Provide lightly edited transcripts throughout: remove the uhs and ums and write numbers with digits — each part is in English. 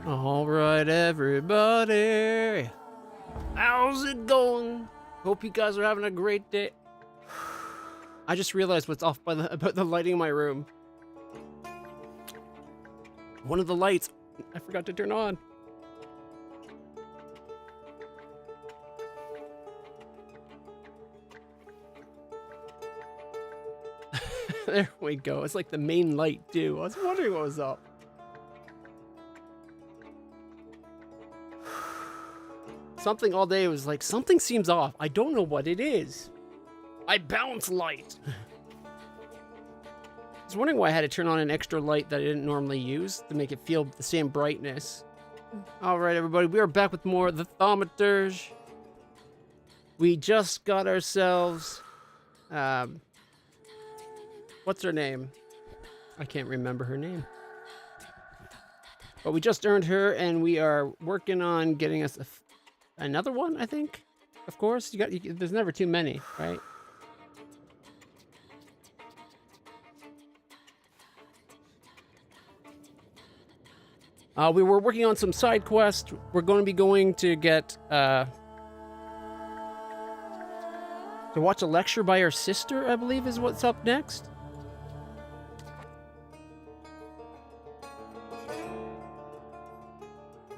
All right, everybody. How's it going? Hope you guys are having a great day. I just realized what's off by about the lighting in my room. One of the lights I forgot to turn on. There we go. It's like the main light too. I was wondering what was up. Something all day was like, something seems off. I don't know what it is. I bounce light. I was wondering why I had to turn on an extra light that I didn't normally use to make it feel the same brightness. All right, everybody, we are back with more of the Thaumaturge. We just got ourselves, what's her name? I can't remember her name. But we just earned her, and we are working on getting us another one, I think. Of course, there's never too many, right? We were working on some side quests. We're going to be going to get to watch a lecture by her sister, I believe is what's up next.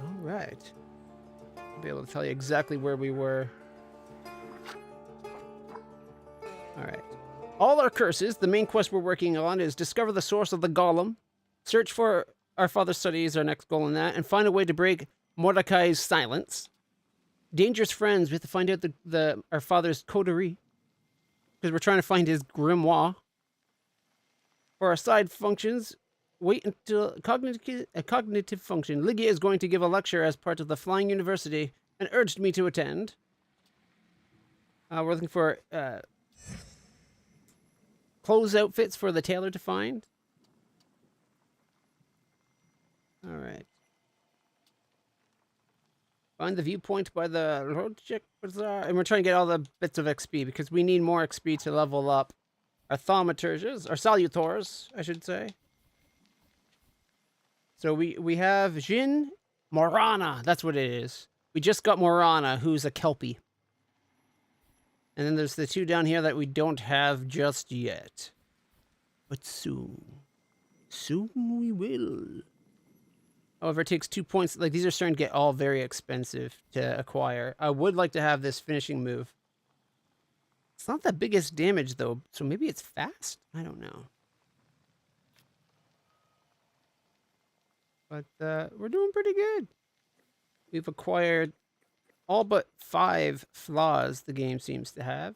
All right. I'll be able to tell you exactly where we were. All right. All our curses, the main quest we're working on is discover the source of the Golem, search for our father's studies, our next goal in that, and find a way to break Mordecai's silence. Dangerous friends, we have to find out our father's coterie, because we're trying to find his grimoire. For our side functions, wait until a cognitive function. Lygia is going to give a lecture as part of the Flying University and urged me to attend. We're looking for clothes outfits for the tailor to find. All right. Find the viewpoint by the LitlClutch Bazaar. And we're trying to get all the bits of XP because we need more XP to level up our Thaumaturges, our Salutors, I should say. So we have Jin Morana. That's what it is. We just got Morana, who's a Kelpie. And then there's the two down here that we don't have just yet. But soon. Soon we will. However, it takes 2 points. Like, these are starting to get all very expensive to acquire. I would like to have this finishing move. It's not the biggest damage, though, so maybe it's fast? I don't know. But we're doing pretty good. We've acquired all but 5 flaws the game seems to have.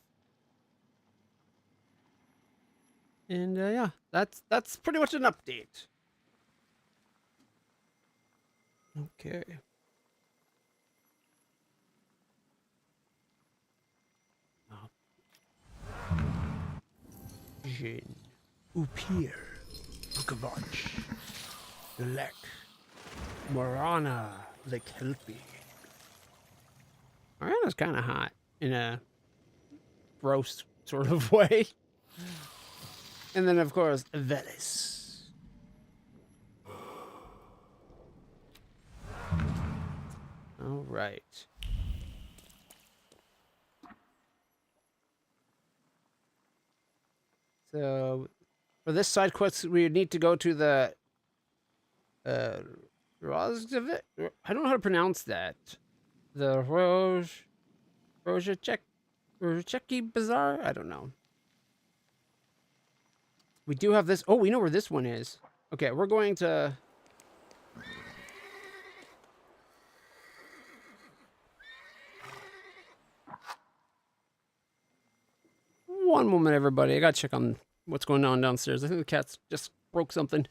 And yeah, that's pretty much an update. Okay. Jin, Upir, LitlClutch, Lek, Morana, the Kelpie. Morana's kind of hot in a gross sort of way. And then, of course, Velis. All right. So, for this side quest, we need to go to the Rozgevit. I don't know how to pronounce that. The Rozhacheki Bazaar. I don't know. We do have this. Oh, we know where this one is. Okay, we're going to. One moment, everybody. I gotta check on what's going on downstairs. I think the cat's just broke something.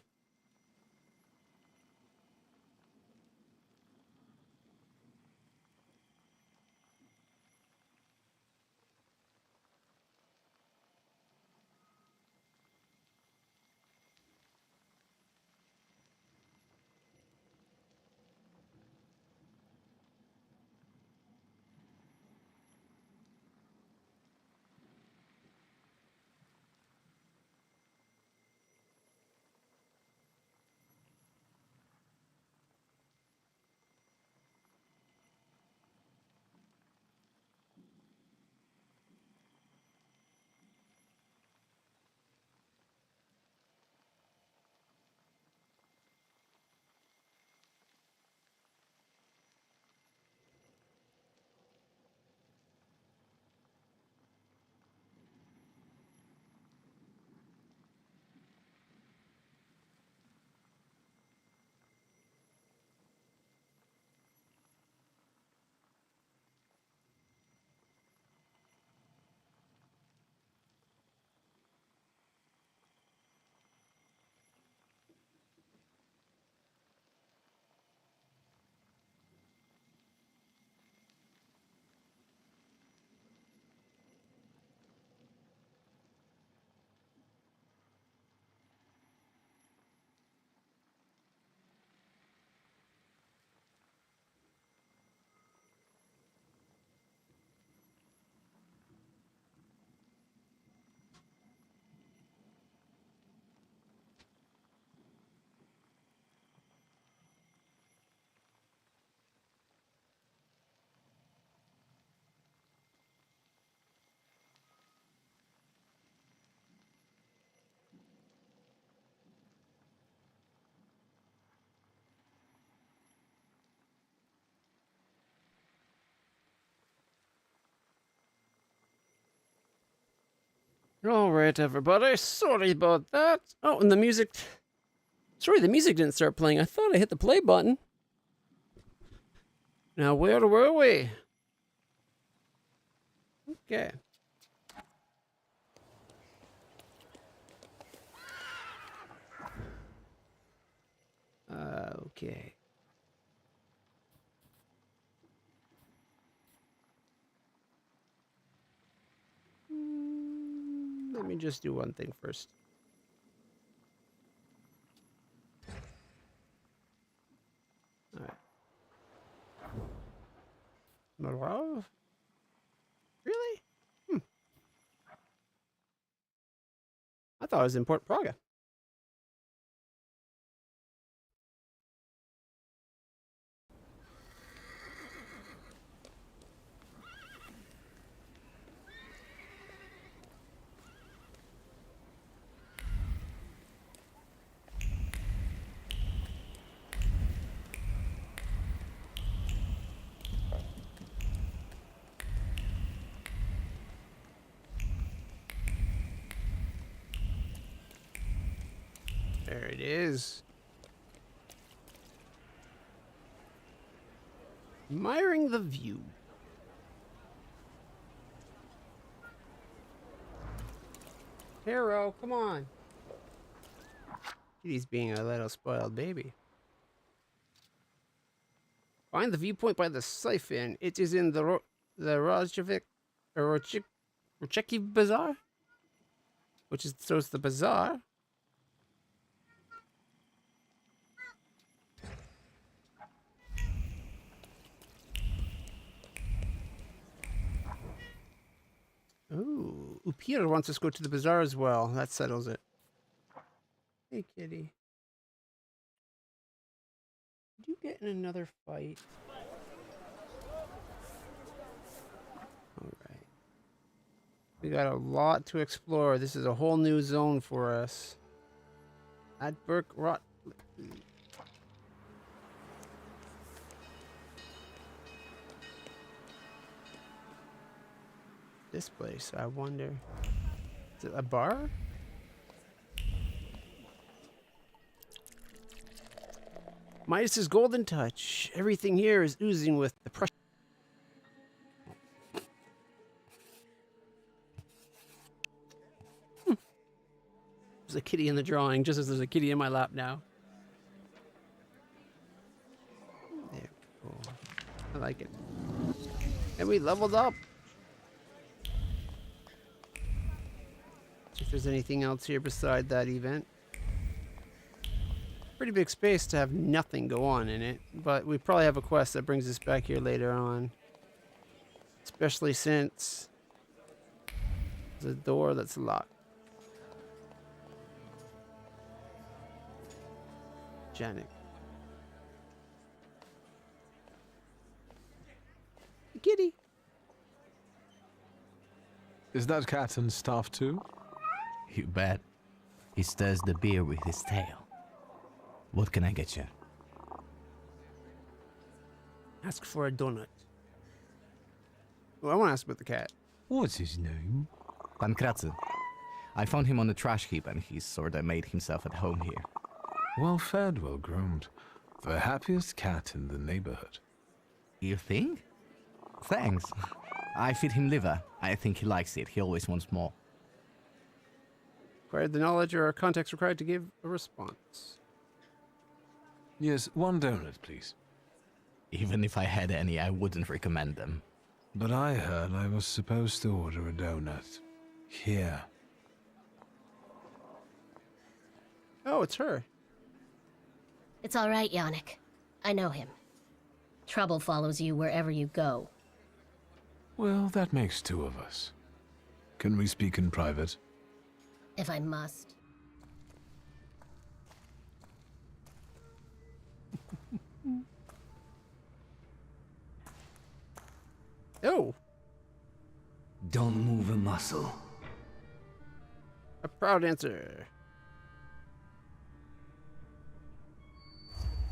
All right, everybody. Sorry about that. Oh, and the music. Sorry, the music didn't start playing. I thought I hit the play button. Now, where were we? Okay. Okay. Let me just do one thing first. All right. Marov? Really? I thought it was in Port Praga. There it is. Admiring the view. Hero, come on. He's being a little spoiled baby. Find the viewpoint by the siphon. It is in the Rojavik or Rocheki Bazaar, which is so it's the bazaar. Ooh, Peter wants us to go to the bazaar as well. That settles it. Hey, kitty. Did you get in another fight? Alright. We got a lot to explore. This is a whole new zone for us. Adberg Rot. This place, I wonder. Is it a bar? Midas's golden touch. Everything here is oozing with the pressure. There's a kitty in the drawing, just as there's a kitty in my lap now. There we go. I like it. And we leveled up. See if there's anything else here beside that event. Pretty big space to have nothing go on in it, but we probably have a quest that brings us back here later on. Especially since there's a door that's locked. Janet. Kitty. Is that cat and staff too? You bet. He stirs the beer with his tail. What can I get you? Ask for a donut. Well, I want to ask about the cat. What's his name? Pankratze. I found him on the trash heap and he's sorta made himself at home here. Well fed, well groomed. The happiest cat in the neighborhood. You think? Thanks. I feed him liver. I think he likes it. He always wants more. Required the knowledge or context required to give a response. Yes, one donut, please. Even if I had any, I wouldn't recommend them. But I heard I was supposed to order a donut. Here. Oh, it's her. It's all right, Yannick. I know him. Trouble follows you wherever you go. Well, that makes two of us. Can we speak in private? If I must. Oh, Don't move a muscle. a proud answer.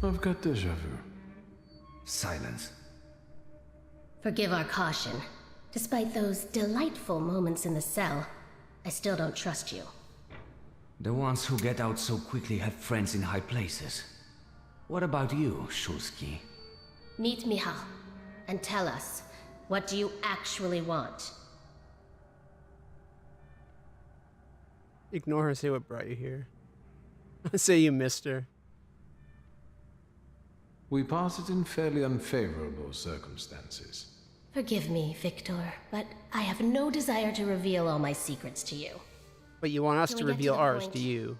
I've got déjà vu. Silence. Forgive our caution. Despite those delightful moments in the cell, I still don't trust you. The ones who get out so quickly have friends in high places. What about you, Shulsky? Meet Michal, and tell us, what do you actually want? Ignore her, say what brought you here. Say you missed her. We parted in fairly unfavorable circumstances. Forgive me, Victor, but I have no desire to reveal all my secrets to you. But you want us Can to we get to reveal the ours point? to you.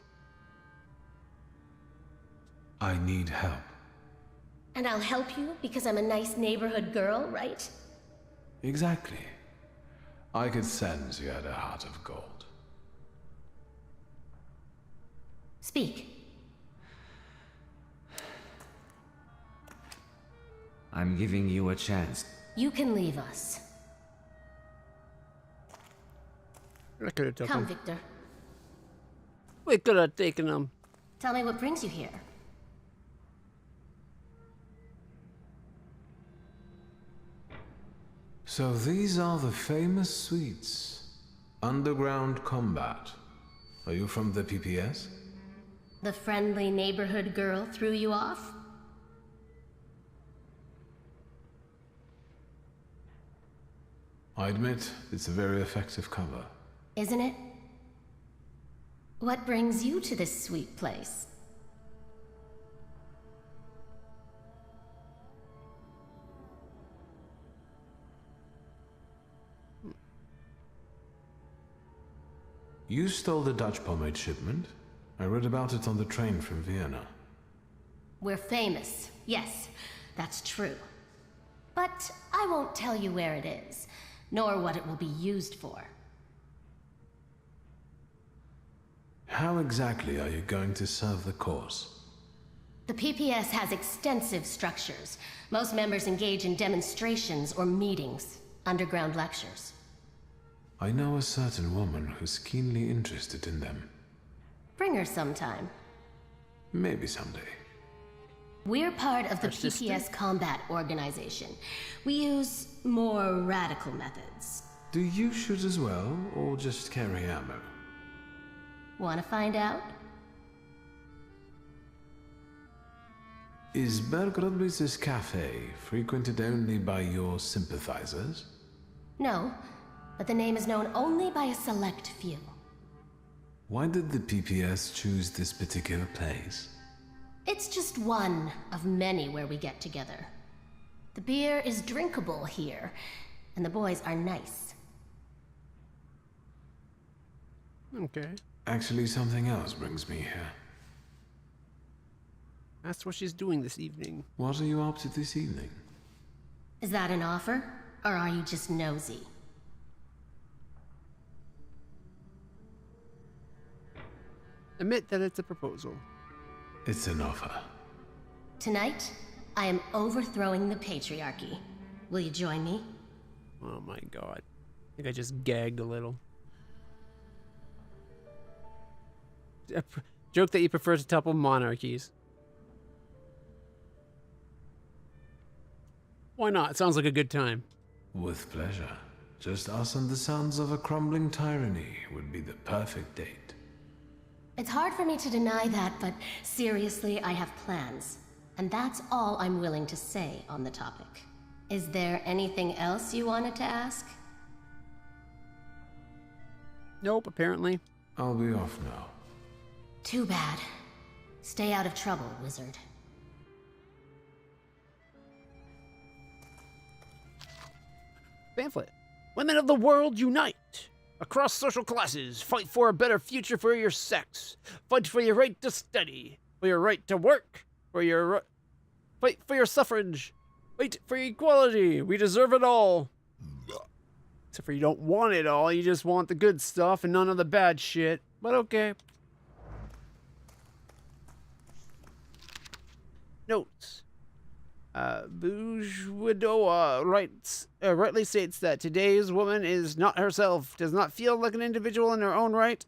I need help. And I'll help you because I'm a nice neighborhood girl, right? Exactly. I could sense you had a heart of gold. Speak. I'm giving you a chance. You can leave us. I could have taken Come, him. Victor. We could have taken him. Tell me what brings you here. So these are the famous suites. Underground combat. Are you from the PPS? The friendly neighborhood girl threw you off? I admit, it's a very effective cover. Isn't it? What brings you to this sweet place? You stole the Dutch pomade shipment? I read about it on the train from Vienna. We're famous. Yes, that's true. But I won't tell you where it is, nor what it will be used for. How exactly are you going to serve the cause? The PPS has extensive structures. Most members engage in demonstrations or meetings, underground lectures. I know a certain woman who's keenly interested in them. Bring her sometime. Maybe someday. We're part of the Our sister? PPS combat organization. We use more radical methods. Do you shoot as well, or just carry ammo? Want to find out? Is Berg Rodblitz's cafe frequented only by your sympathizers? No, but the name is known only by a select few. Why did the PPS choose this particular place? It's just one of many where we get together. The beer is drinkable here, and the boys are nice. Okay. Actually, something else brings me here. That's what she's doing this evening. What are you up to this evening? Is that an offer, or are you just nosy? Admit that it's a proposal. It's an offer. Tonight, I am overthrowing the patriarchy. Will you join me? Oh my god. I think I just gagged a little. Joke that you prefer to topple monarchies. Why not? It sounds like a good time. With pleasure. Just us and the sons of a crumbling tyranny would be the perfect date. It's hard for me to deny that, but seriously, I have plans. And that's all I'm willing to say on the topic. Is there anything else you wanted to ask? Nope, apparently. I'll be off now. Too bad. Stay out of trouble, wizard. Pamphlet. Women of the world unite! Across social classes, fight for a better future for your sex. Fight for your right to study, for your right to work, for your fight for your suffrage. Fight for equality. We deserve it all. Except for you don't want it all, you just want the good stuff and none of the bad shit. But okay. Notes. Bourgeois rightly states that today's woman is not herself, does not feel like an individual in her own right,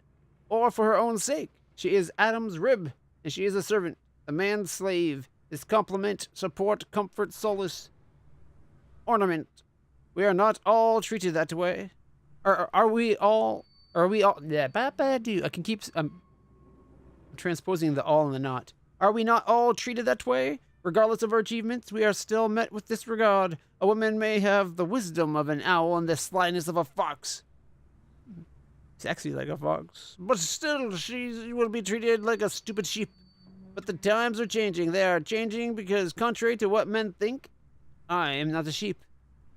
or for her own sake. She is Adam's rib, and she is a servant, a man's slave, his complement, support, comfort, solace, ornament. We are not all treated that way. Are we all Are we all... Yeah, do. I can keep... I'm transposing the all and the not. Are we not all treated that way? Regardless of our achievements, we are still met with disregard. A woman may have the wisdom of an owl and the slyness of a fox. Sexy like a fox. But still, she will be treated like a stupid sheep. But the times are changing. They are changing because, contrary to what men think, I am not a sheep.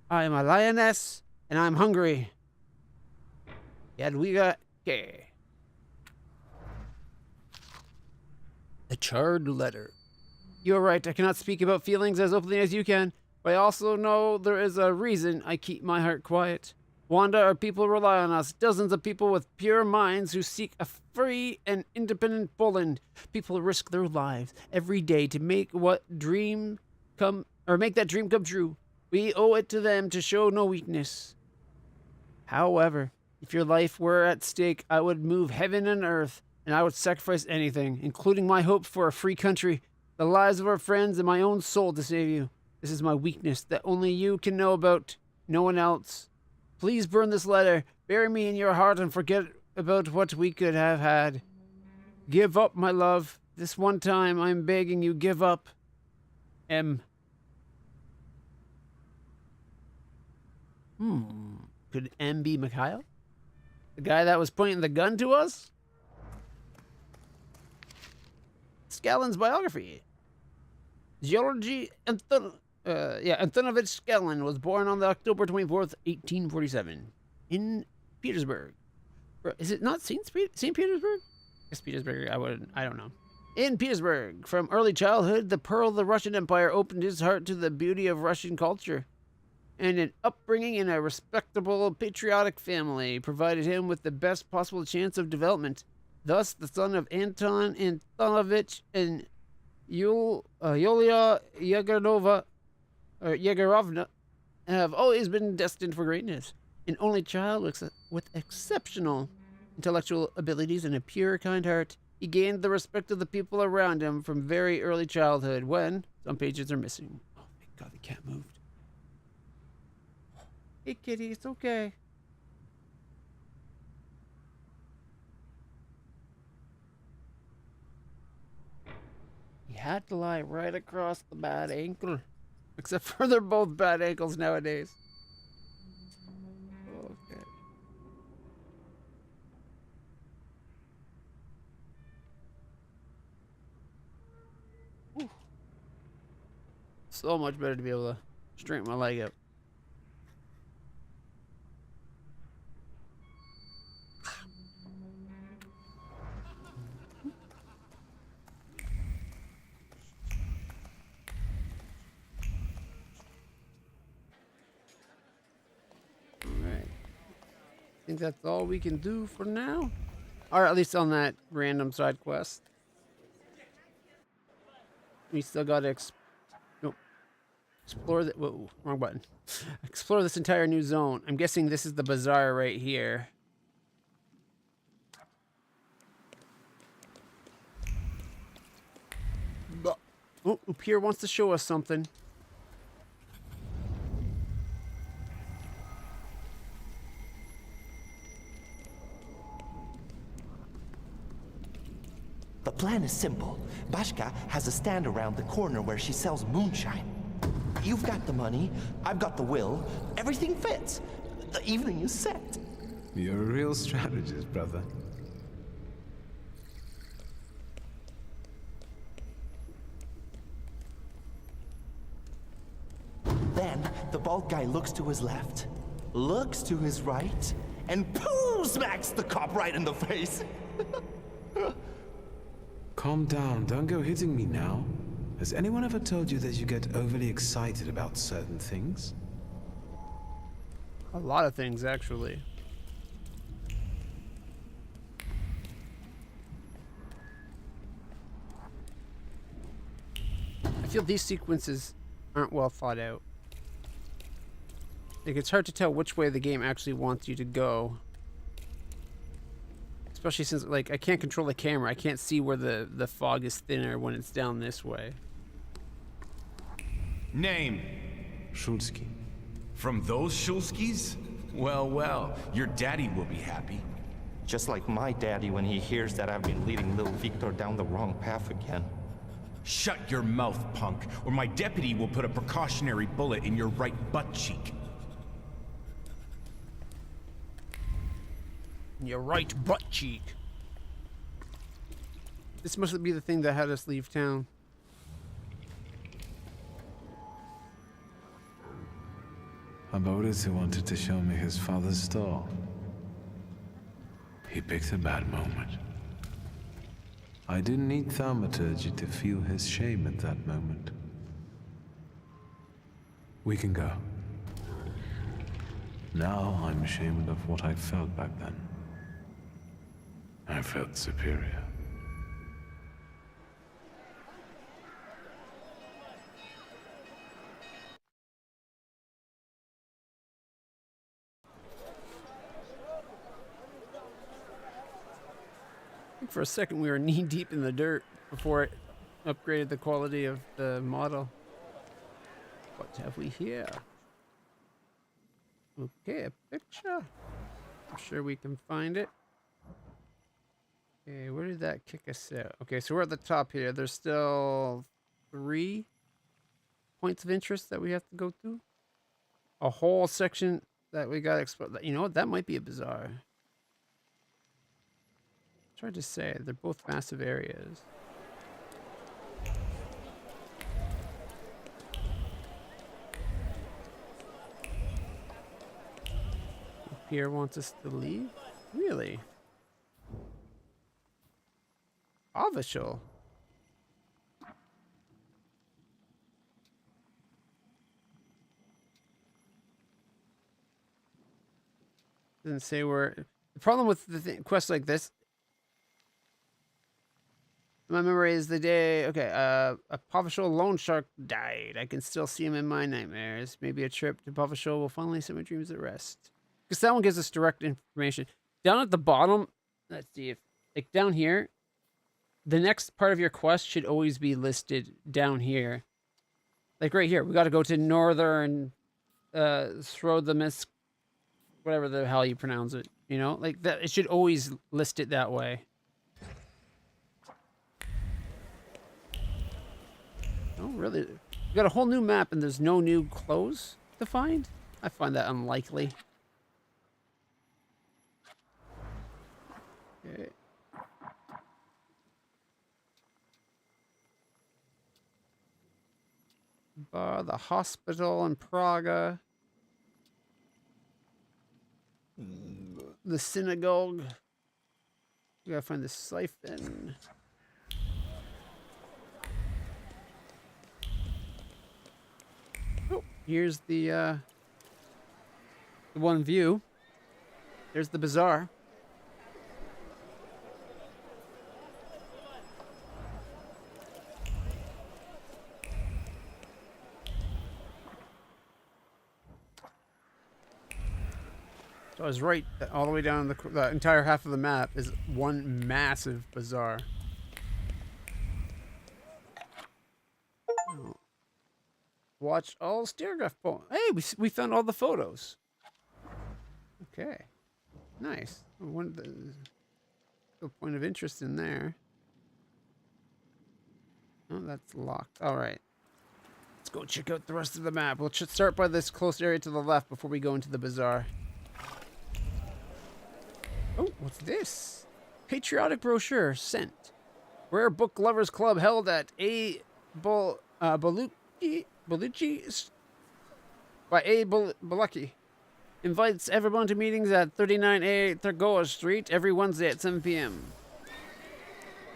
I am a lioness, and I'm hungry. Yadwiga K. The charred letter. You are right, I cannot speak about feelings as openly as you can, but I also know there is a reason I keep my heart quiet. Wanda, our people rely on us, dozens of people with pure minds who seek a free and independent Poland. People risk their lives every day to make that dream come true. We owe it to them to show no weakness. However, if your life were at stake, I would move heaven and earth, and I would sacrifice anything, including my hope for a free country, the lives of our friends, and my own soul to save you. This is my weakness that only you can know about, no one else. Please burn this letter, bury me in your heart, and forget about what we could have had. Give up, my love. This one time, I'm begging you, give up. M. Could M be Mikhail? The guy that was pointing the gun to us? Scalen's biography. Georgy Antonovich Scalen was born on October 24th, 1847, in Petersburg. Is it not St. Petersburg? It's Petersburg. I don't know. In Petersburg, from early childhood, the pearl of the Russian Empire opened his heart to the beauty of Russian culture, and an upbringing in a respectable, patriotic family provided him with the best possible chance of development. Thus, the son of Anton Antonovich and Yulia Yegorovna have always been destined for greatness. An only child with exceptional intellectual abilities and a pure, kind heart, he gained the respect of the people around him from very early childhood when some pages are missing. Oh, thank God the cat moved. Hey, kitty, it's okay. He had to lie right across the bad ankle. Except for they're both bad ankles nowadays. Okay. Ooh. So much better to be able to straighten my leg up. I think that's all we can do for now. Or at least on that random side quest. We still gotta explore the... Whoa, wrong button. Explore this entire new zone. I'm guessing this is the bazaar right here. Oh, Upir wants to show us something. The plan is simple. Bashka has a stand around the corner where she sells moonshine. You've got the money, I've got the will, everything fits. The evening is set. You're a real strategist, brother. Then, the bald guy looks to his left, looks to his right, and pooh, smacks the cop right in the face. Calm down, don't go hitting me now. Has anyone ever told you that you get overly excited about certain things? A lot of things, actually. I feel these sequences aren't well thought out. Like, it's hard to tell which way the game actually wants you to go. Especially since, like, I can't control the camera. I can't see where the fog is thinner when it's down this way. Name? Shulsky. From those Shulskis? Well, well, your daddy will be happy. Just like my daddy when he hears that I've been leading little Victor down the wrong path again. Shut your mouth, punk, or my deputy will put a precautionary bullet in your right butt cheek. Your right butt cheek. This must be the thing that had us leave town. Abodes who wanted to show me his father's stall. He picked a bad moment. I didn't need Thaumaturge to feel his shame at that moment. We can go. Now I'm ashamed of what I felt back then. I felt superior. For a second, we were knee deep in the dirt before it upgraded the quality of the model. What have we here? Okay, a picture. I'm sure we can find it. Okay, where did that kick us out? Okay, so we're at the top here. There's still 3 points of interest that we have to go through. A whole section that we got to explore. You know what? That might be a bazaar. Tried to say they're both massive areas. Pierre wants us to leave? Really? Official. Doesn't say where. The problem with the quests like this. My memory is the day, okay, a Pavashol loan shark died. I can still see him in my nightmares. Maybe a trip to Pavashol will finally set my dreams at rest. Because that one gives us direct information. Down at the bottom, let's see if, like down here, the next part of your quest should always be listed down here. Like right here, we got to go to Northern, Throthamisk, whatever the hell you pronounce it. You know, like that, it should always list it that way. Oh, really? We got a whole new map and there's no new clothes to find? I find that unlikely. Okay. Bar, the hospital in Praga. The synagogue. We gotta find the siphon. Oh, here's the one view. There's the bazaar. So I was right. All the way down the entire half of the map is one massive bazaar. Watch all stereograph poems. Hey, we found all the photos. Okay, nice. One the point of interest in there. Oh, that's locked. All right, let's go check out the rest of the map. We'll start by this close area to the left before we go into the bazaar. Oh, what's this? Patriotic brochure sent. Rare Book Lovers Club held at A. Baluchi by A. Balucky. Invites everyone to meetings at 39A Thergoa Street every Wednesday at 7 p.m.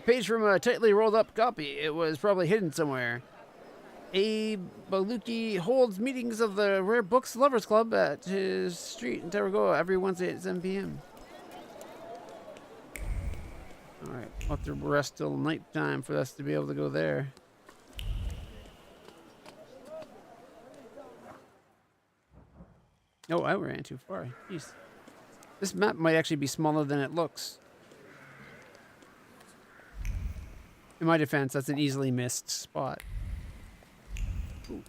Page from a tightly rolled up copy. It was probably hidden somewhere. A. Baluchi holds meetings of the Rare Books Lovers Club at his street in Taragoa every Wednesday at 7 p.m. Alright, we'll have to rest till night time for us to be able to go there. Oh, I ran too far. Jeez. This map might actually be smaller than it looks. In my defense, that's an easily missed spot. Ooh.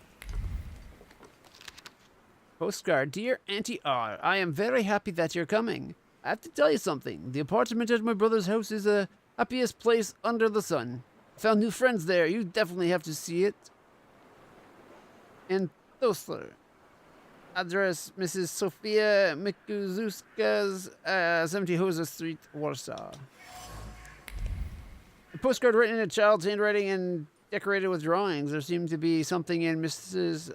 Postcard. Dear Auntie R, I am very happy that you're coming. I have to tell you something. The apartment at my brother's house is the happiest place under the sun. I found new friends there. You definitely have to see it. And Thosler. Address Mrs. Sofia Mikuzuska's 70 Hosa Street, Warsaw. A postcard written in a child's handwriting and decorated with drawings. There seemed to be something in Mrs.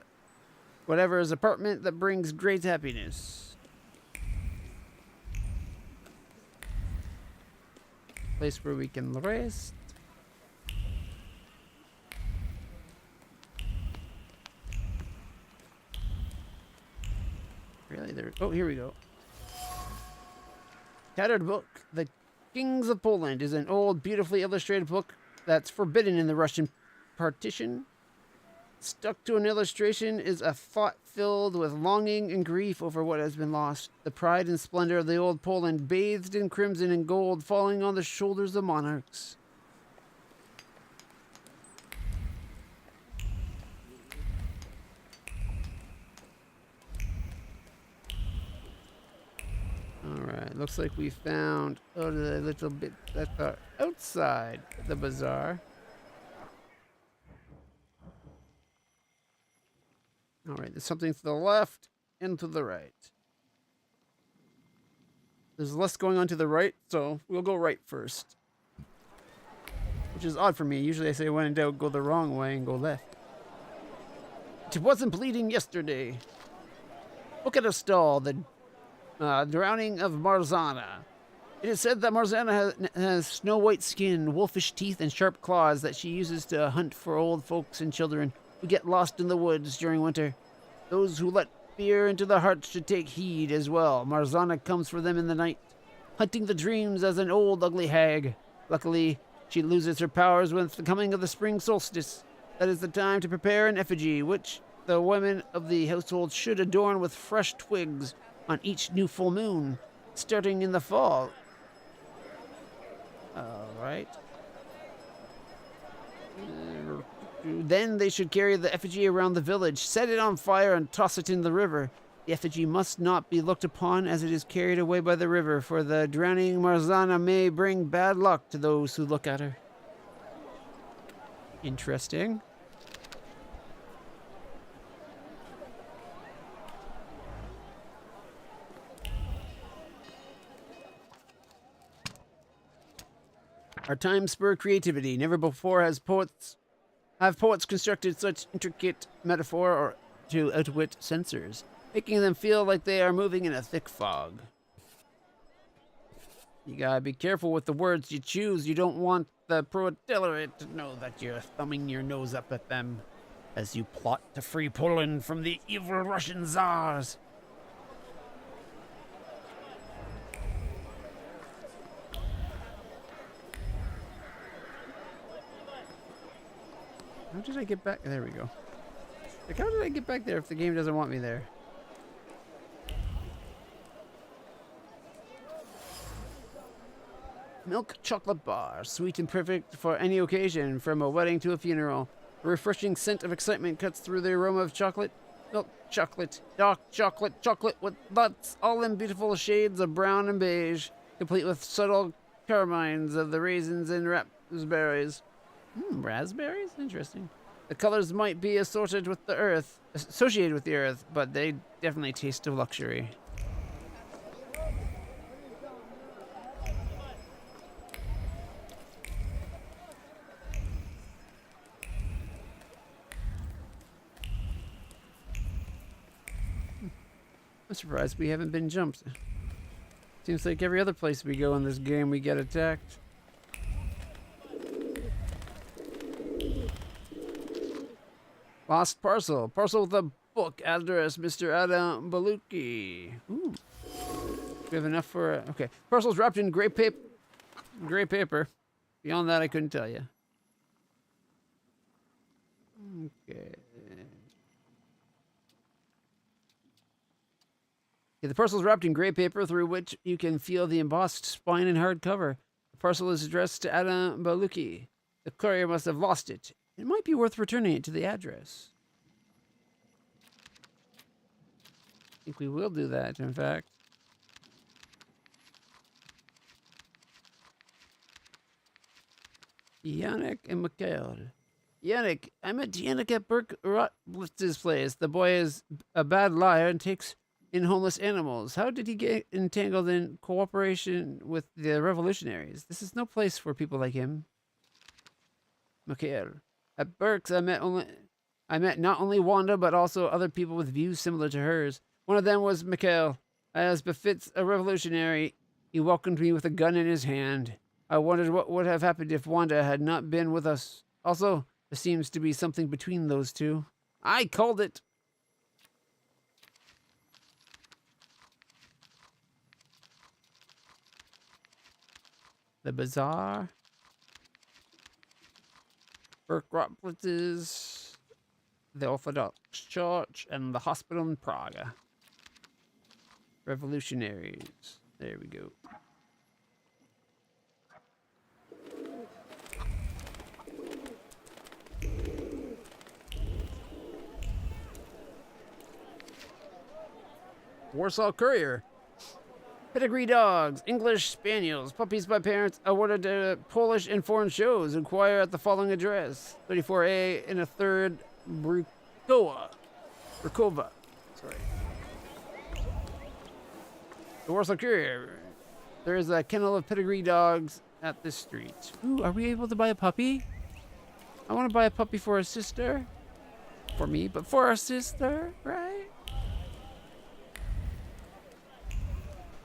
Whatever's apartment that brings great happiness. Place where we can rest. Really? There. Oh, here we go. Tattered book. The Kings of Poland is an old, beautifully illustrated book that's forbidden in the Russian partition. Stuck to an illustration is a thought filled with longing and grief over what has been lost. The pride and splendor of the old Poland, bathed in crimson and gold, falling on the shoulders of monarchs. Alright, looks like we found the little bit that are outside the bazaar. Alright, there's something to the left and to the right. There's less going on to the right, so we'll go right first. Which is odd for me. Usually I say when in doubt, go the wrong way and go left. It wasn't bleeding yesterday. Look at a stall, the drowning of Marzana. It is said that Marzana has snow-white skin, wolfish teeth, and sharp claws that she uses to hunt for old folks and children who get lost in the woods during winter. Those who let fear into their hearts should take heed as well. Marzana comes for them in the night, hunting the dreams as an old ugly hag. Luckily, she loses her powers with the coming of the spring solstice. That is the time to prepare an effigy, which the women of the household should adorn with fresh twigs on each new full moon, starting in the fall. All right. Then they should carry the effigy around the village, set it on fire, and toss it in the river. The effigy must not be looked upon as it is carried away by the river, for the drowning Marzana may bring bad luck to those who look at her. Interesting. Our times spur creativity. Never before have poets constructed such intricate metaphor or to outwit censors, making them feel like they are moving in a thick fog. You gotta be careful with the words you choose. You don't want the proletariat to know that you're thumbing your nose up at them as you plot to free Poland from the evil Russian czars. How did I get back? There we go. Like, how did I get back there if the game doesn't want me there? Milk chocolate bar, sweet and perfect for any occasion, from a wedding to a funeral. A refreshing scent of excitement cuts through the aroma of chocolate. Milk chocolate, dark chocolate, chocolate with nuts, all in beautiful shades of brown and beige, complete with subtle carmines of the raisins and raspberries. Raspberries? Interesting. The colors might be associated with the earth, but they definitely taste of luxury. I'm surprised we haven't been jumped. Seems like every other place we go in this game we get attacked. Lost parcel. Parcel with a book. Address Mr. Adam Baluki. Ooh. We have enough for... okay. Parcel's wrapped in gray paper. Beyond that, I couldn't tell you. Okay. The parcel's wrapped in gray paper through which you can feel the embossed spine and hard cover. The parcel is addressed to Adam Baluki. The courier must have lost it. It might be worth returning it to the address. I think we will do that, in fact. Yannick and Mikhail. Yannick, I met Yannick at Burke Rotblitz's place. The boy is a bad liar and takes in homeless animals. How did he get entangled in cooperation with the revolutionaries? This is no place for people like him. Mikhail. At Burke's, I met not only Wanda, but also other people with views similar to hers. One of them was Mikhail. As befits a revolutionary, he welcomed me with a gun in his hand. I wondered what would have happened if Wanda had not been with us. Also, there seems to be something between those two. I called it. The bazaar. Burke Rotblitz's, the Orthodox Church, and the hospital in Praga. Revolutionaries. There we go. Warsaw Courier. Pedigree dogs, English spaniels, puppies by parents awarded to Polish and foreign shows. Inquire at the following address: 34A in a third Brukova. Sorry. The Warsaw Courier. There is a kennel of pedigree dogs at this street. Ooh, are we able to buy a puppy? I want to buy a puppy for a sister. For me, but for our sister, right?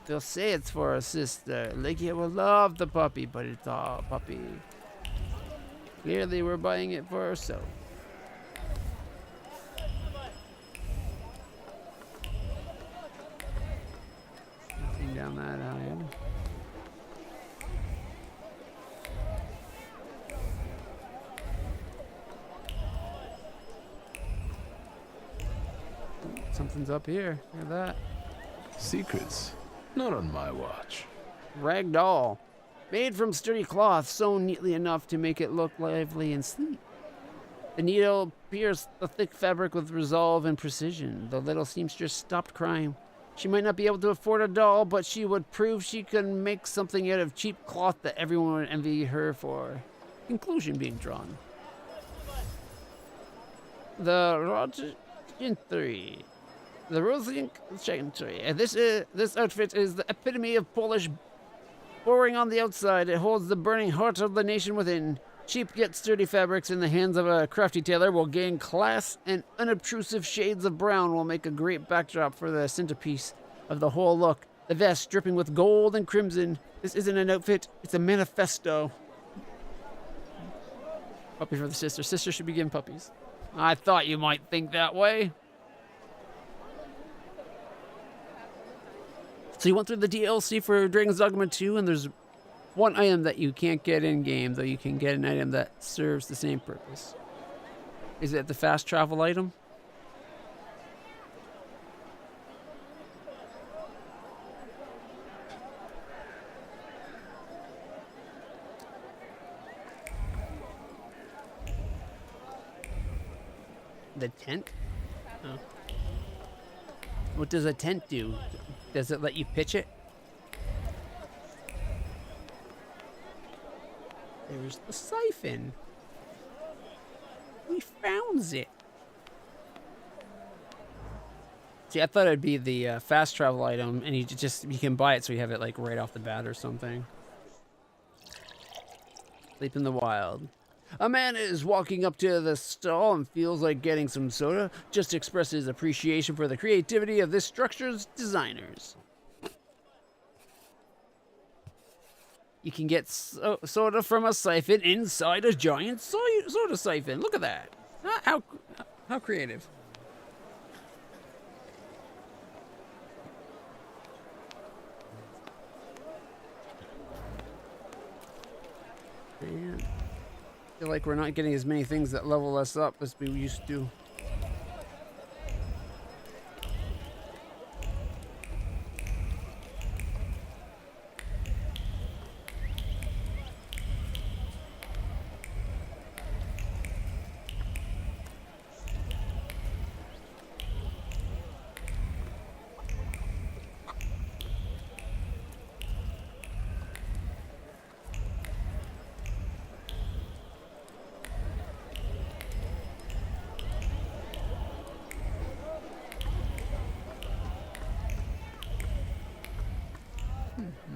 They'll say it's for a sister. Lygia will love the puppy, but it's all puppy. Clearly, we're buying it for ourselves. Nothing down that aisle. Something's up here. Look at that. Secrets? Not on my watch. Ragdoll. Made from sturdy cloth, sewn neatly enough to make it look lively and sleek. The needle pierced the thick fabric with resolve and precision. The little seamstress stopped crying. She might not be able to afford a doll, but she would prove she could make something out of cheap cloth that everyone would envy her for. Conclusion being drawn. The Rogentry. The Rosing Chantry. This outfit is the epitome of Polish boring on the outside. It holds the burning heart of the nation within. Cheap yet sturdy fabrics in the hands of a crafty tailor will gain class, and unobtrusive shades of brown will make a great backdrop for the centerpiece of the whole look. The vest dripping with gold and crimson. This isn't an outfit, it's a manifesto. Puppy for the sister. Sister should be given puppies. I thought you might think that way. So you went through the DLC for Dragon's Dogma 2, and there's one item that you can't get in-game, though you can get an item that serves the same purpose. Is it the fast travel item? The tent? Oh. What does a tent do? Does it let you pitch it? There's the siphon. We found it. See, I thought it'd be the fast travel item, and you can buy it so you have it like right off the bat or something. Sleep in the wild. A man is walking up to the stall and feels like getting some soda. Just expresses appreciation for the creativity of this structure's designers. You can get soda from a siphon inside a giant soda siphon. Look at that. How creative. Man. I feel like we're not getting as many things that level us up as we used to.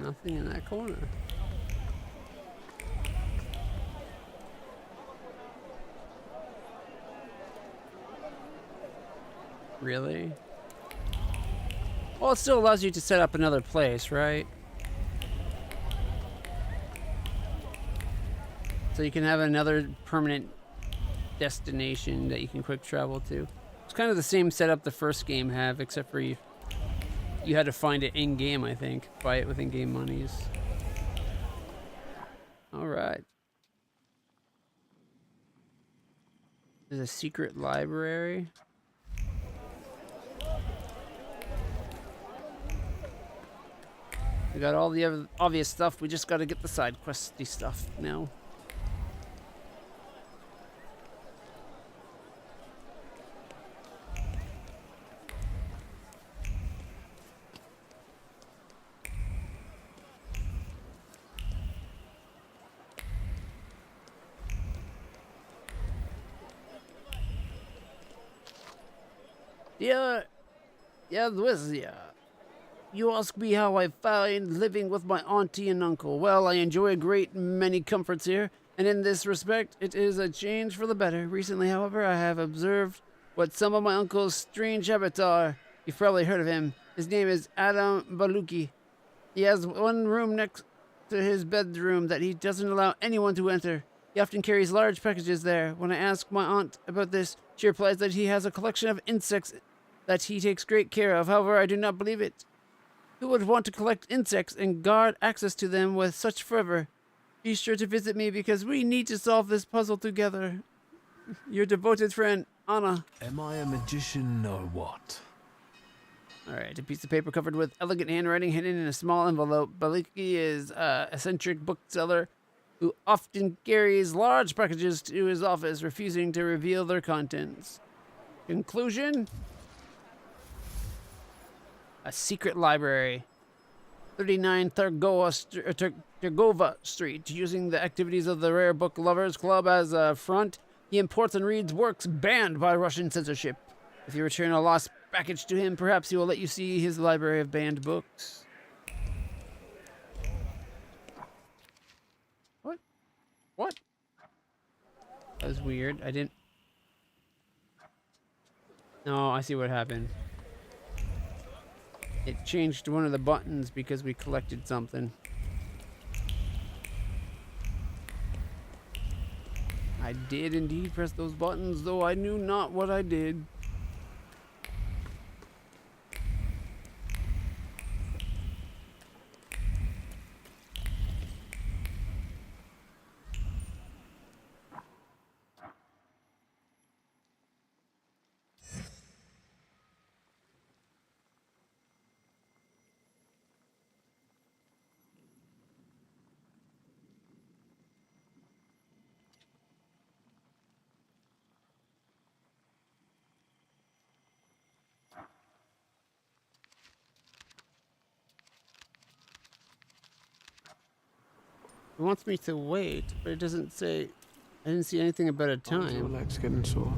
Nothing in that corner. Really? Well, it still allows you to set up another place, right? So you can have another permanent destination that you can quick travel to. It's kind of the same setup the first game have, except for you had to find it in-game, I think. Buy it with in-game monies. Alright. There's a secret library. We got all the other obvious stuff. We just got to get the side questy stuff now. You ask me how I find living with my auntie and uncle. Well, I enjoy a great many comforts here, and in this respect, it is a change for the better. Recently, however, I have observed what some of my uncle's strange habits are. You've probably heard of him. His name is Adam Baluki. He has one room next to his bedroom that he doesn't allow anyone to enter. He often carries large packages there. When I ask my aunt about this, she replies that he has a collection of insects that he takes great care of. However, I do not believe it. Who would want to collect insects and guard access to them with such fervor? Be sure to visit me because we need to solve this puzzle together. Your devoted friend, Anna. Am I a magician or what? Alright, a piece of paper covered with elegant handwriting hidden in a small envelope. Baliki is an eccentric bookseller who often carries large packages to his office, refusing to reveal their contents. Conclusion? A secret library. 39 Targova Street. Using the activities of the Rare Book Lovers Club as a front, he imports and reads works banned by Russian censorship. If you return a lost package to him, perhaps he will let you see his library of banned books. What? That was weird. I didn't... No, I see what happened. It changed one of the buttons because we collected something. I did indeed press those buttons, though I knew not what I did. It wants me to wait, but it doesn't say... I didn't see anything about a Are your time. legs getting sore?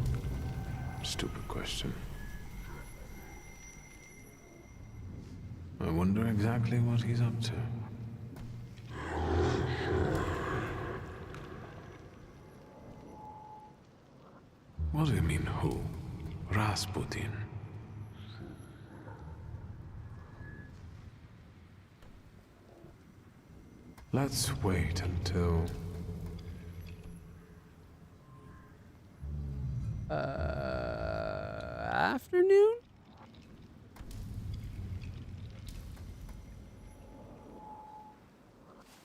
Stupid question. I wonder exactly what he's up to. What do you mean, who? Rasputin. Let's wait until... Afternoon?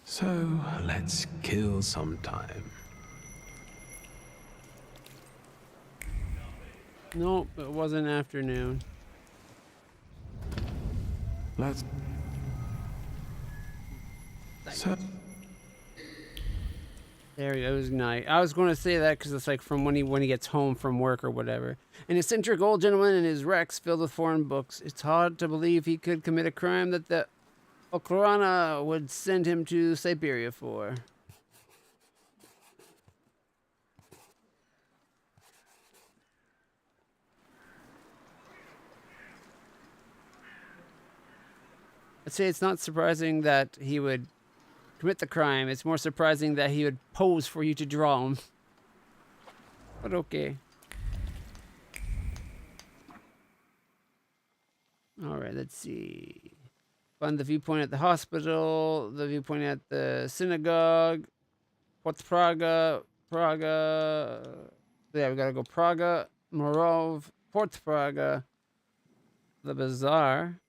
So, let's kill some time. Nope, it wasn't afternoon. Let's... So... There he goes, night. I was going to say that because it's like from when he gets home from work or whatever. An eccentric old gentleman in his racks filled with foreign books. It's hard to believe he could commit a crime that the Okhrana would send him to Siberia for. I'd say it's not surprising that he would commit the crime. It's more surprising that he would pose for you to draw him. But okay. Alright, let's see. Find the viewpoint at the hospital, the viewpoint at the synagogue, Port Praga, yeah, we gotta go Praga, Morov, Port Praga, the bazaar,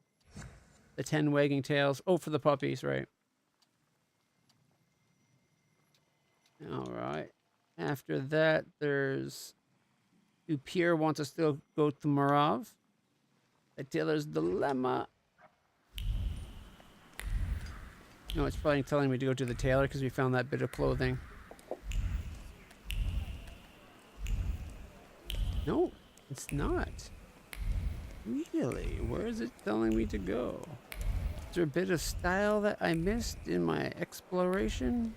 the 10 wagging tails. Oh, for the puppies, right. Alright. After that, there's Upir wants us to go to Morov. The Tailor's Dilemma. No, it's probably telling me to go to the tailor because we found that bit of clothing. No, it's not. Really? Where is it telling me to go? Is there a bit of style that I missed in my exploration?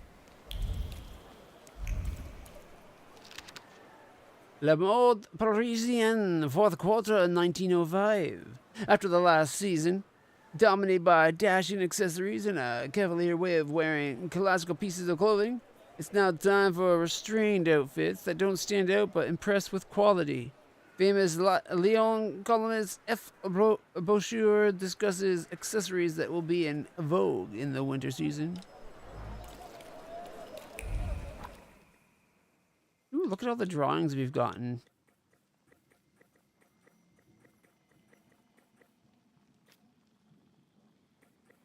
Le Mode Parisien, fourth quarter 1905. After the last season, dominated by dashing accessories and a cavalier way of wearing classical pieces of clothing, it's now time for restrained outfits that don't stand out but impress with quality. Famous Lyon columnist F. Bouchure discusses accessories that will be in vogue in the winter season. Ooh, look at all the drawings we've gotten.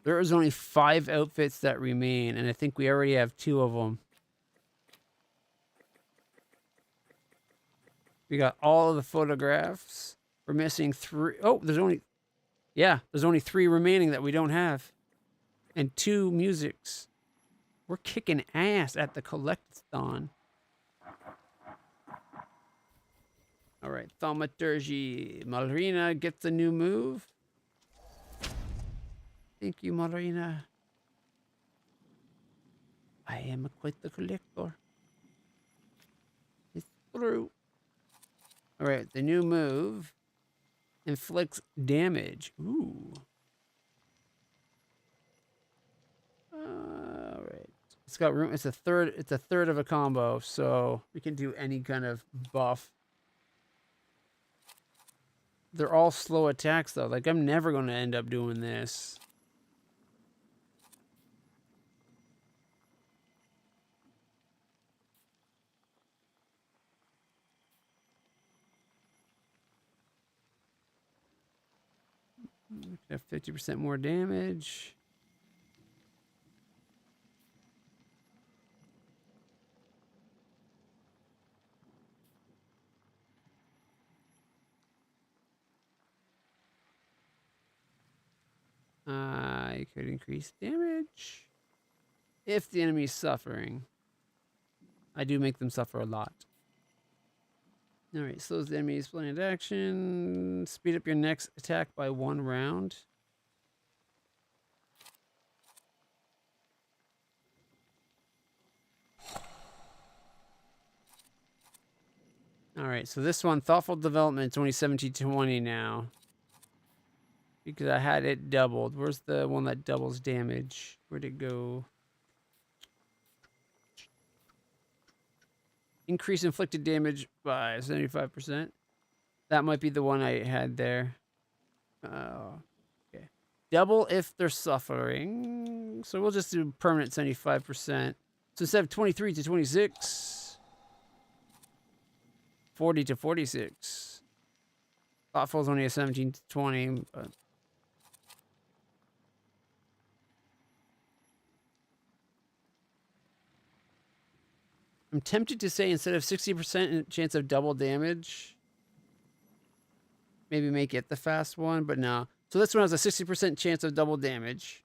There is only 5 outfits that remain, and I think we already have 2 of them. We got all of the photographs. We're missing 3. Oh, there's only 3 remaining that we don't have. And 2 musics. We're kicking ass at the collectathon. All right, Thaumaturge. Malrina gets a new move. Thank you, Malrina. I am quite the collector. It's true. All right, the new move inflicts damage. Ooh. All right. It's got room. It's a third of a combo, so we can do any kind of buff. They're all slow attacks, though. Like, I'm never going to end up doing this. Have 50% more damage. I could increase damage if the enemy is suffering. I do make them suffer a lot. Alright, slows the enemy's planned action. Speed up your next attack by 1 round. Alright, so this one, Thoughtful Development, it's only 1720 now. Because I had it doubled. Where's the one that doubles damage? Where'd it go? Increase inflicted damage by 75%. That might be the one I had there. Oh, okay. Double if they're suffering. So we'll just do permanent 75%. So instead of 23 to 26, 40 to 46. Thoughtful is only a 17 to 20, but I'm tempted to say instead of 60% chance of double damage, maybe make it the fast one, but no. So this one has a 60% chance of double damage.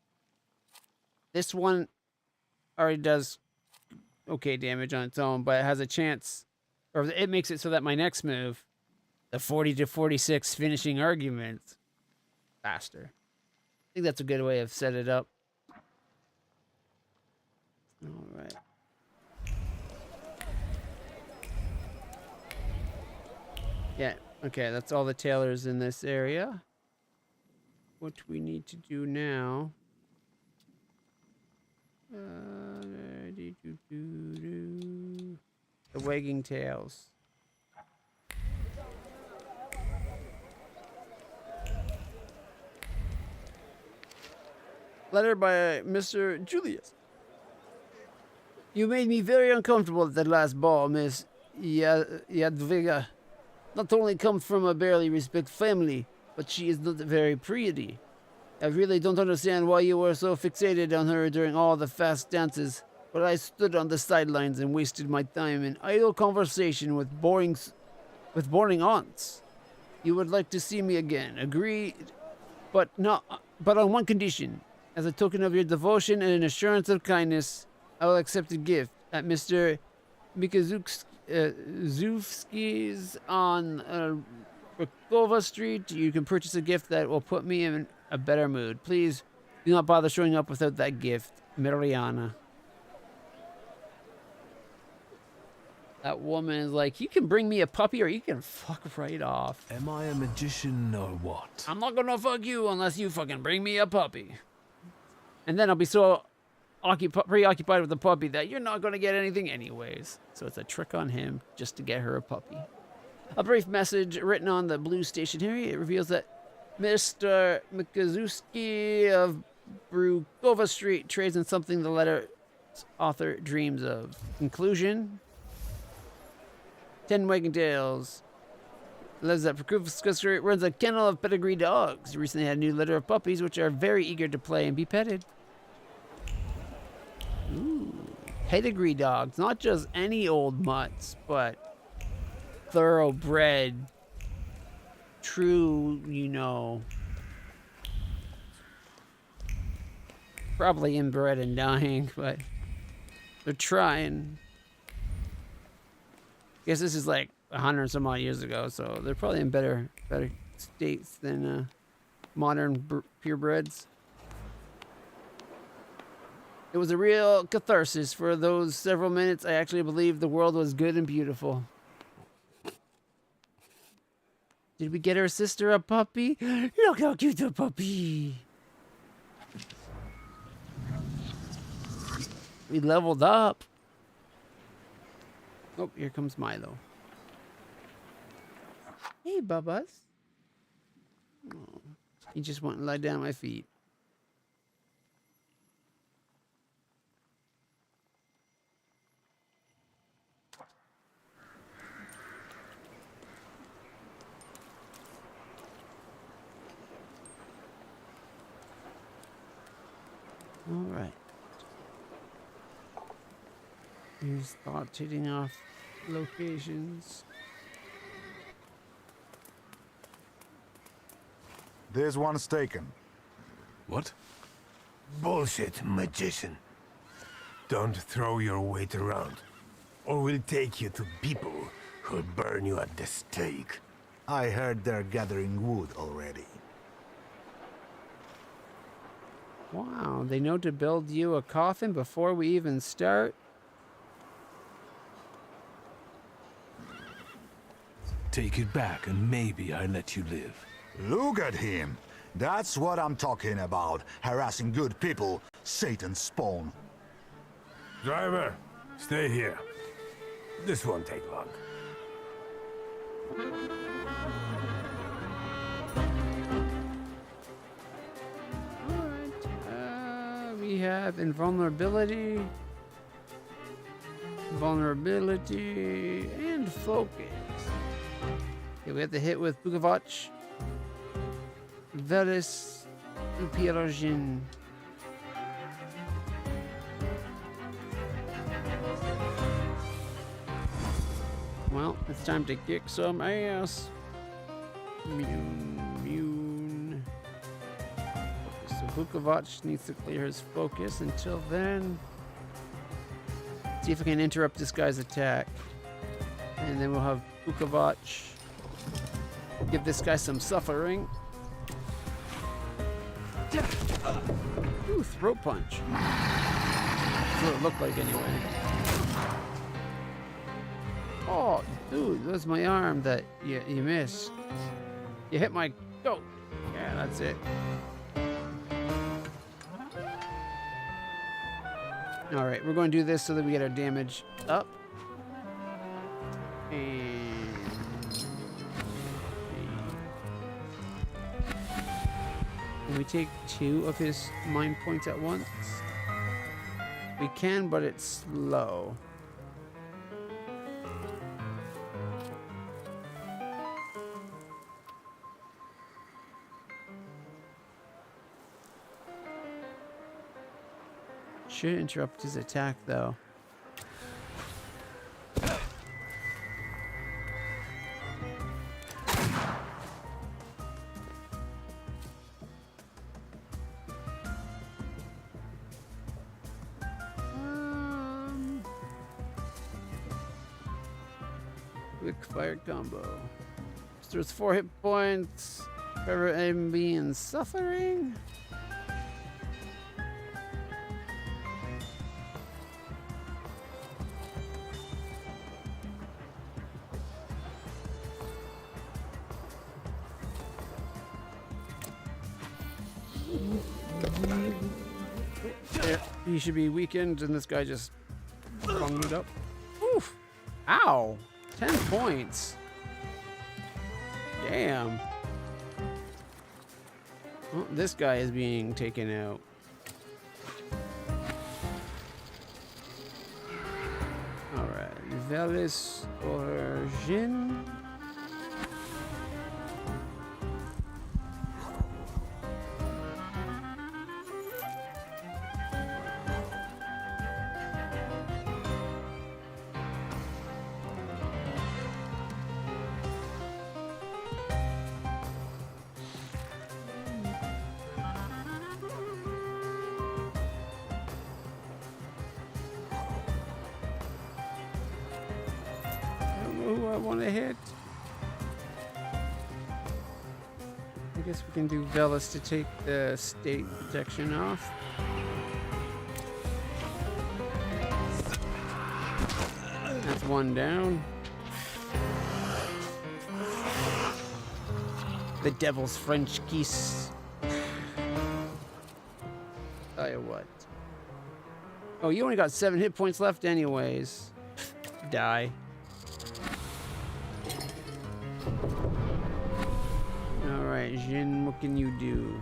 This one already does okay damage on its own, but it has a chance, or it makes it so that my next move, the 40 to 46 finishing argument, faster. I think that's a good way of set it up. All right. Yeah, okay, that's all the tailors in this area. What we need to do now The wagging tails. Letter by Mr. Julius. You made me very uncomfortable at that last ball, Miss Jadwiga. Not only comes from a barely respected family, but she is not very pretty. I really don't understand why you were so fixated on her during all the fast dances, but I stood on the sidelines and wasted my time in idle conversation with boring aunts. You would like to see me again, agreed, but on one condition. As a token of your devotion and an assurance of kindness, I will accept a gift at Mr. Mikazuvsky's on Rakova Street. You can purchase a gift that will put me in a better mood. Please do not bother showing up without that gift. Mariana. That woman is like, you can bring me a puppy or you can fuck right off. Am I a magician or what? I'm not gonna fuck you unless you fucking bring me a puppy. And then I'll be so preoccupied with the puppy that you're not gonna get anything anyways. So it's a trick on him just to get her a puppy. A brief message written on the blue stationery. It reveals that Mr. Mikazewski of Brukova Street trades in something the letter's author dreams of. Conclusion. 10 wagging tails. Lives at Brukova Street, runs a kennel of pedigree dogs. He recently had a new litter of puppies, which are very eager to play and be petted. Ooh, pedigree dogs. Not just any old mutts, but thoroughbred, true, you know, probably inbred and dying, but they're trying. I guess this is like 100 some odd years ago, so they're probably in better states than modern purebreds. It was a real catharsis. For those several minutes, I actually believed the world was good and beautiful. Did we get our sister a puppy? Look how cute the puppy! We leveled up. Oh, here comes Milo. Hey, Bubbas. Oh, he just went and lie down at my feet. All right. Here's thoughts hitting off locations. There's one's taken. What? Bullshit, magician. Don't throw your weight around, or we'll take you to people who'll burn you at the stake. I heard they're gathering wood already. Wow, they know to build you a coffin before we even start? Take it back and maybe I let you live. Look at him! That's what I'm talking about. Harassing good people, Satan's spawn. Driver, stay here. This won't take long. Alright, we have invulnerability, vulnerability, and focus. Okay, we have to hit with Bukovac, Velis, Upirajin. Well, it's time to kick some ass. Immune. So Bukovac needs to clear his focus. Until then, see if I can interrupt this guy's attack. And then we'll have Bukovac give this guy some suffering. Ooh, throat punch. That's what it looked like anyway. Oh, dude, that was my arm that you missed. You hit my goat. Yeah, that's it. All right, we're going to do this so that we get our damage up. And can we take 2 of his mind points at once? We can, but it's slow. Should interrupt his attack, though. Quick fire combo. Restores 4 hit points. Forever enemy and suffering. Yeah, he should be weakened, and this guy just bunged it up. Oof! Ow! 10 points. Damn. Well, this guy is being taken out. Alright. Velis or Jin? Who I want to hit. I guess we can do Velis to take the state protection off. That's 1 down. The devil's French kiss. Tell you what. Oh, you only got 7 hit points left anyways. Die. Alright, Jin, what can you do?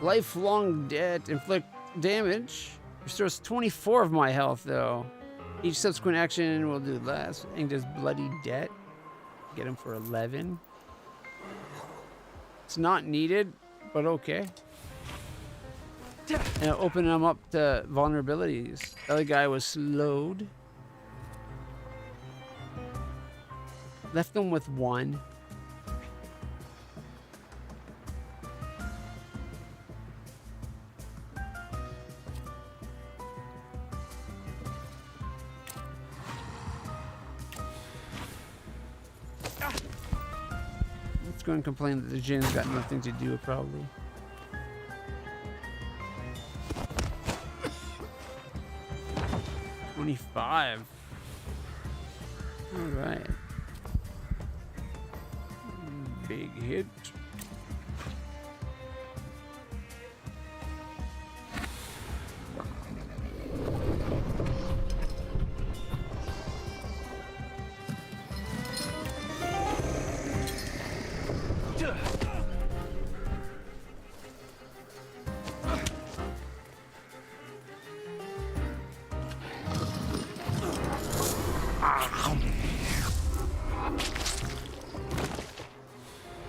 Lifelong debt. Inflict damage. Restores 24 of my health, though. Each subsequent action will do less. And does bloody debt. Get him for 11. It's not needed, but okay. And open them up to vulnerabilities. The other guy was slowed. Left them with 1. Let's go and complain that the Jin's got nothing to do, probably. $25. All right. Big hit.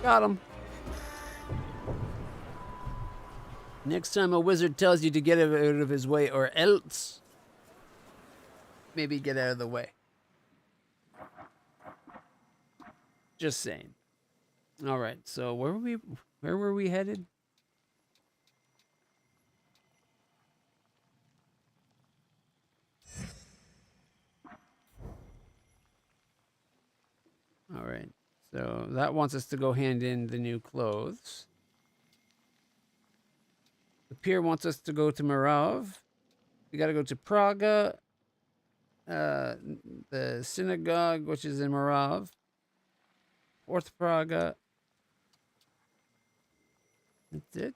Got him. Next time a wizard tells you to get out of his way or else, maybe get out of the way. Just saying. All right, so where were we headed? All right. So that wants us to go hand in the new clothes. The pier wants us to go to Marav. We got to go to Praga. The synagogue, which is in Marav. Fourth Praga. That's it.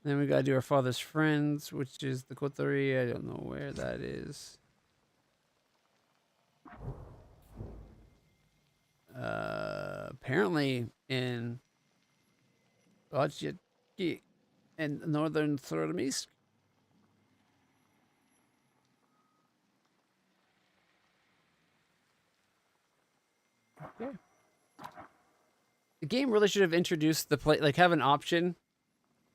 Then we gotta do our father's friends, which is the coterie. I don't know where that is. Apparently in Lodjiki in northern Throdomisk. Okay. The game really should have introduced the play, like have an option.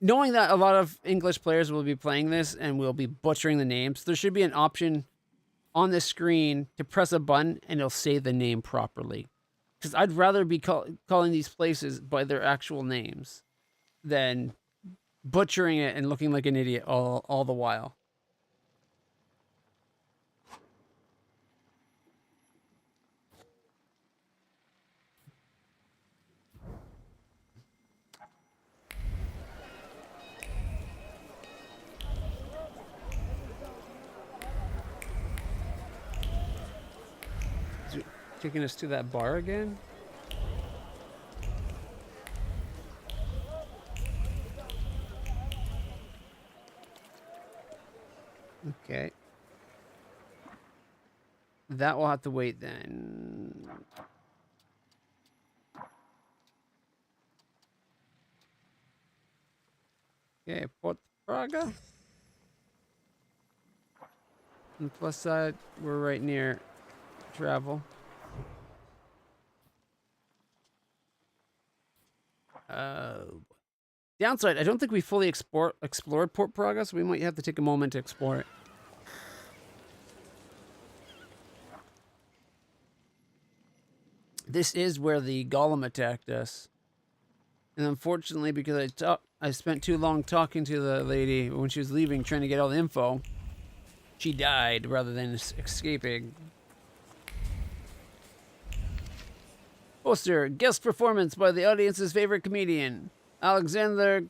Knowing that a lot of English players will be playing this and will be butchering the names, there should be an option on the screen to press a button and it'll say the name properly. Because I'd rather be calling these places by their actual names than butchering it and looking like an idiot all the while. Taking us to that bar again? Okay. That will have to wait then. Okay, Port Praga. On the plus side, we're right near travel. Downside, I don't think we fully explored Port Praga, so we might have to take a moment to explore it. This is where the Golem attacked us. And unfortunately, because I spent too long talking to the lady when she was leaving, trying to get all the info, she died rather than escaping. Poster, guest performance by the audience's favorite comedian, Alexander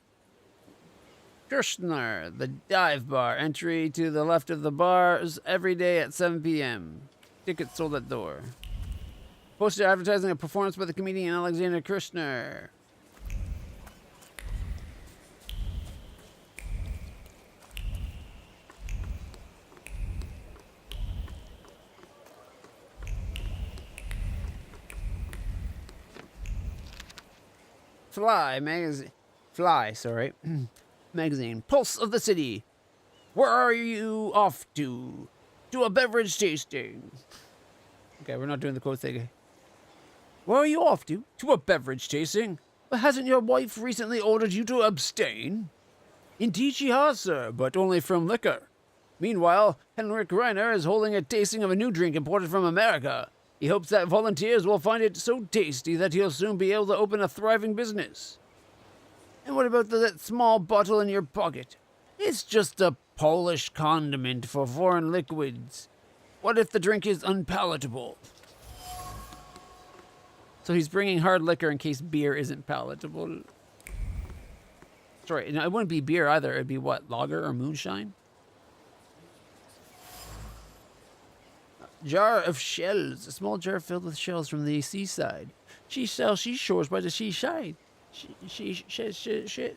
Kirshner, the dive bar. Entry to the left of the bars every day at 7 p.m. Tickets sold at door. Poster advertising a performance by the comedian Alexander Kirshner. Magazine. Pulse of the city. Where are you off to? To a beverage tasting. Okay, we're not doing the quote thing. Where are you off to? To a beverage tasting? But hasn't your wife recently ordered you to abstain? Indeed she has, sir, but only from liquor. Meanwhile, Henrik Reiner is holding a tasting of a new drink imported from America. He hopes that volunteers will find it so tasty that he'll soon be able to open a thriving business. And what about that small bottle in your pocket? It's just a Polish condiment for foreign liquids. What if the drink is unpalatable? So he's bringing hard liquor in case beer isn't palatable. Sorry, no, it wouldn't be beer either. It'd be what, lager or moonshine? Jar of shells. A small jar filled with shells from the seaside. She sells seashores by the seaside. Shit.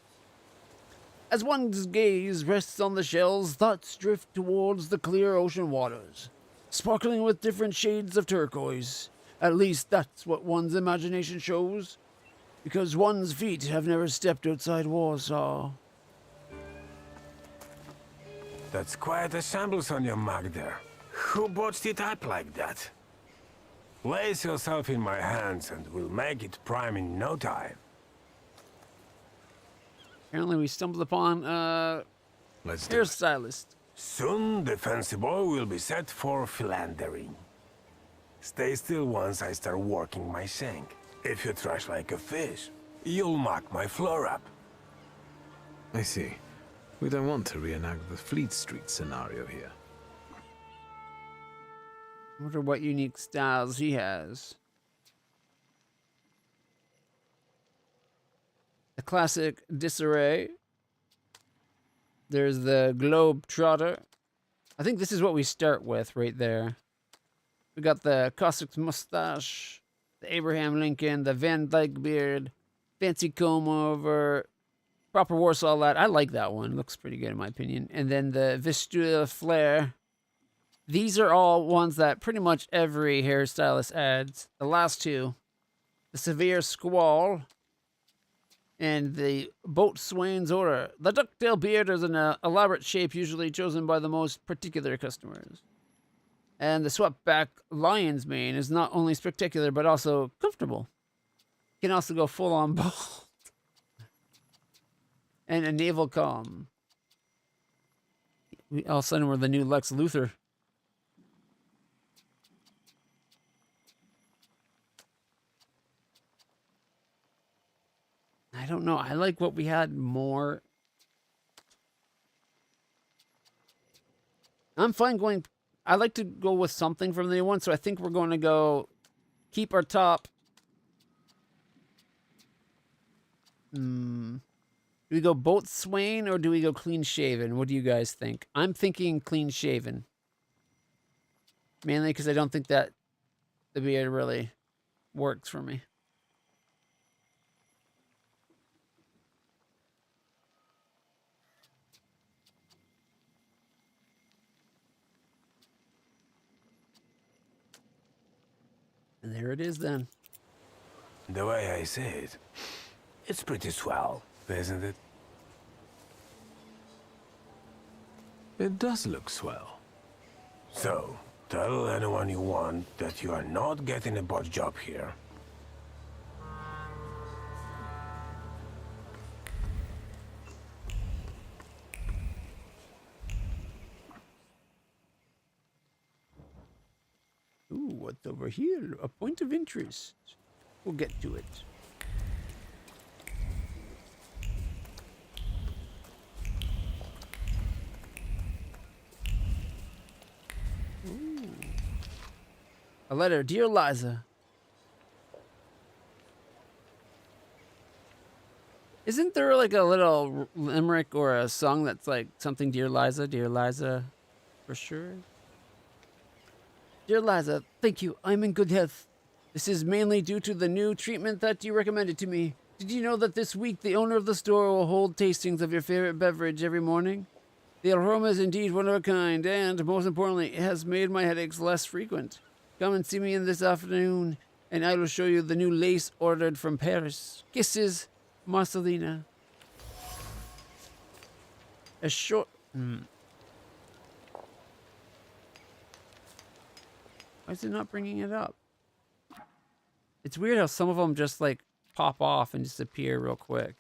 As one's gaze rests on the shells, thoughts drift towards the clear ocean waters, sparkling with different shades of turquoise. At least that's what one's imagination shows, because one's feet have never stepped outside Warsaw. That's quite a shambles on your mug there. Who botched it up like that? Place yourself in my hands and we'll make it prime in no time. Apparently we stumbled upon hairstylist. Soon the fancy boy will be set for philandering. Stay still once I start working my shank. If you trash like a fish, you'll mark my floor up. I see. We don't want to reenact the Fleet Street scenario here. I wonder what unique styles he has. The classic disarray. There's the Globe Trotter. I think this is what we start with right there. We got the Cossack's mustache, the Abraham Lincoln, the Van Dyke beard, fancy comb over, proper Warsaw lad. I like that one. Looks pretty good in my opinion. And then the Vistula Flare. These are all ones that pretty much every hairstylist adds. The last two, the Severe Squall and the Boat Swain's Order. The ducktail beard is an elaborate shape usually chosen by the most particular customers. And the swept back lion's mane is not only spectacular but also comfortable. You can also go full on bald. And a naval calm. All of a sudden we're the new Lex Luthor. I don't know. I like what we had more. I'm fine going. I like to go with something from the new one, so I think we're going to go keep our top. Do we go boat Swain or do we go clean shaven? What do you guys think? I'm thinking clean shaven. Mainly because I don't think that the beard really works for me. And there it is then. The way I say it, it's pretty swell, isn't it? It does look swell. So, tell anyone you want that you are not getting a bot job here. Ooh, what's over here? A point of interest. We'll get to it. Ooh. A letter. Dear Liza. Isn't there like a little limerick or a song that's like something, Dear Liza, for sure? Dear Liza, thank you. I'm in good health. This is mainly due to the new treatment that you recommended to me. Did you know that this week the owner of the store will hold tastings of your favorite beverage every morning? The aroma is indeed one of a kind, and most importantly, it has made my headaches less frequent. Come and see me in this afternoon, and I will show you the new lace ordered from Paris. Kisses, Marcelina. A short... Why is it not bringing it up? It's weird how some of them just like pop off and disappear real quick.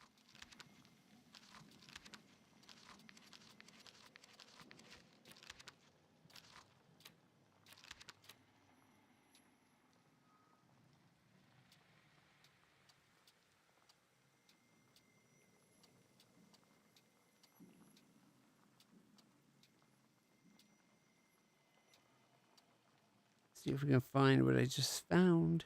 See if we can find what I just found.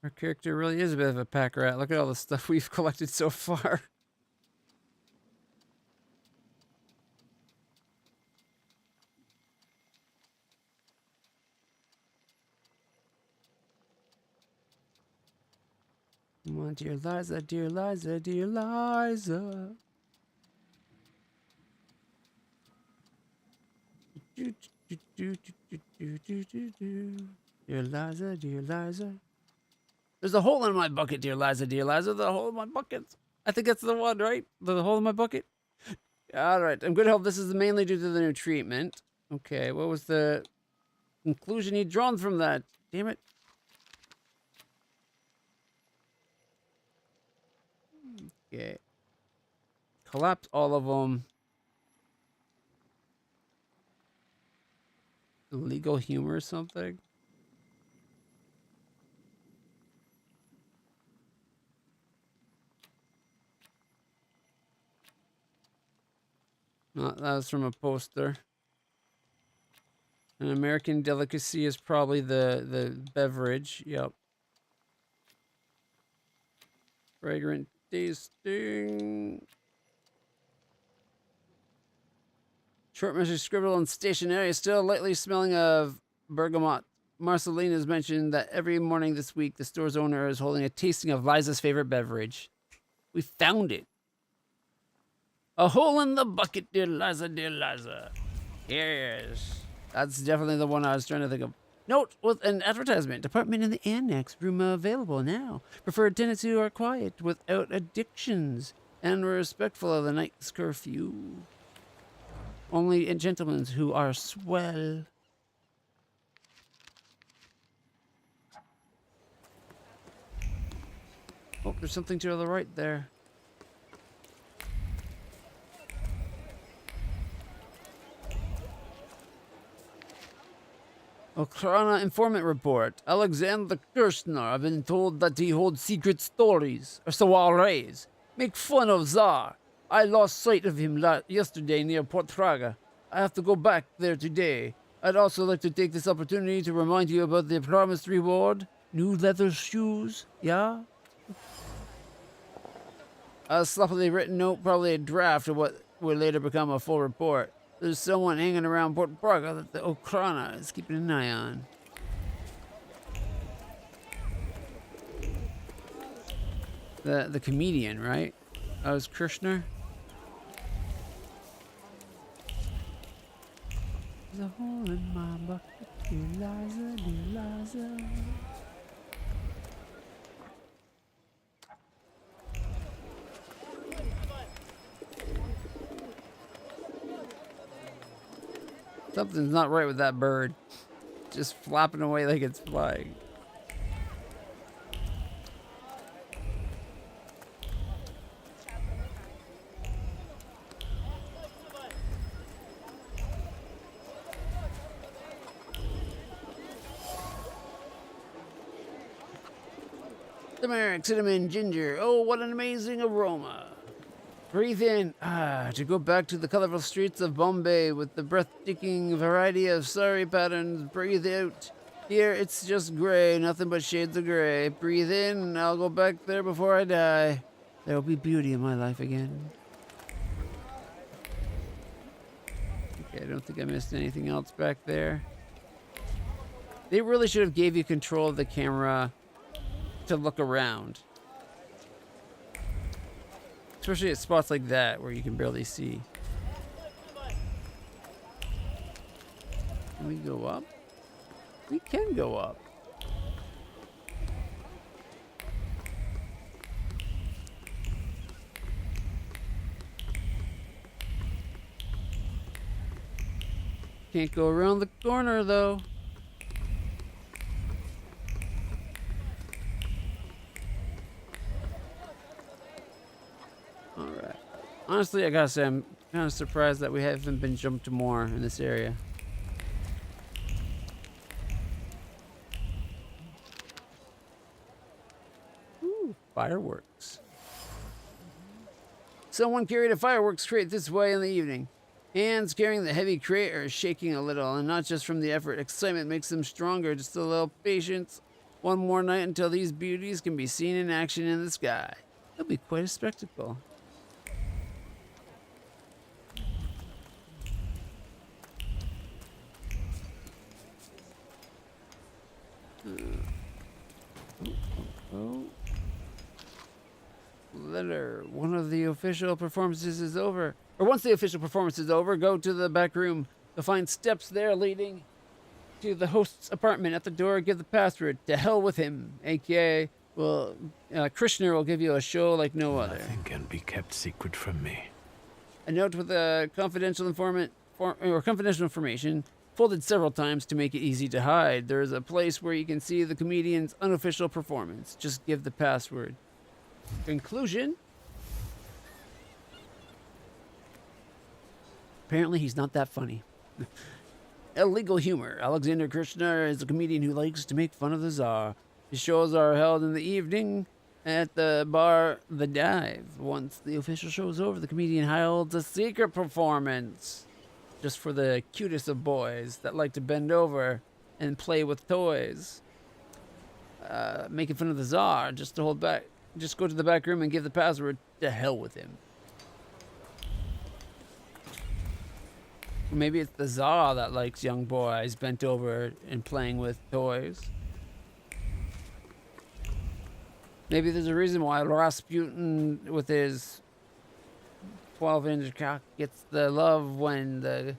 Our character really is a bit of a pack rat. Look at all the stuff we've collected so far. Come on, dear Liza, dear Liza, dear Liza. Dear Liza, dear Liza. There's a hole in my bucket, dear Liza, dear Liza. The hole in my bucket. I think that's the one, right? The hole in my bucket. All right. I'm good to hope this is mainly due to the new treatment. Okay. What was the conclusion he drawn from that? Damn it. Okay. Collapse all of them. Illegal humor or something. That was from a poster. An American delicacy is probably the beverage. Yep. Fragrant tasting. Short message scribbled on stationery, still lightly smelling of bergamot. Marceline has mentioned that every morning this week, the store's owner is holding a tasting of Liza's favorite beverage. We found it. A hole in the bucket, dear Liza, dear Liza. Yes. That's definitely the one I was trying to think of. Note with an advertisement. Department in the annex. Room available now. Preferred tenants who are quiet, without addictions, and respectful of the night's curfew. Only gentlemen who are swell. Oh, there's something to the right there. Okrana informant report. Alexander Kirshner, I've been told that he holds secret stories, or soirees. Make fun of Tsar. I lost sight of him yesterday near Port Praga. I have to go back there today. I'd also like to take this opportunity to remind you about the promised reward. New leather shoes, yeah? A sloppily written note, probably a draft of what would later become a full report. There's someone hanging around Port Praga that the Okrana is keeping an eye on. The comedian, right? That was Kirshner. There's a hole in my bucket, dear Liza, dear Liza. Something's not right with that bird. Just flapping away like it's flying. Turmeric, cinnamon, ginger. Oh, what an amazing aroma. Breathe in, to go back to the colorful streets of Bombay with the breathtaking variety of sari patterns. Breathe out. Here, it's just gray, nothing but shades of gray. Breathe in, I'll go back there before I die. There will be beauty in my life again. Okay, I don't think I missed anything else back there. They really should have gave you control of the camera to look around. Especially at spots like that where you can barely see. Can we go up? We can go up. Can't go around the corner though. Honestly, I gotta say, I'm kind of surprised that we haven't been jumped more in this area. Ooh, fireworks. Someone carried a fireworks crate this way in the evening. Hands carrying the heavy crate are shaking a little, and not just from the effort. Excitement makes them stronger, just a little patience. One more night until these beauties can be seen in action in the sky. It'll be quite a spectacle. Letter. One of the official performances is over. Or once the official performance is over, go to the back room. You'll find steps there leading to the host's apartment. At the door, give the password. To hell with him. AKA, Krishner will give you a show like no other. Nothing can be kept secret from me. A note with a confidential confidential information folded several times to make it easy to hide. There is a place where you can see the comedian's unofficial performance. Just give the password. Conclusion. Apparently he's not that funny. Illegal humor. Alexander Kirshner is a comedian who likes to make fun of the Tsar. His shows are held in the evening at the bar The Dive. Once the official show is over, the comedian holds a secret performance just for the cutest of boys that like to bend over and play with toys. Making fun of the Tsar just to hold back. Just go to the back room and give the password. To hell with him. Or maybe it's the Tsar that likes young boys bent over and playing with toys. Maybe there's a reason why Rasputin with his 12-inch cock gets the love when the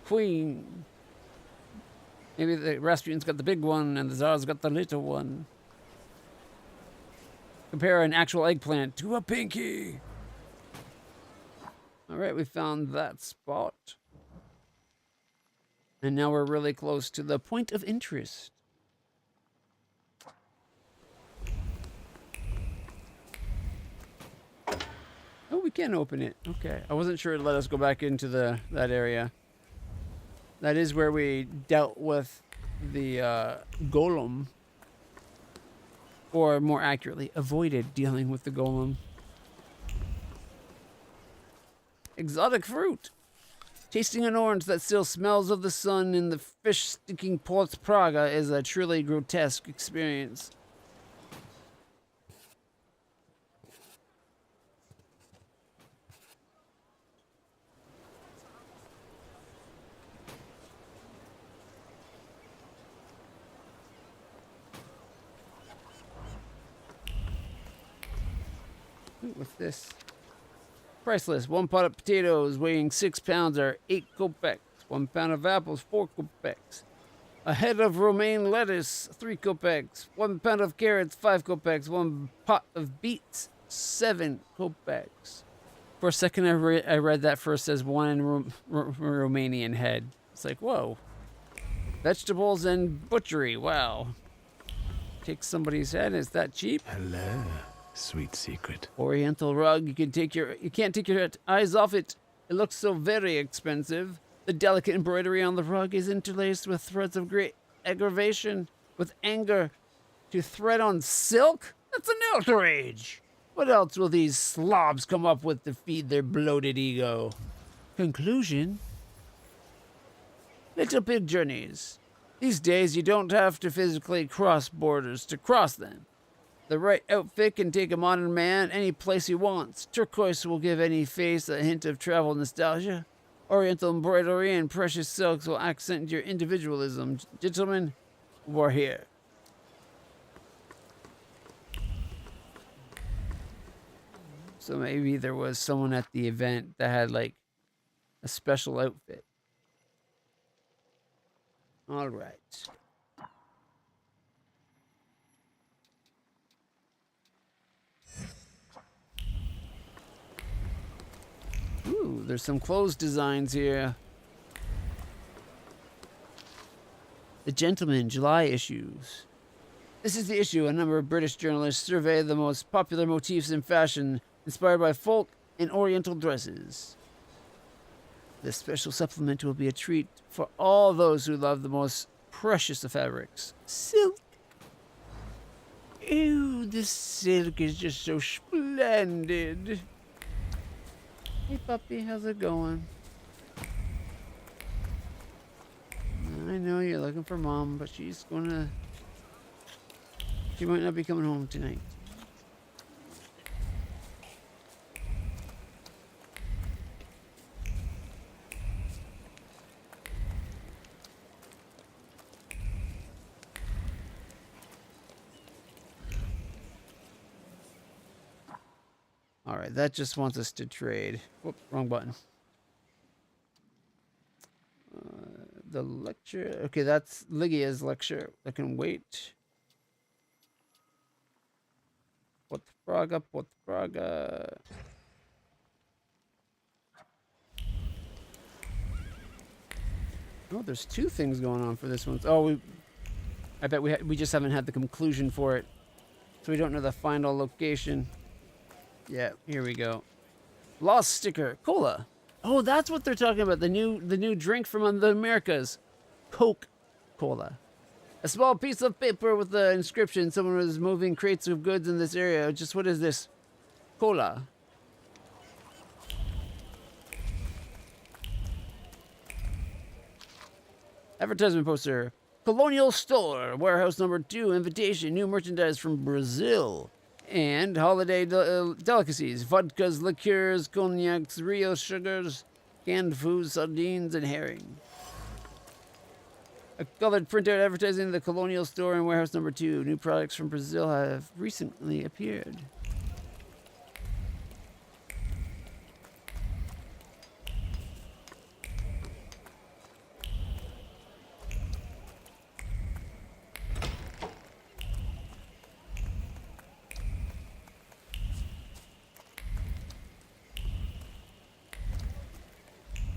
queen... Maybe the Rasputin's got the big one and the Tsar's got the little one. Compare an actual eggplant to a pinky. Alright, we found that spot. And now we're really close to the point of interest. Oh, we can open it. Okay. I wasn't sure it'd let us go back into that area. That is where we dealt with the Golem. Or more accurately, avoided dealing with the Golem. Exotic fruit. Tasting an orange that still smells of the sun in the fish-stinking Port Praga is a truly grotesque experience. Ooh, what's this? Priceless. 1 pot of potatoes weighing 6 pounds are 8 kopecks. 1 pound of apples, 4 kopecks. A head of romaine lettuce, 3 kopecks. 1 pound of carrots, 5 kopecks. 1 pot of beets, 7 kopecks. For a second, I read that first as one Romanian head. It's like, whoa. Vegetables and butchery. Wow. Take somebody's head. Is that cheap? Hello, sweet secret. Oriental rug. You can't take your eyes off it. It looks so very expensive. The delicate embroidery on the rug is interlaced with threads of great aggravation, with anger. To thread on silk? That's an outrage. What else will these slobs come up with to feed their bloated ego? Conclusion? Little pig journeys. These days you don't have to physically cross borders to cross them. The right outfit can take a modern man any place he wants. Turquoise will give any face a hint of travel nostalgia. Oriental embroidery and precious silks will accent your individualism. Gentlemen, we're here. So maybe there was someone at the event that had like a special outfit. All right. Ooh, there's some clothes designs here. The Gentleman, July issues. This is the issue. A number of British journalists survey the most popular motifs in fashion, inspired by folk and oriental dresses. This special supplement will be a treat for all those who love the most precious of fabrics. Silk. Ew, this silk is just so splendid. Hey puppy, how's it going? I know you're looking for mom, but she might not be coming home tonight. Alright, that just wants us to trade. Whoop, wrong button. The lecture. Okay, that's Lygia's lecture. I can wait. Port Praga. Oh, there's 2 things going on for this one. Oh, I bet we just haven't had the conclusion for it. So we don't know the final location. Yeah, here we go. Lost sticker. Cola. Oh, that's what they're talking about. The new drink from the Americas. Coke Cola. A small piece of paper with the inscription. Someone was moving crates of goods in this area. Just what is this? Cola. Advertisement poster. Colonial Store, warehouse number 2, invitation, new merchandise from Brazil. And holiday delicacies, vodkas, liqueurs, cognacs, real sugars, canned foods, sardines, and herring. A colored printout advertising the Colonial Store and warehouse number 2. New products from Brazil have recently appeared.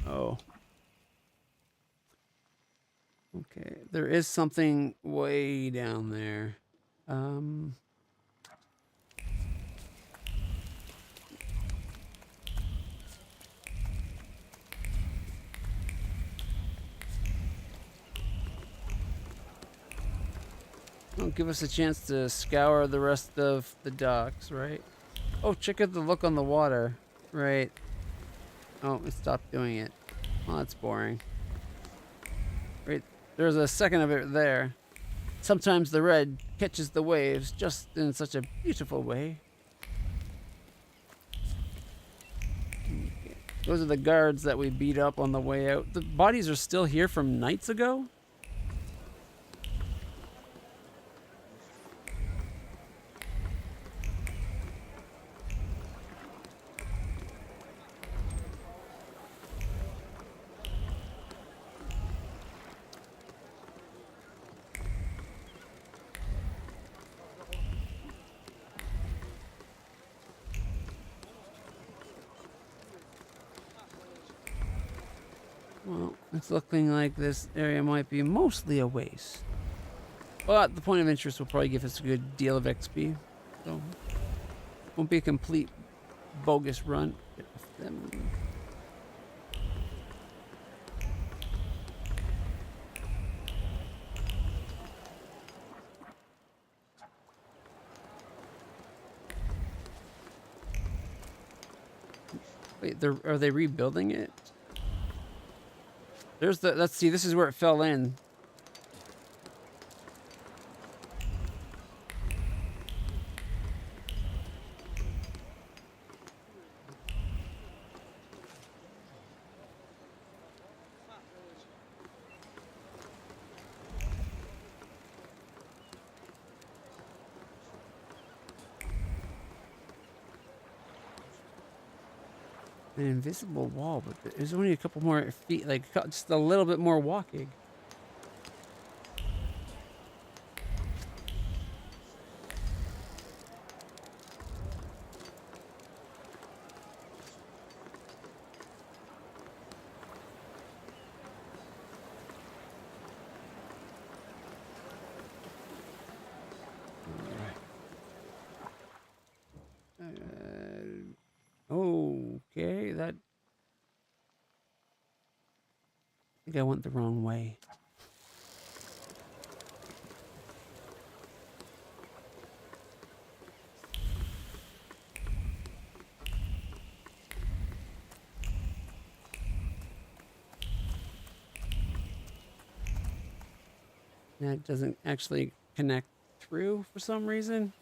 Oh. Okay, there is something way down there. Don't give us a chance to scour the rest of the docks, right? Oh, check out the look on the water. Right. Oh, it stopped doing it. Oh, that's boring. Right. There's a second of it there. Sometimes the red catches the waves just in such a beautiful way. Okay. Those are the guards that we beat up on the way out. The bodies are still here from nights ago? Well, it's looking like this area might be mostly a waste. But the point of interest will probably give us a good deal of XP. So, won't be a complete bogus run. Wait, are they rebuilding it? There's the, let's see, this is where it fell in. An invisible wall, but there's only a couple more feet, like just a little bit more walking. Okay, that... I think I went the wrong way. That doesn't actually connect through for some reason.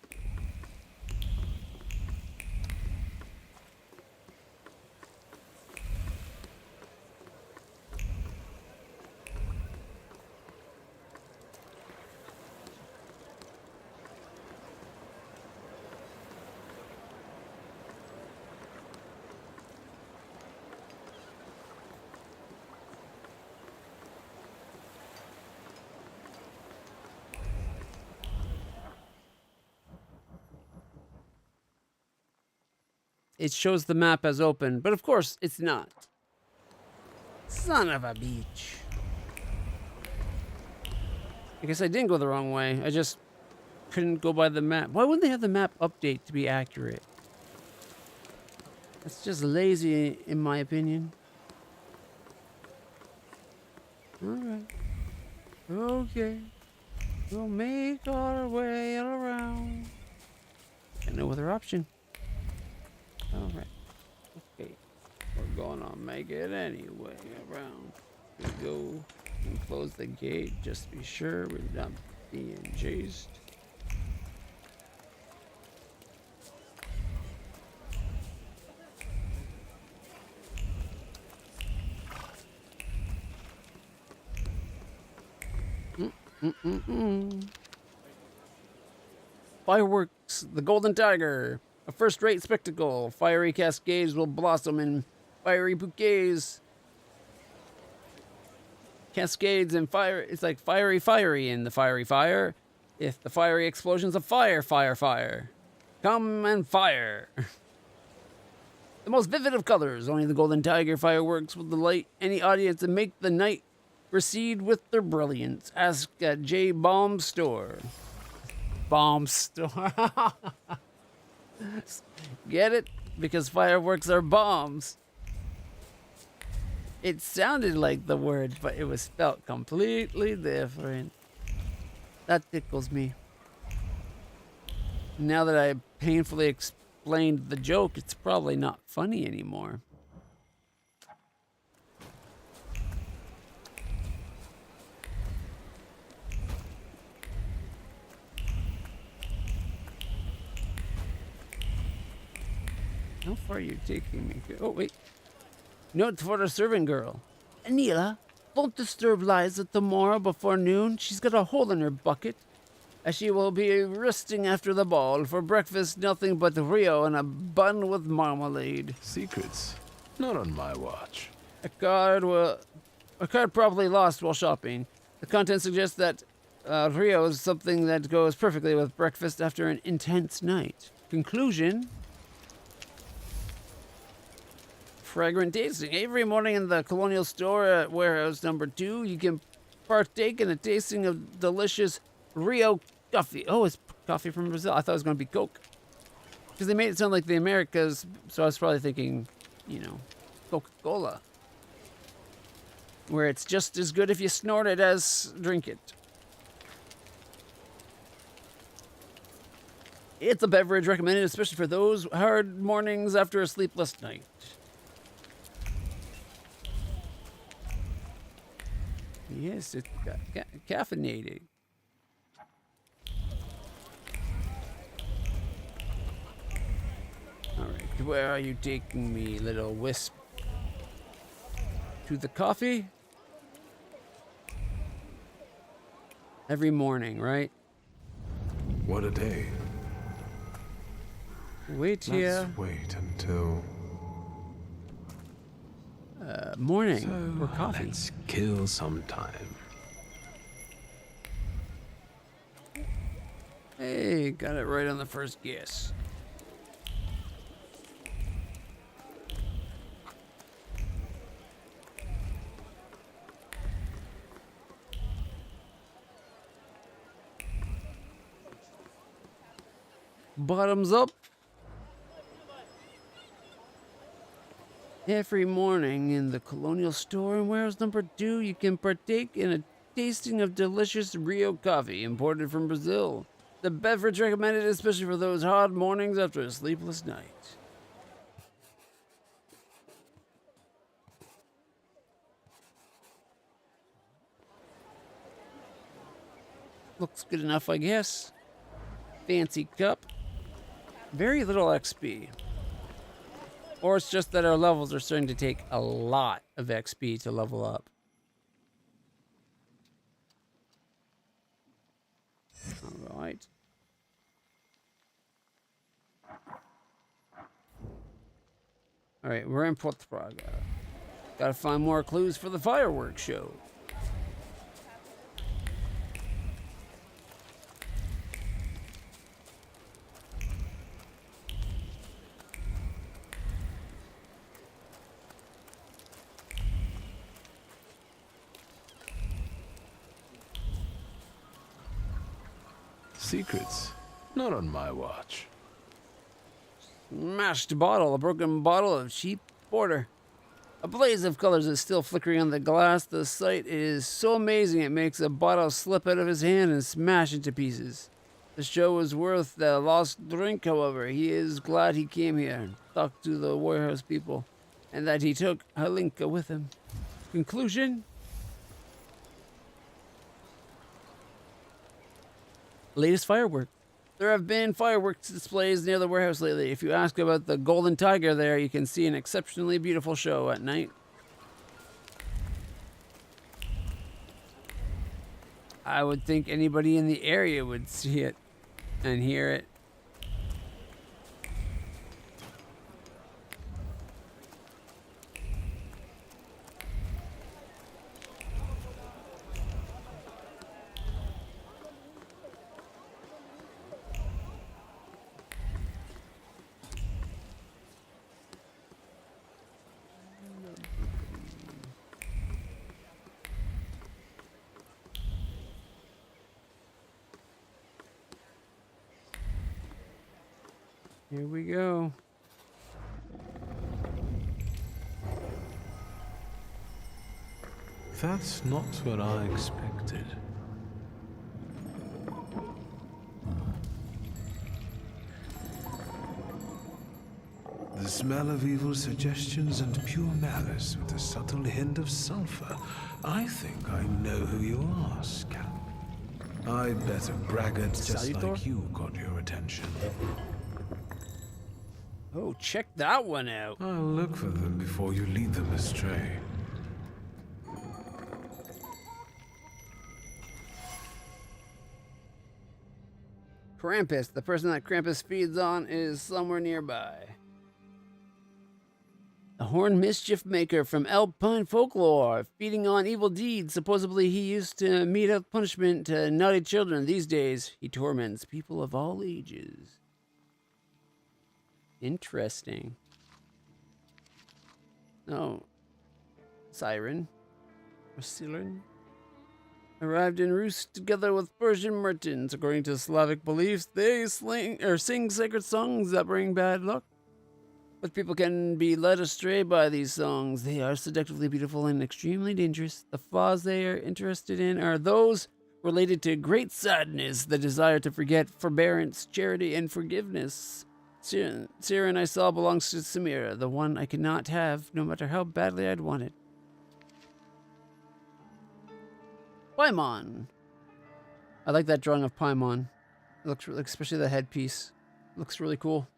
It shows the map as open, but of course it's not. Son of a beach. I guess I didn't go the wrong way. I just couldn't go by the map. Why wouldn't they have the map update to be accurate? That's just lazy, in my opinion. Alright. Okay. We'll make our way around. Got no other option. Alright. Okay. We're gonna make it anyway around. We go and close the gate just to be sure we're not being chased. Fireworks, the Golden Tiger. A first-rate spectacle. Fiery cascades will blossom in fiery bouquets. Cascades and fire. It's like fiery in the fiery fire. If the fiery explosions of fire. Come and fire. The most vivid of colors. Only the Golden Tiger fireworks will delight any audience and make the night recede with their brilliance. Ask at J. Bomb Store. Bomb Store. Get it? Because fireworks are bombs. It sounded like the word, but it was spelled completely different. That tickles me. Now that I painfully explained the joke, it's probably not funny anymore. How far are you taking me? Oh, wait. Note for the servant girl. Anila, don't disturb Liza tomorrow before noon. She's got a hole in her bucket. As she will be resting after the ball. For breakfast, nothing but Rio and a bun with marmalade. Secrets? Not on my watch. A card probably lost while shopping. The content suggests that Rio is something that goes perfectly with breakfast after an intense night. Conclusion. Fragrant tasting. Every morning in the Colonial Store at warehouse number 2, you can partake in a tasting of delicious Rio coffee. Oh, it's coffee from Brazil. I thought it was going to be Coke. Because they made it sound like the Americas, so I was probably thinking, you know, Coca-Cola. Where it's just as good if you snort it as drink it. It's a beverage recommended especially for those hard mornings after a sleepless night. Yes, it's caffeinated. Alright, where are you taking me, little wisp? To the coffee? Every morning, right? What a day. Wait here. Let's wait until... morning or coffee. Let's kill some time. Hey, got it right on the first guess. Bottoms up. Every morning in the Colonial Store in warehouse number 2, you can partake in a tasting of delicious Rio coffee imported from Brazil. The beverage recommended especially for those hard mornings after a sleepless night. Looks good enough, I guess. Fancy cup. Very little XP. Or it's just that our levels are starting to take a lot of XP to level up. Alright. Alright, we're in Port Praga. Gotta find more clues for the fireworks show. Secrets? Not on my watch. Smashed bottle, a broken bottle of cheap porter. A blaze of colors is still flickering on the glass. The sight is so amazing it makes a bottle slip out of his hand and smash into pieces. The show was worth the lost drink, however. He is glad he came here and talked to the warehouse people, and that he took Halinka with him. Conclusion? Latest fireworks. There have been fireworks displays near the warehouse lately. If you ask about the Golden Tiger there, you can see an exceptionally beautiful show at night. I would think anybody in the area would see it and hear it. Here we go. That's not what I expected. The smell of evil suggestions and pure malice with a subtle hint of sulfur. I think I know who you are, Scamp. I bet a braggart just Salutor? like you got your attention. Oh, check that one out. I'll look for them before you lead them astray. Krampus. The person that Krampus feeds on is somewhere nearby. The Horned Mischief Maker from Alpine folklore, feeding on evil deeds. Supposedly he used to mete out punishment to naughty children. These days, he torments people of all ages. Interesting. Oh. Siren. Or Siren? Arrived in Roost together with Persian merchants. According to Slavic beliefs, they sing sacred songs that bring bad luck. But people can be led astray by these songs. They are seductively beautiful and extremely dangerous. The flaws they are interested in are those related to great sadness, the desire to forget, forbearance, charity, and forgiveness. Siren I saw belongs to Samira, the one I cannot have, no matter how badly I'd want it. Paimon. I like that drawing of Paimon. It looks really, especially the headpiece. It looks really cool.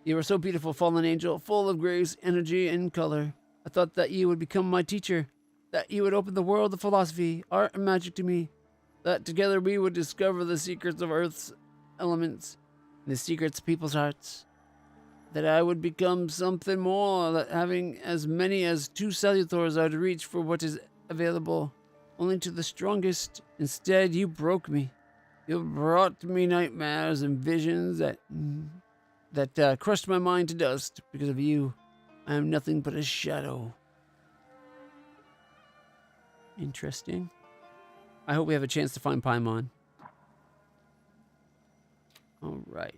You are so beautiful, fallen angel, full of grace, energy, and color. I thought that you would become my teacher, that you would open the world of philosophy, art, and magic to me, that together we would discover the secrets of Earth's elements, and the secrets of people's hearts, that I would become something more, that having as many as 2 Salutors I would reach for what is available only to the strongest. Instead, you broke me. You brought me nightmares and visions that crushed my mind to dust. Because of you, I am nothing but a shadow. Interesting. I hope we have a chance to find Paimon. All right.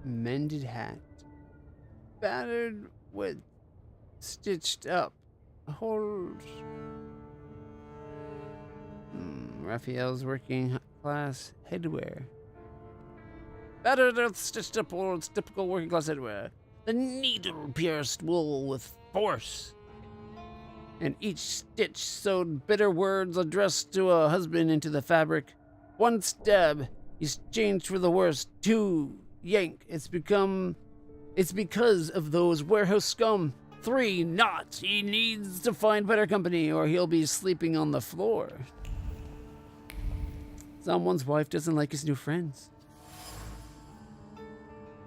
Mended hat. Battered with stitched up. Hold. Raphael's working class headwear. Battered with stitched up holds typical working class headwear. The needle pierced wool with force. And each stitch sewed bitter words addressed to a husband into the fabric. 1 stab, he's changed for the worse. 2 yank, it's because of those warehouse scum. 3 not, he needs to find better company or he'll be sleeping on the floor. Someone's wife doesn't like his new friends.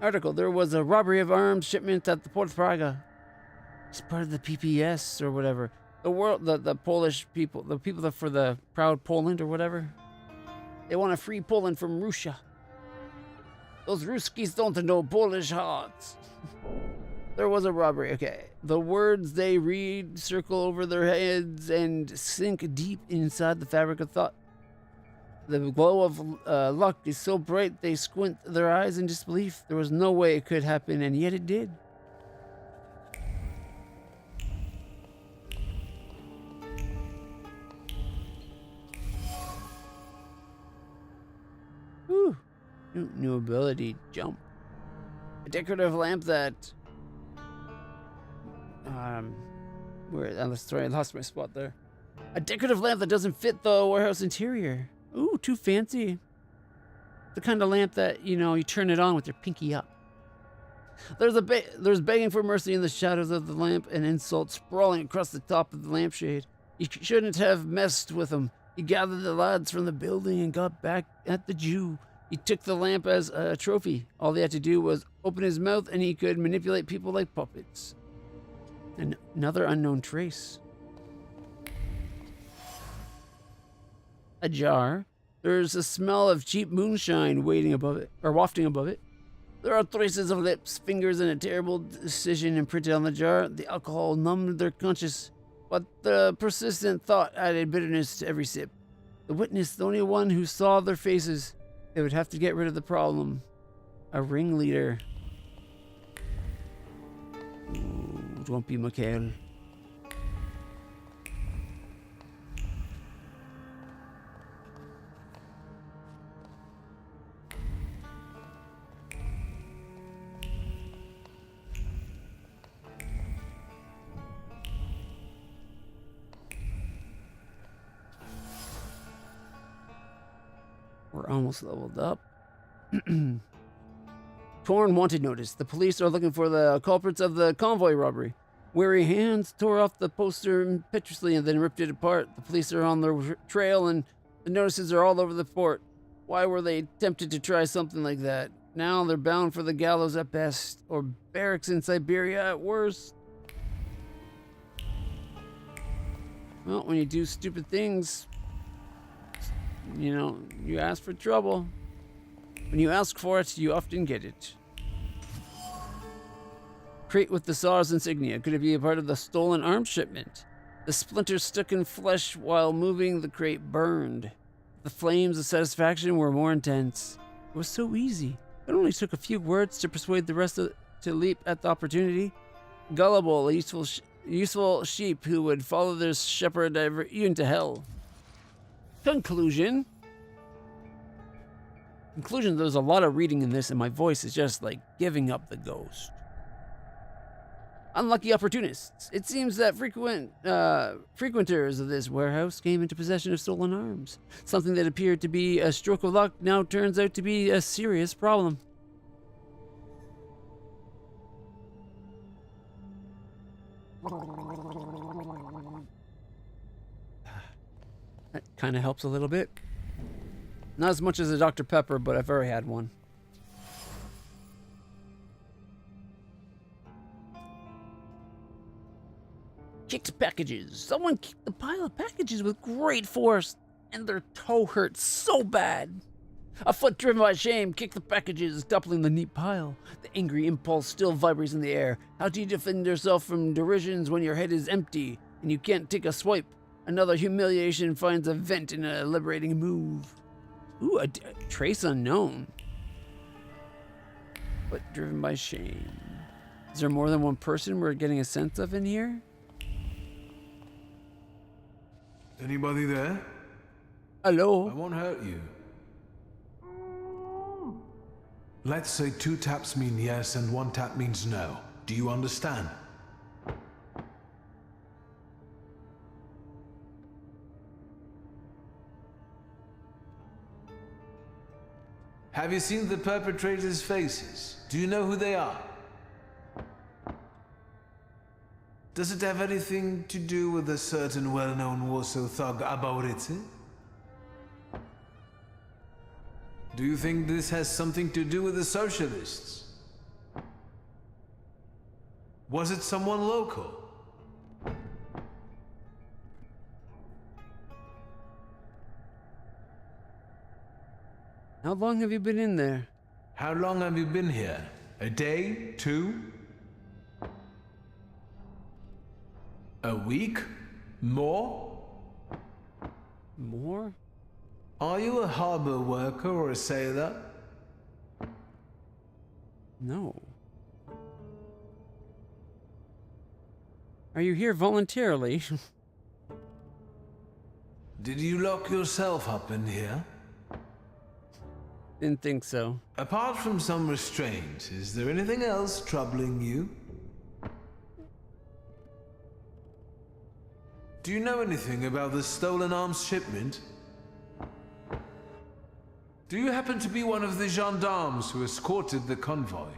Article: There was a robbery of arms shipment at the Port of Praga. It's part of the PPS or whatever. The Polish people, the people that for the proud Poland or whatever. They want to free Poland from Russia. Those Ruskies don't know Polish hearts. There was a robbery. Okay. The words they read circle over their heads and sink deep inside the fabric of thought. The glow of luck is so bright they squint their eyes in disbelief. There was no way it could happen, and yet it did. Whew. New ability, jump. A decorative lamp that... let's try. I lost my spot there. A decorative lamp that doesn't fit the warehouse interior. Ooh, too fancy. The kind of lamp that, you turn it on with your pinky up. There's begging for mercy in the shadows of the lamp and insult sprawling across the top of the lampshade. You shouldn't have messed with him. He gathered the lads from the building and got back at the Jew. He took the lamp as a trophy. All he had to do was open his mouth and he could manipulate people like puppets. And another unknown trace. A jar. There's a smell of cheap moonshine wafting above it. There are traces of lips, fingers, and a terrible decision imprinted on the jar. The alcohol numbed their conscience, but the persistent thought added bitterness to every sip. The witness, the only one who saw their faces, they would have to get rid of the problem. A ringleader. Ooh, Grumpy Mikhail. We're almost leveled up. Torn wanted notice. The police are looking for the culprits of the convoy robbery. Wary hands tore off the poster impetuously and then ripped it apart. The police are on their trail and the notices are all over the port. Why were they tempted to try something like that? Now they're bound for the gallows at best, or barracks in Siberia at worst. Well, when you do stupid things, you ask for trouble. When you ask for it, you often get it. Crate with the Tsar's insignia. Could it be a part of the stolen arms shipment? The splinters stuck in flesh while moving the crate burned. The flames of satisfaction were more intense. It was so easy. It only took a few words to persuade the rest to leap at the opportunity. Gullible, a useful sheep who would follow their shepherd even to hell. Conclusion, there's a lot of reading in this and my voice is just like giving up the ghost. Unlucky opportunists. It seems that frequenters of this warehouse came into possession of stolen arms. Something that appeared to be a stroke of luck now turns out to be a serious problem. That kind of helps a little bit. Not as much as a Dr. Pepper, but I've already had one. Kicked packages. Someone kicked the pile of packages with great force, and their toe hurt so bad. A foot driven by shame kicked the packages, toppling the neat pile. The angry impulse still vibrates in the air. How do you defend yourself from derisions when your head is empty and you can't take a swipe? Another humiliation finds a vent in a liberating move. Ooh, a trace unknown. But driven by shame. Is there more than one person we're getting a sense of in here? Anybody there? Hello? I won't hurt you. Let's say 2 taps mean yes and 1 tap means no. Do you understand? Have you seen the perpetrators' faces? Do you know who they are? Does it have anything to do with a certain well-known Warsaw thug, Abaurice? Do you think this has something to do with the socialists? Was it someone local? How long have you been in there? How long have you been here? A day? 2? A week? More? More? Are you a harbor worker or a sailor? No. Are you here voluntarily? Did you lock yourself up in here? Didn't think so. Apart from some restraint, is there anything else troubling you? Do you know anything about the stolen arms shipment? Do you happen to be one of the gendarmes who escorted the convoy?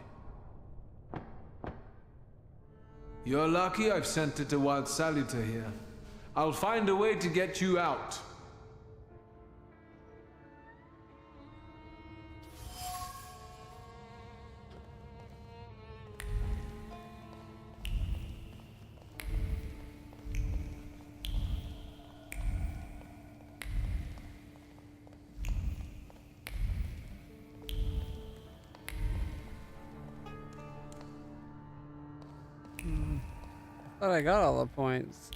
You're lucky I've sent it a wild saluter here. I'll find a way to get you out. Thought I got all the points.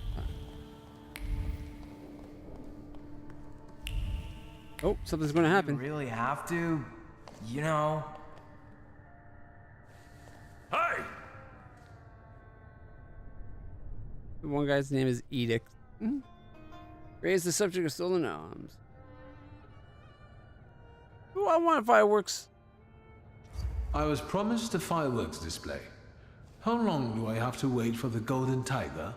Oh, something's gonna happen. You really have to, you know. Hey! The one guy's name is Edict. Raise the subject of stolen arms. Ooh, I want fireworks. I was promised a fireworks display. How long do I have to wait for the golden tiger?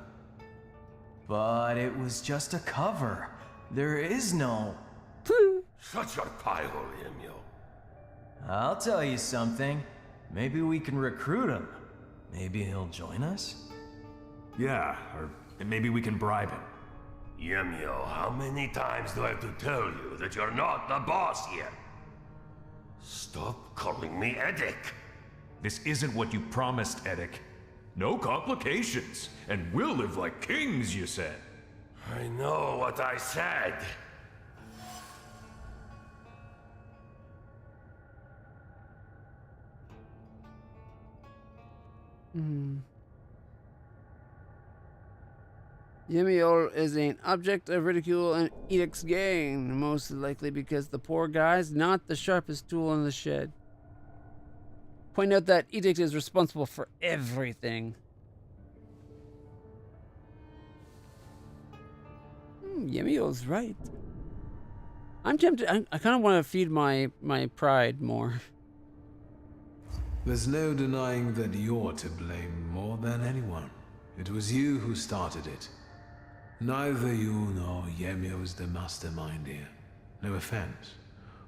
But it was just a cover. There is no... Shut your pie hole, Emil. I'll tell you something. Maybe we can recruit him. Maybe he'll join us? Yeah, or maybe we can bribe him. Yemio, how many times do I have to tell you that you're not the boss here? Stop calling me Edic. This isn't what you promised, Edic. No complications, and we'll live like kings, you said. I know what I said. Yemiol is an object of ridicule and Edict's gain, most likely because the poor guy's not the sharpest tool in the shed. Point out that Edict is responsible for everything. Yemiol's right. I'm tempted. I kind of want to feed my pride more. There's no denying that you're to blame more than anyone. It was you who started it. Neither you nor Yemio is the mastermind here. No offense.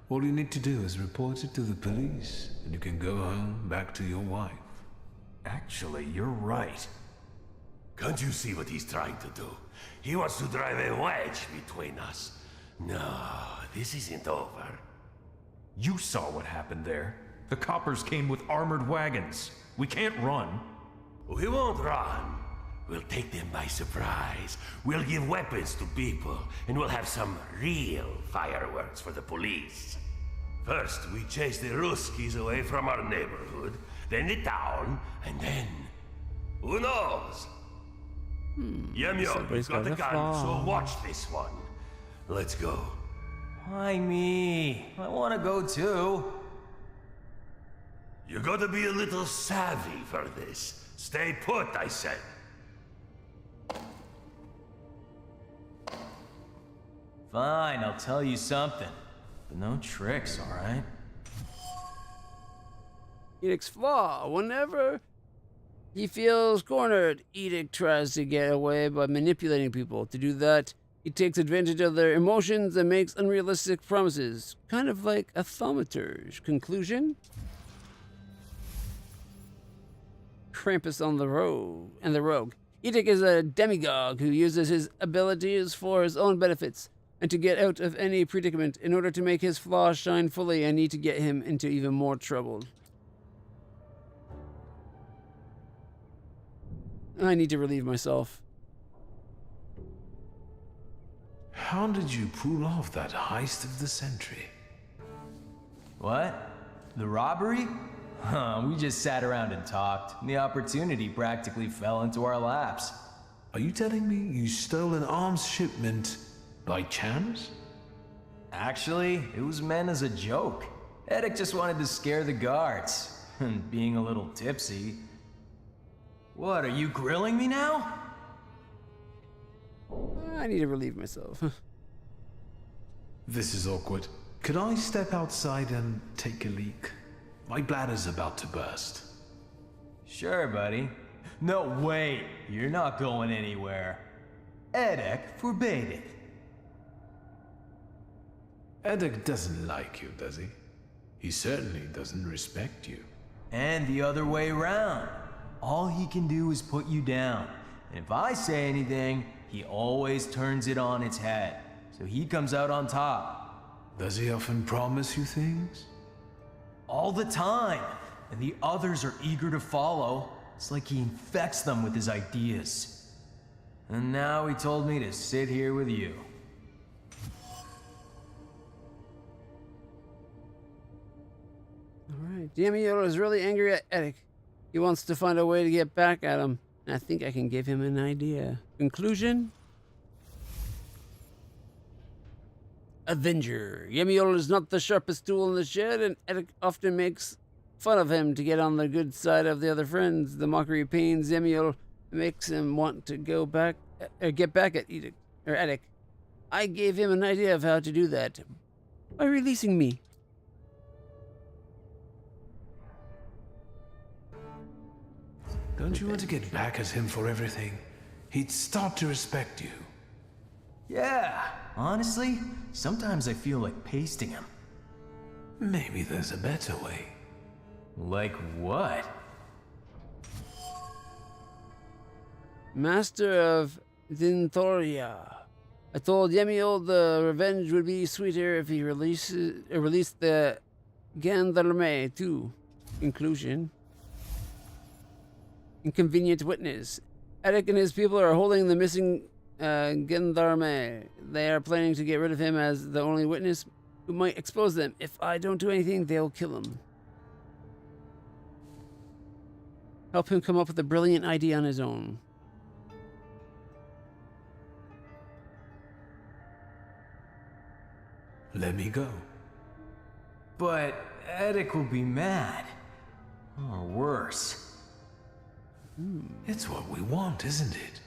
All you need to do is report it to the police, and you can go home back to your wife. Actually, you're right. Can't you see what he's trying to do? He wants to drive a wedge between us. No, this isn't over. You saw what happened there. The coppers came with armored wagons. We can't run. We won't run. We'll take them by surprise. We'll give weapons to people, and we'll have some real fireworks for the police. First, we chase the Ruskies away from our neighborhood, then the town, and then... who knows? Yemyo, you've got the gun, so watch this one. Let's go. Why me? I want to go too. You gotta be a little savvy for this. Stay put, I said. Fine, I'll tell you something. But no tricks, alright? Edict's flaw. Whenever he feels cornered, Edict tries to get away by manipulating people. To do that, he takes advantage of their emotions and makes unrealistic promises. Kind of like a thaumaturge. Conclusion? Krampus on the rogue. Edict is a demagogue who uses his abilities for his own benefits and to get out of any predicament. In order to make his flaws shine fully, I need to get him into even more trouble. I need to relieve myself. How did you pull off that heist of the century? What? The robbery? Huh, we just sat around and talked. The opportunity practically fell into our laps. Are you telling me you stole an arms shipment by chance? Actually, it was meant as a joke. Eddic just wanted to scare the guards. And being a little tipsy. What, are you grilling me now? I need to relieve myself. This is awkward. Could I step outside and take a leak? My bladder's about to burst. Sure, buddy. No, wait. You're not going anywhere. Eddic forbade it. Eddic doesn't like you, does he? He certainly doesn't respect you. And the other way round. All he can do is put you down. And if I say anything, he always turns it on its head. So he comes out on top. Does he often promise you things? All the time. And the others are eager to follow. It's like he infects them with his ideas. And now he told me to sit here with you. Alright, Yamiota is really angry at Eddic. He wants to find a way to get back at him. And I think I can give him an idea. Conclusion? Avenger. Yamiota is not the sharpest tool in the shed, and Eddic often makes fun of him to get on the good side of the other friends. The mockery pains Yamiota, makes him want to go back, get back at Eddic. I gave him an idea of how to do that. By releasing me. Don't you want to get back at him for everything? He'd start to respect you. Yeah, honestly, sometimes I feel like pasting him. Maybe there's a better way. Like what? Master of Thaumaturge. I told Yemiel the revenge would be sweeter if he released the Gendarme too. Conclusion. Inconvenient witness. Eddic and his people are holding the missing Gendarme. They are planning to get rid of him as the only witness who might expose them. If I don't do anything, they'll kill him. Help him come up with a brilliant idea on his own. Let me go. But Eddic will be mad. Or worse. It's what we want, isn't it?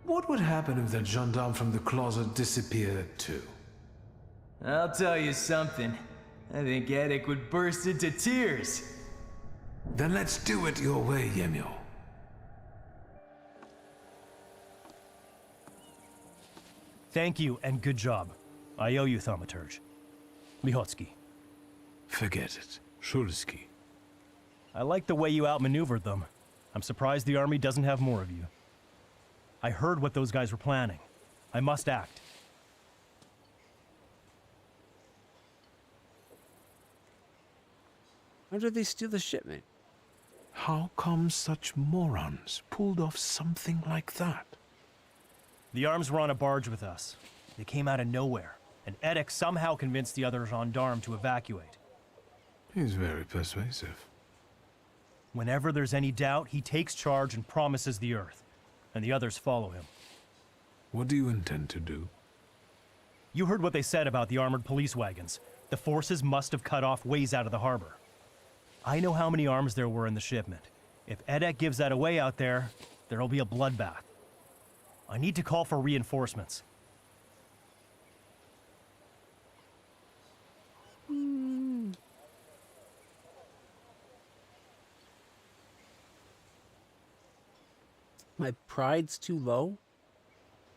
What would happen if that gendarme from the closet disappeared too? I'll tell you something. I think Eddic would burst into tears. Then let's do it your way, Yemio. Thank you, and good job. I owe you, Thaumaturge. Lihotsky. Forget it. Shulsky. I like the way you outmaneuvered them. I'm surprised the army doesn't have more of you. I heard what those guys were planning. I must act. How did they steal the shipment? How come such morons pulled off something like that? The arms were on a barge with us. They came out of nowhere, and Eddic somehow convinced the other gendarme to evacuate. He's very persuasive. Whenever there's any doubt, he takes charge and promises the Earth, and the others follow him. What do you intend to do? You heard what they said about the armored police wagons. The forces must have cut off ways out of the harbor. I know how many arms there were in the shipment. If Eddic gives that away out there, there'll be a bloodbath. I need to call for reinforcements. My pride's too low?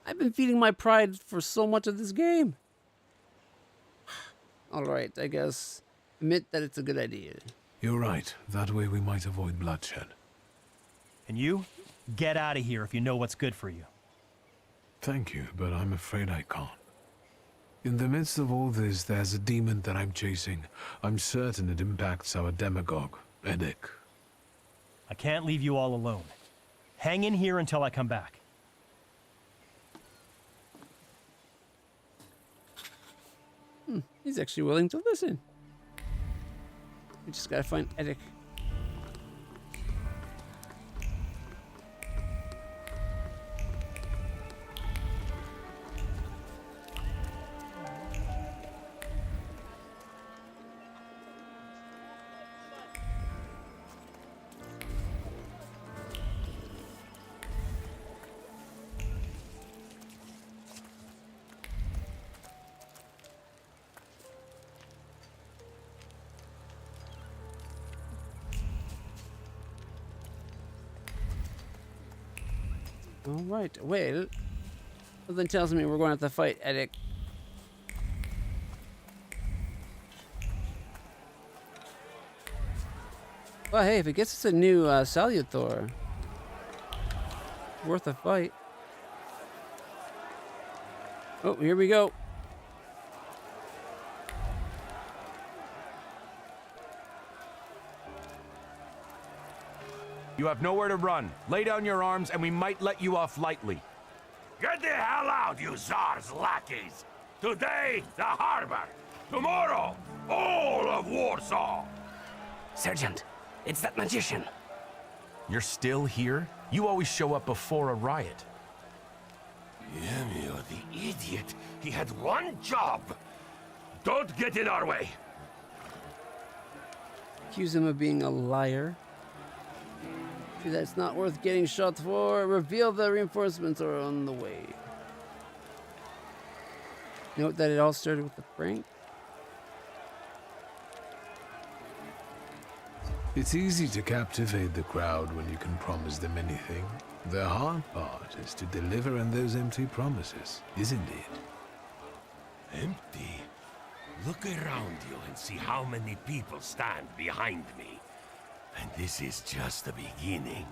I've been feeding my pride for so much of this game. Alright, I guess admit that it's a good idea. You're right. That way we might avoid bloodshed. And you? Get out of here if you know what's good for you. Thank you, but I'm afraid I can't. In the midst of all this, there's a demon that I'm chasing. I'm certain it impacts our demagogue, Eddic. I can't leave you all alone. Hang in here until I come back. He's actually willing to listen. We just gotta find Eddic. All right, well, something tells me we're going to have to fight Eddic. Well, hey, if it gets us a new Salutor, worth a fight. Oh, here we go. You have nowhere to run. Lay down your arms and we might let you off lightly. Get the hell out, you Tsar's lackeys! Today, the harbor. Tomorrow, all of Warsaw! Sergeant, it's that magician. You're still here? You always show up before a riot. Yemio, the idiot. He had one job. Don't get in our way. Accuse him of being a liar. That's not worth getting shot for. Reveal the reinforcements are on the way. Note that it all started with a prank. It's easy to captivate the crowd when you can promise them anything. The hard part is to deliver on those empty promises, isn't it? Empty? Look around you and see how many people stand behind me. And this is just the beginning.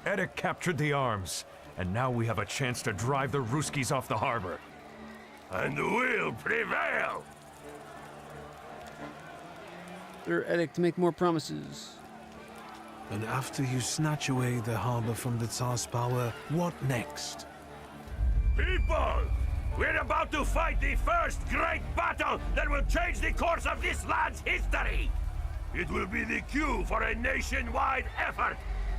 Eddic captured the arms, and now we have a chance to drive the Ruskies off the harbor. And we'll prevail! Sir Eddic to make more promises. And after you snatch away the harbor from the Tsar's power, what next? People! We're about to fight the first great battle that will change the course of this land's history! It will be the cue for a nationwide effort,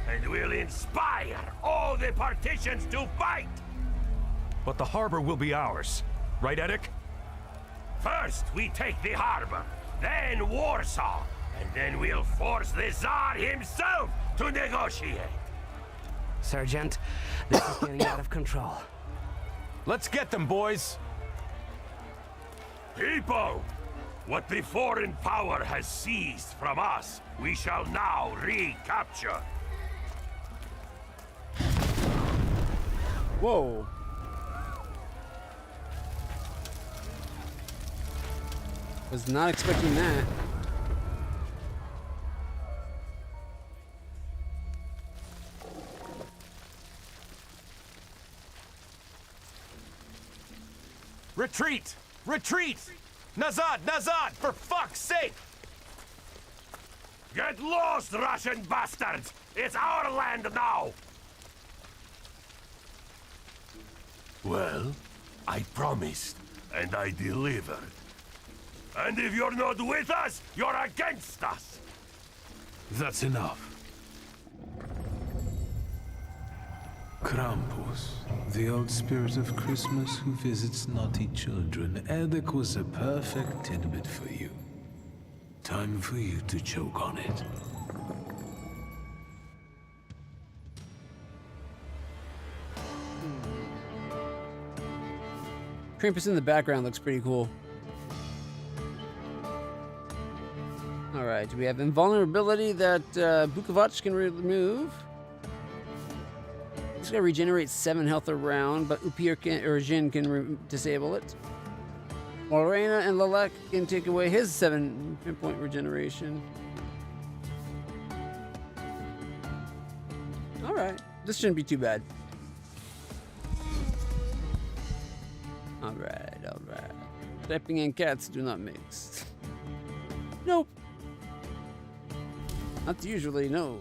and will inspire all the partitions to fight! But the harbor will be ours, right, Eddic? First, we take the harbor, then Warsaw, and then we'll force the Tsar himself to negotiate. Sergeant, this is getting out of control. Let's get them, boys! People! What the foreign power has seized from us, we shall now recapture. Whoa. Was not expecting that. Retreat! Retreat! Nazad! Nazad! For fuck's sake! Get lost, Russian bastards! It's our land now! Well, I promised, and I delivered. And if you're not with us, you're against us! That's enough. Krampus, the old spirit of Christmas who visits naughty children, Eddic was a perfect tidbit for you. Time for you to choke on it. Krampus in the background looks pretty cool. Alright, we have invulnerability that Bukovac can remove. This guy regenerates 7 health a round, but Upir or Jin can disable it. Lorena and Lalek can take away his 7 pinpoint regeneration. Alright, this shouldn't be too bad. Alright, alright. Typing and cats do not mix. Nope. Not usually, no.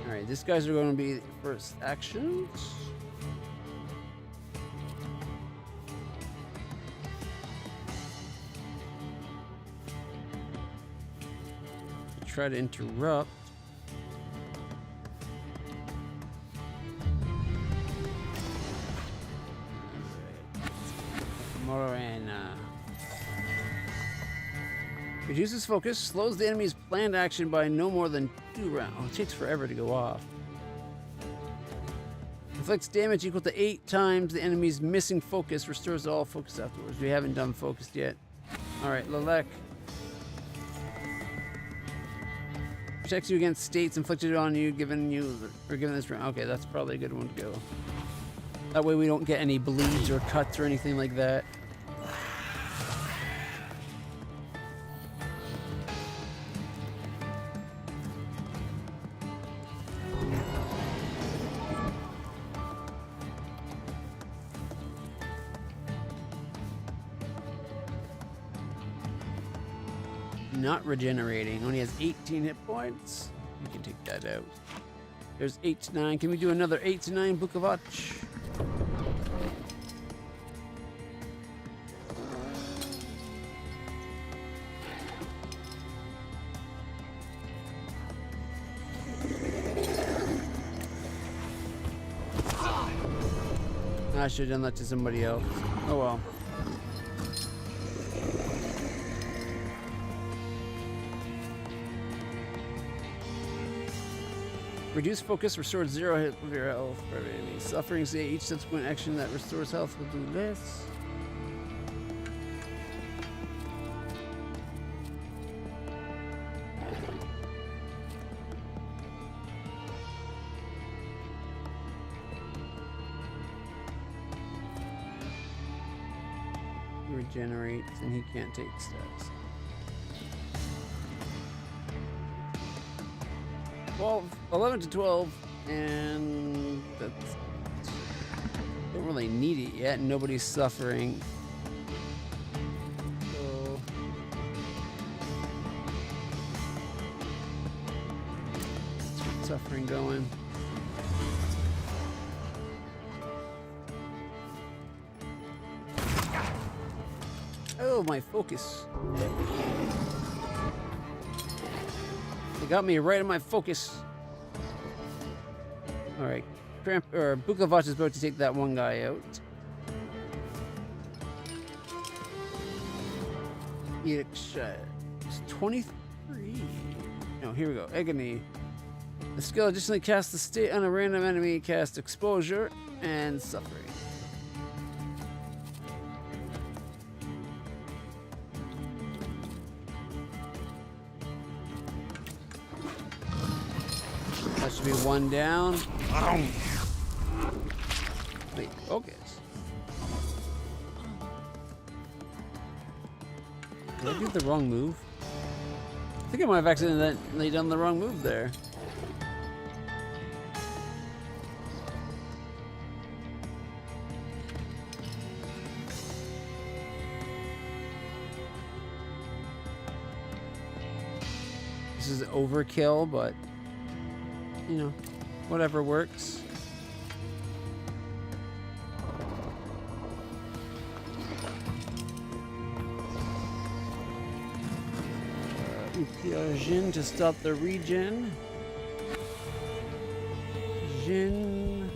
Alright, these guys are going to be first actions. Try to interrupt. Morena. Reduces focus, slows the enemy's planned action by no more than 2 rounds. Oh, it takes forever to go off. Inflicts damage equal to 8 times the enemy's missing focus. Restores all focus afterwards. We haven't done focused yet. Alright, Lelek. Protects you against states inflicted on you, given this round. Okay, that's probably a good one to go. That way we don't get any bleeds or cuts or anything like that. Not regenerating. Only has 18 hit points. We can take that out. There's 8 to 9. Can we do another 8 to 9 Bukovac? I should have done that to somebody else. Oh well. Reduce focus, restores 0 hit of your health for every enemy. Suffering, say each subsequent action that restores health will do this. He regenerates and he can't take steps. 11 to 12, and that's, don't really need it yet. Nobody's suffering. So let's get suffering going. Oh, my focus. They got me right in my focus. Alright. Bukovac is about to take that one guy out. It's 23. No, here we go. Agony. The skill additionally casts the state on a random enemy, cast exposure and suffering. That should be one down. Wait, focus. Did I do the wrong move? I think I might have accidentally done the wrong move there. This is overkill, but you know, whatever works. Jin to stop the regen. Jin.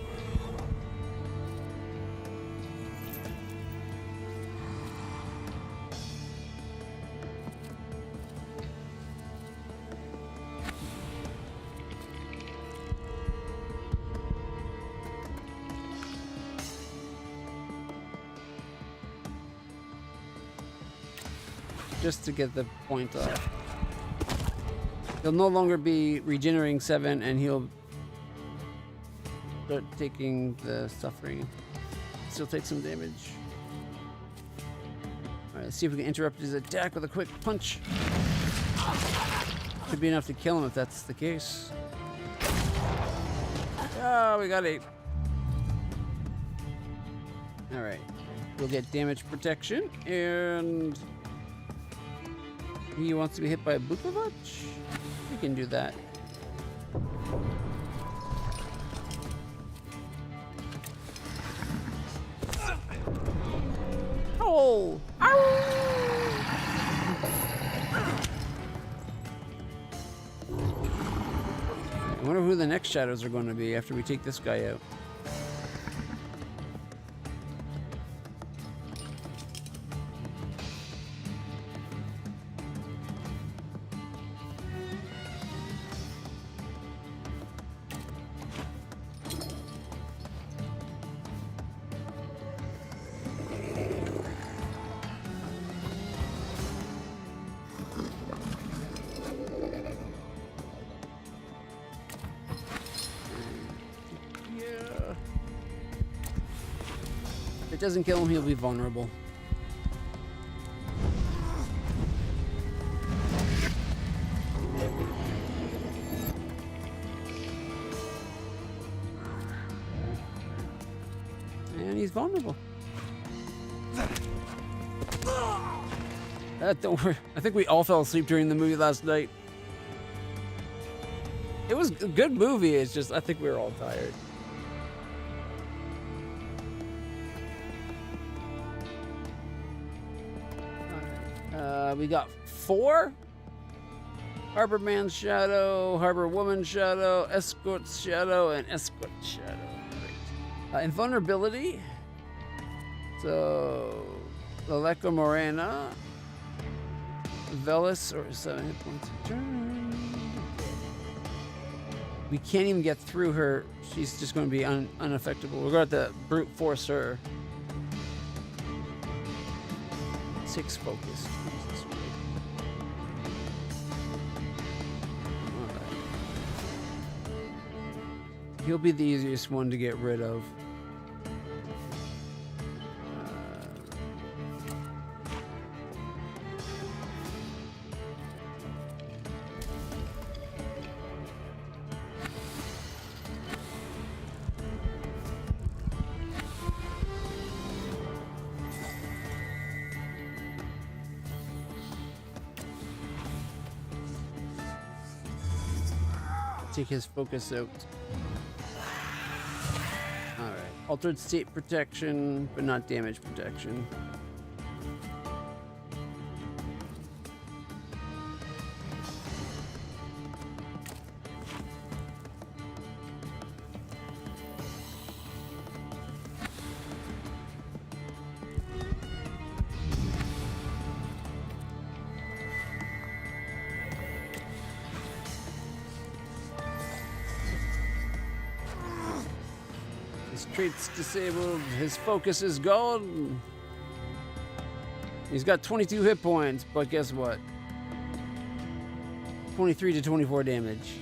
Just to get the point off. He'll no longer be regenerating 7, and he'll start taking the suffering. Still take some damage. Alright, let's see if we can interrupt his attack with a quick punch. Should be enough to kill him if that's the case. Oh, we got 8. All right. We'll get damage protection, and he wants to be hit by a LitlClutch. We can do that. Oh! I wonder who the next shadows are going to be after we take this guy out. If it doesn't kill him, he'll be vulnerable. And he's vulnerable. Don't worry. I think we all fell asleep during the movie last night. It was a good movie, it's just I think we were all tired. We got 4. Harbor Man's Shadow, Harbor Woman's Shadow, Escort's Shadow, and Escort Shadow. Great. Invulnerability. So, Leleco Morena. Velis, or 7 hit points a turn. We can't even get through her. She's just going to be unaffectable. We're going to have to brute force her. 6 focus. He'll be the easiest one to get rid of. Take his focus out. Alright. Altered state protection, but not damage protection. Traits disabled. His focus is gone. He's got 22 hit points, but guess what? 23 to 24 damage.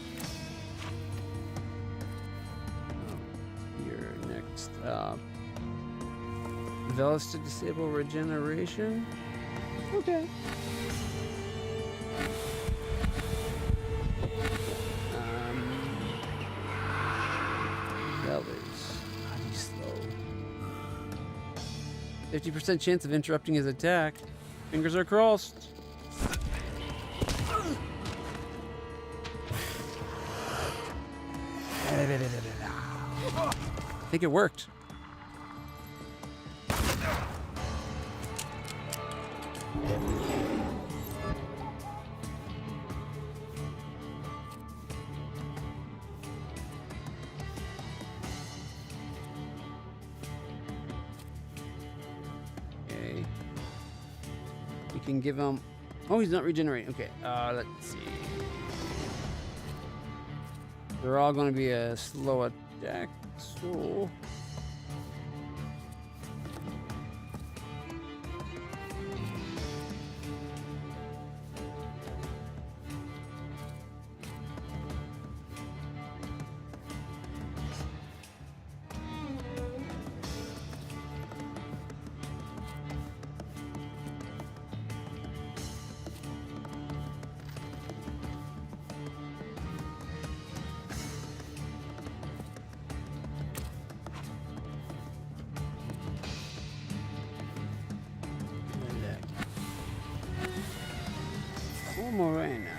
You're next up. Velis to disable regeneration. Okay. Velis. 50% chance of interrupting his attack. Fingers are crossed. I think it worked. Can give him. Oh, he's not regenerating. Okay, let's see. They're all going to be a slow attack. So. Morena.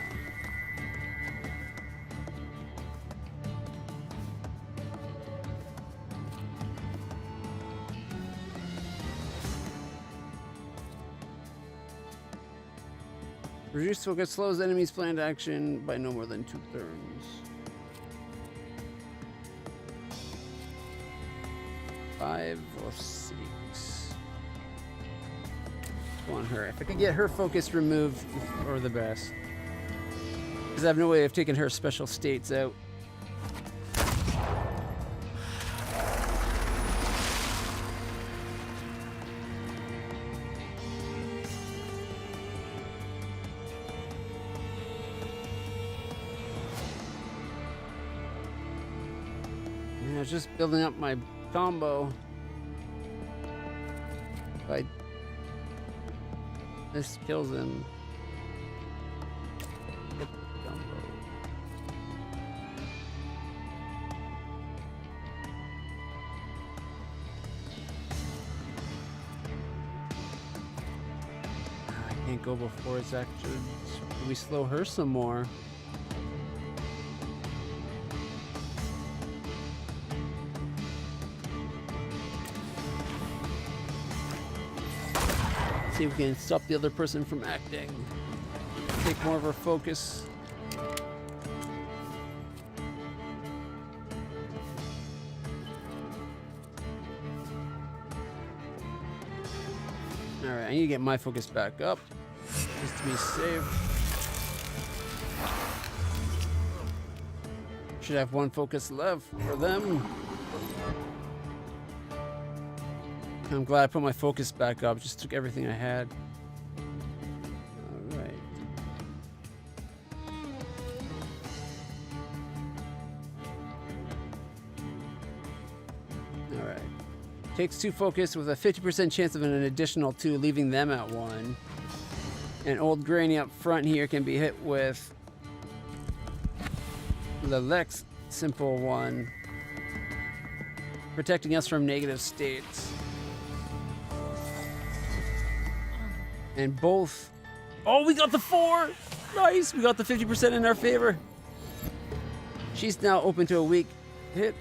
Reduced focus slows enemies' planned action by no more than 2 turns. 5 or 6. Go on her. If I could get her focus removed, or the best. Because I have no way of taking her special states out. Yeah, just building up my combo. If this kills him. Get the combo. I can't go before it's actually. We slow her some more. See if we can stop the other person from acting. Take more of her focus. Alright, I need to get my focus back up. Just to be safe. Should have 1 focus left for them. I'm glad I put my focus back up. Just took everything I had. All right. All right. Takes 2 focus with a 50% chance of an additional 2, leaving them at 1. And old Granny up front here can be hit with the Lex simple 1, protecting us from negative states. And both. Oh, we got the 4! Nice! We got the 50% in our favor. She's now open to a weak hit.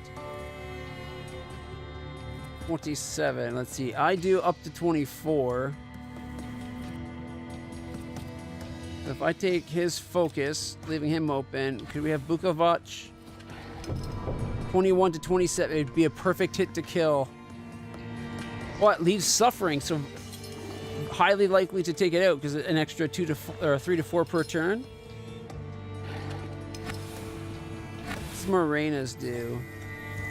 27. Let's see. I do up to 24. If I take his focus, leaving him open, could we have Bukovac? 21 to 27. It'd be a perfect hit to kill. Well, it leaves suffering, so highly likely to take it out because an extra 3 to 4 per turn. What's Morena's do?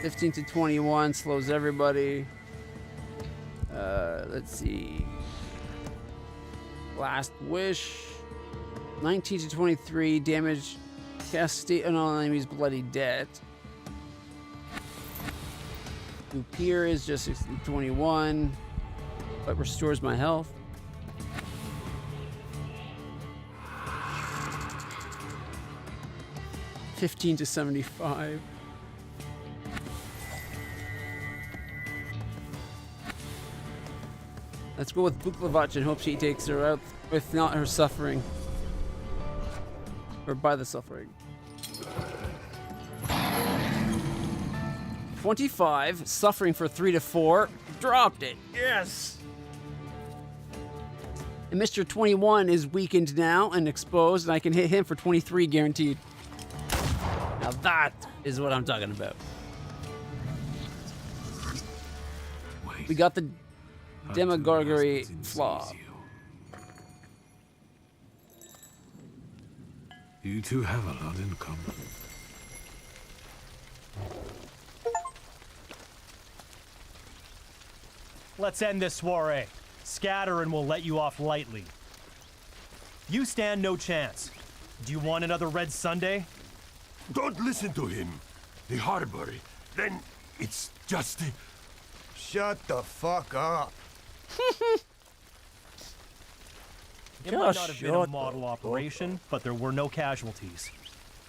15 to 21 slows everybody. Let's see. Last wish. 19 to 23 damage. Cast state on all enemies bloody dead. Upir is just 16 to 21, but restores my health. $15 to 75. Let's go with Bukovac and hope she takes her out, if not her suffering. Or by the suffering. 25, suffering for 3 to 4. Dropped it. Yes! And Mr. 21 is weakened now and exposed, and I can hit him for 23 guaranteed. Now that is what I'm talking about. We got the Demagoguery flaw. You two have a lot in common. Let's end this soiree. Scatter and we'll let you off lightly. You stand no chance. Do you want another Red Sunday? Don't listen to him. The harbor. Then it's just... Shut the fuck up. It might not have been a model operation, but there were no casualties.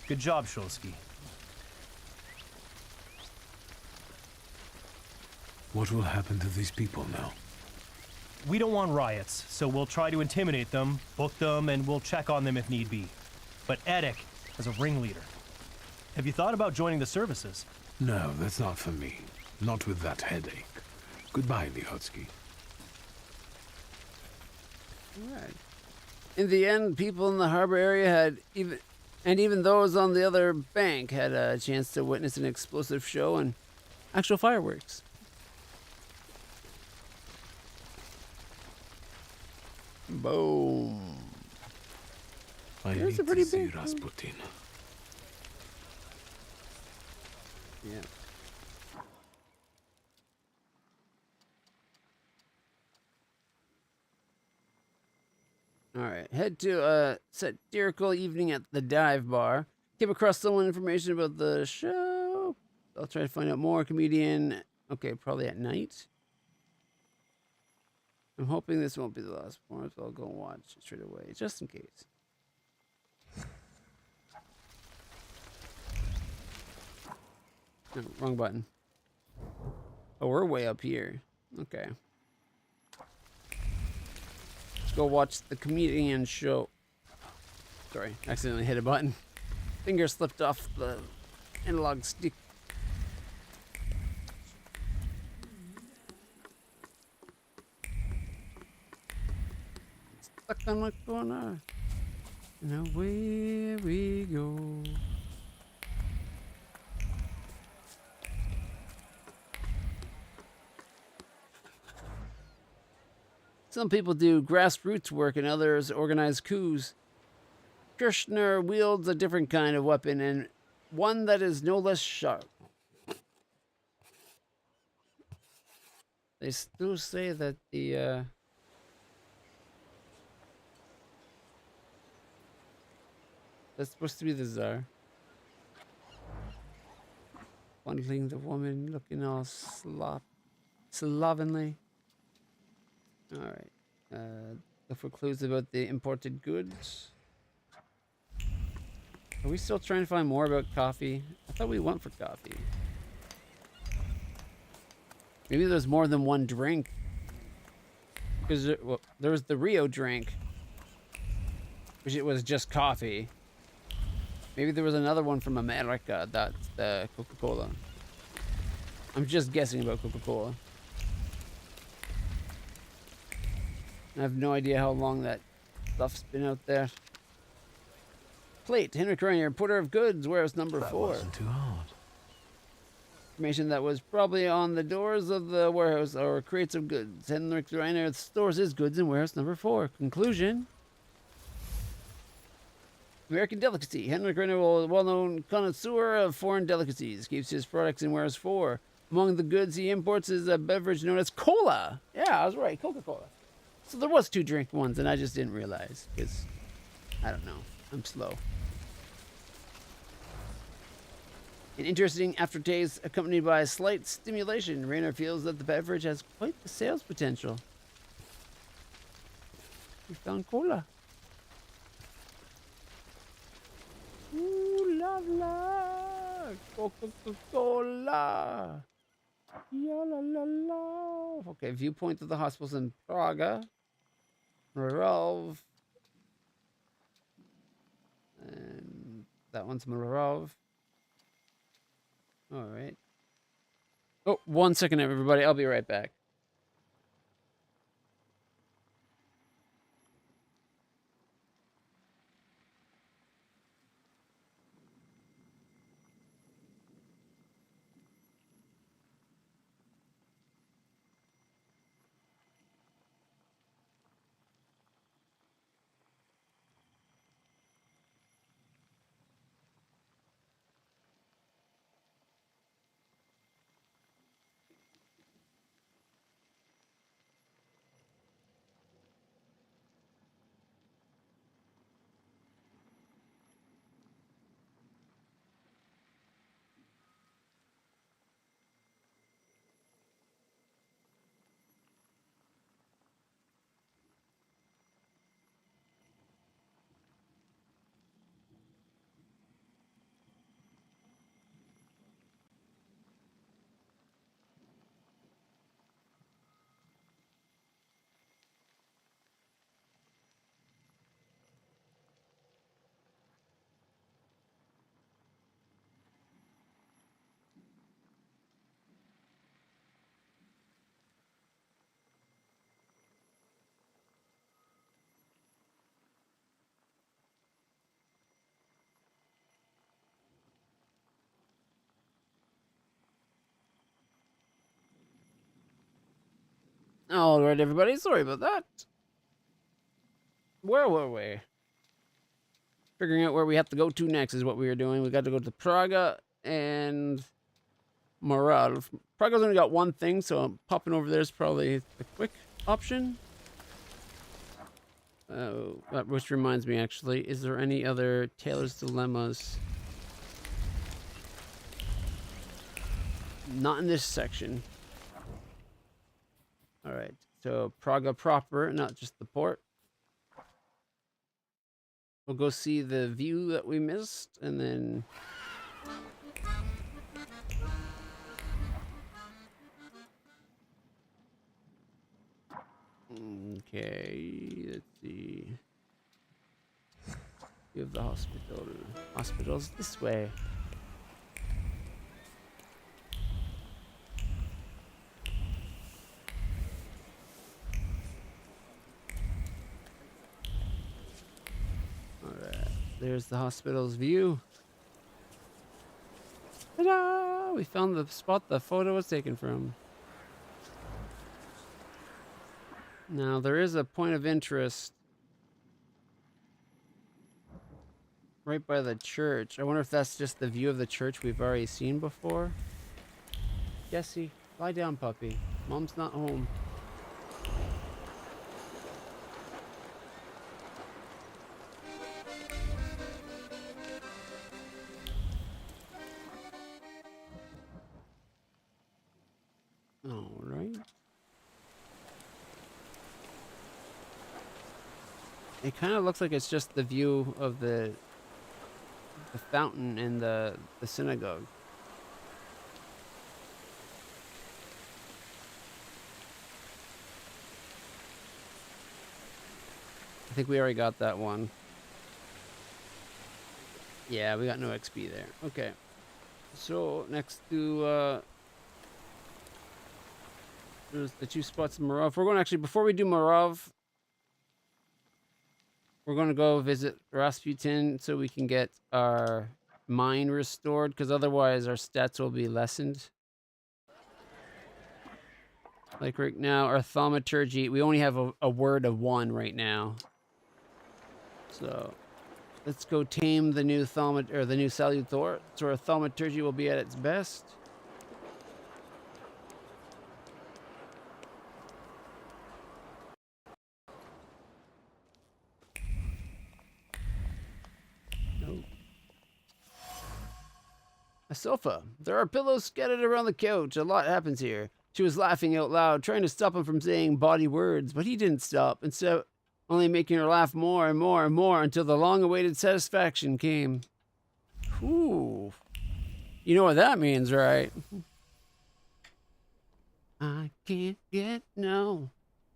Good job, Shulsky. What will happen to these people now? We don't want riots, so we'll try to intimidate them, book them, and we'll check on them if need be. But Edek is a ringleader. Have you thought about joining the services? No, that's not for me. Not with that headache. Goodbye, LitlClutch. Alright. In the end, people in the harbor area had even those on the other bank had a chance to witness an explosive show and actual fireworks. Boom. I There's need a pretty to see big Rasputin. Yeah. Alright, head to a satirical evening at the dive bar. Came across someone information about the show. I'll try to find out more. Comedian. Okay, probably at night. I'm hoping this won't be the last one, so I'll go and watch it straight away, just in case. No, wrong button. Oh, we're way up here. Okay. Let's go watch the comedian show. Sorry, accidentally hit a button. Finger slipped off the analog stick. Stuck on the corner. Now where we go. Some people do grassroots work and others organize coups. Kirchner wields a different kind of weapon, and one that is no less sharp. They still say that the that's supposed to be the Tsar. Bundling the woman, looking all slovenly. Alright. Look for clues about the imported goods. Are we still trying to find more about coffee? I thought we went for coffee. Maybe there's more than one drink. Because well, there was the Rio drink, which it was just coffee. Maybe there was another one from America. That's the Coca-Cola. I'm just guessing about Coca-Cola. I have no idea how long that stuff's been out there. Plate, Henry Cranier, importer of goods, warehouse number 4. That wasn't too hard. Information that was probably on the doors of the warehouse or crates of goods. Henrik Reiner stores his goods in warehouse number 4. Conclusion. American delicacy. Henrik Reiner, a well-known connoisseur of foreign delicacies, keeps his products in warehouse 4. Among the goods he imports is a beverage known as cola. Yeah, I was right, Coca-Cola. So there was 2 drink ones, and I just didn't realize, because, I don't know, I'm slow. An interesting aftertaste accompanied by a slight stimulation. Raynor feels that the beverage has quite the sales potential. We found cola. Ooh la la, Coca-Cola. Ya la la la. Okay, viewpoint of the hospitals in Praga. Mrov. And that one's Mrov. All right. Oh, 1 second, everybody. I'll be right back. All right, everybody. Sorry about that. Where were we? Figuring out where we have to go to next is what we were doing. We got to go to Praga and Morov. Praga's only got one thing, so popping over there is probably the quick option. Which reminds me, actually, is there any other Taylor's Dilemmas? Not in this section. Alright, so Praga proper, not just the port. We'll go see the view that we missed, and then... Okay, let's see. We have the hospital. Hospital's this way. Alright, there's the hospital's view. Ta-da! We found the spot the photo was taken from. Now, there is a point of interest right by the church. I wonder if that's just the view of the church we've already seen before. Jesse, lie down, puppy. Mom's not home. All right. It kind of looks like it's just the view of the fountain in the synagogue. I think we already got that one. Yeah, we got no XP there. Okay. So, next to, there's the two spots in Morov. We're going to actually, before we do Morov, we're going to go visit Rasputin so we can get our mine restored, because otherwise our stats will be lessened. Like right now, our Thaumaturge, we only have a word of 1 right now. So, let's go tame the new the new Salutor, so our Thaumaturge will be at its best. A sofa. There are pillows scattered around the couch. A lot happens here. She was laughing out loud, trying to stop him from saying bawdy words, but he didn't stop, instead only making her laugh more and more and more until the long-awaited satisfaction came. Ooh. You know what that means, right? I can't get no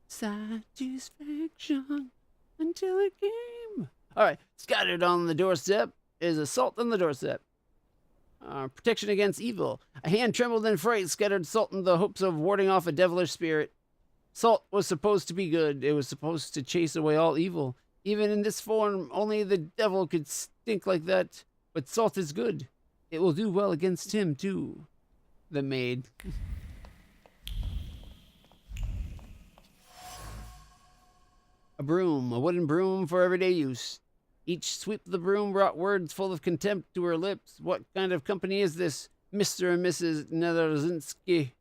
satisfaction until it came. All right. Scattered on the doorstep is a salt on the doorstep. Protection against evil. A hand trembled in fright, scattered salt in the hopes of warding off a devilish spirit. Salt was supposed to be good. It was supposed to chase away all evil. Even in this form, only the devil could stink like that. But salt is good. It will do well against him, too. The maid. A broom. A wooden broom for everyday use. Each sweep of the broom brought words full of contempt to her lips. What kind of company is this? Mr. and Mrs. Nedarzinski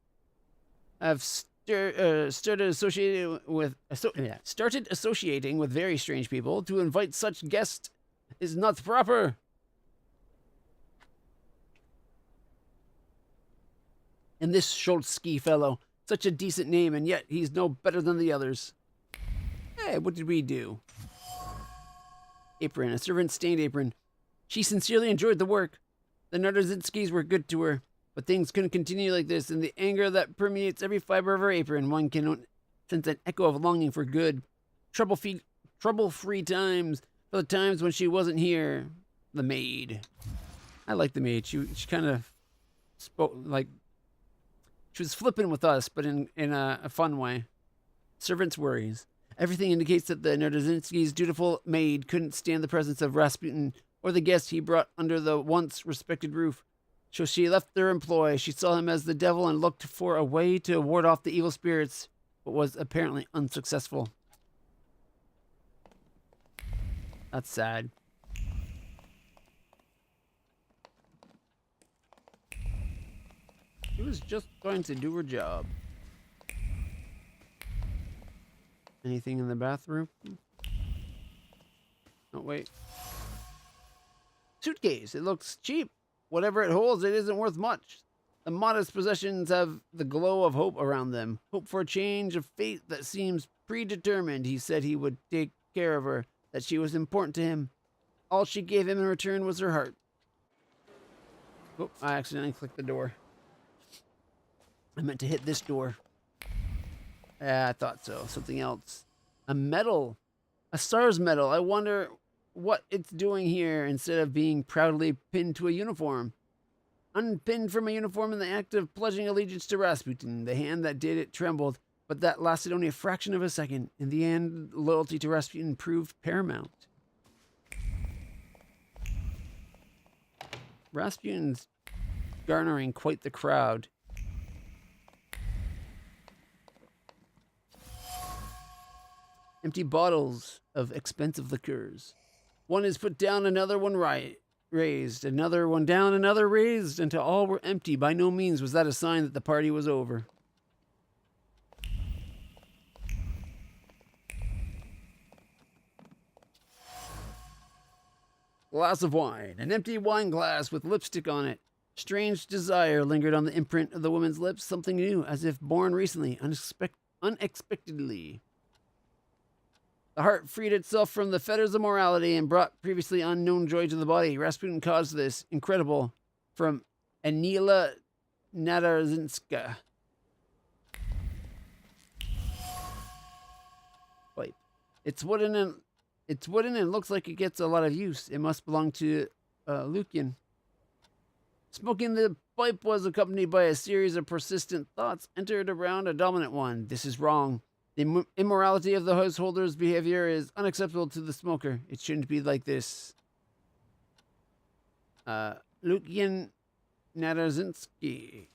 have started associating with very strange people. To invite such guests is not proper. And this Scholzsky fellow, such a decent name, and yet he's no better than the others. Hey, what did we do? Apron, a servant's stained apron. She sincerely enjoyed the work. The Nardazinskis were good to her, but things couldn't continue like this. In the anger that permeates every fiber of her apron, one can sense an echo of longing for good, trouble-free times, for the times when she wasn't here. The maid. I like the maid. She kind of spoke like she was flippant with us, but in a fun way. Servant's worries. Everything indicates that the Nerdazinski's dutiful maid couldn't stand the presence of Rasputin or the guest he brought under the once respected roof. So she left their employ. She saw him as the devil and looked for a way to ward off the evil spirits. but was apparently unsuccessful. That's sad. She was just going to do her job. Anything in the bathroom? Oh, wait. Suitcase. It looks cheap. Whatever it holds, it isn't worth much. The modest possessions have the glow of hope around them. Hope for a change of fate that seems predetermined. He said he would take care of her, that she was important to him. All she gave him in return was her heart. Oh, I accidentally clicked the door. I meant to hit this door. I thought so. Something else. A medal. A SARS medal. I wonder what it's doing here instead of being proudly pinned to a uniform. Unpinned from a uniform in the act of pledging allegiance to Rasputin. The hand that did it trembled, but that lasted only a fraction of a second. In the end, loyalty to Rasputin proved paramount. Rasputin's garnering quite the crowd. Empty bottles of expensive liqueurs. One is put down, another one raised, another one down, another raised, until all were empty. By no means was that a sign that the party was over. Glass of wine. An empty wine glass with lipstick on it. Strange desire lingered on the imprint of the woman's lips. Something new, as if born recently, unexpectedly. The heart freed itself from the fetters of morality and brought previously unknown joy to the body. Rasputin caused this. Incredible. From Anila Nadarzinska. Pipe. It's wooden and looks like it gets a lot of use. It must belong to Lucian. Smoking the pipe was accompanied by a series of persistent thoughts entered around a dominant one. This is wrong. The immorality of the householder's behavior is unacceptable to the smoker. It shouldn't be like this. Lucian Nadarzinski.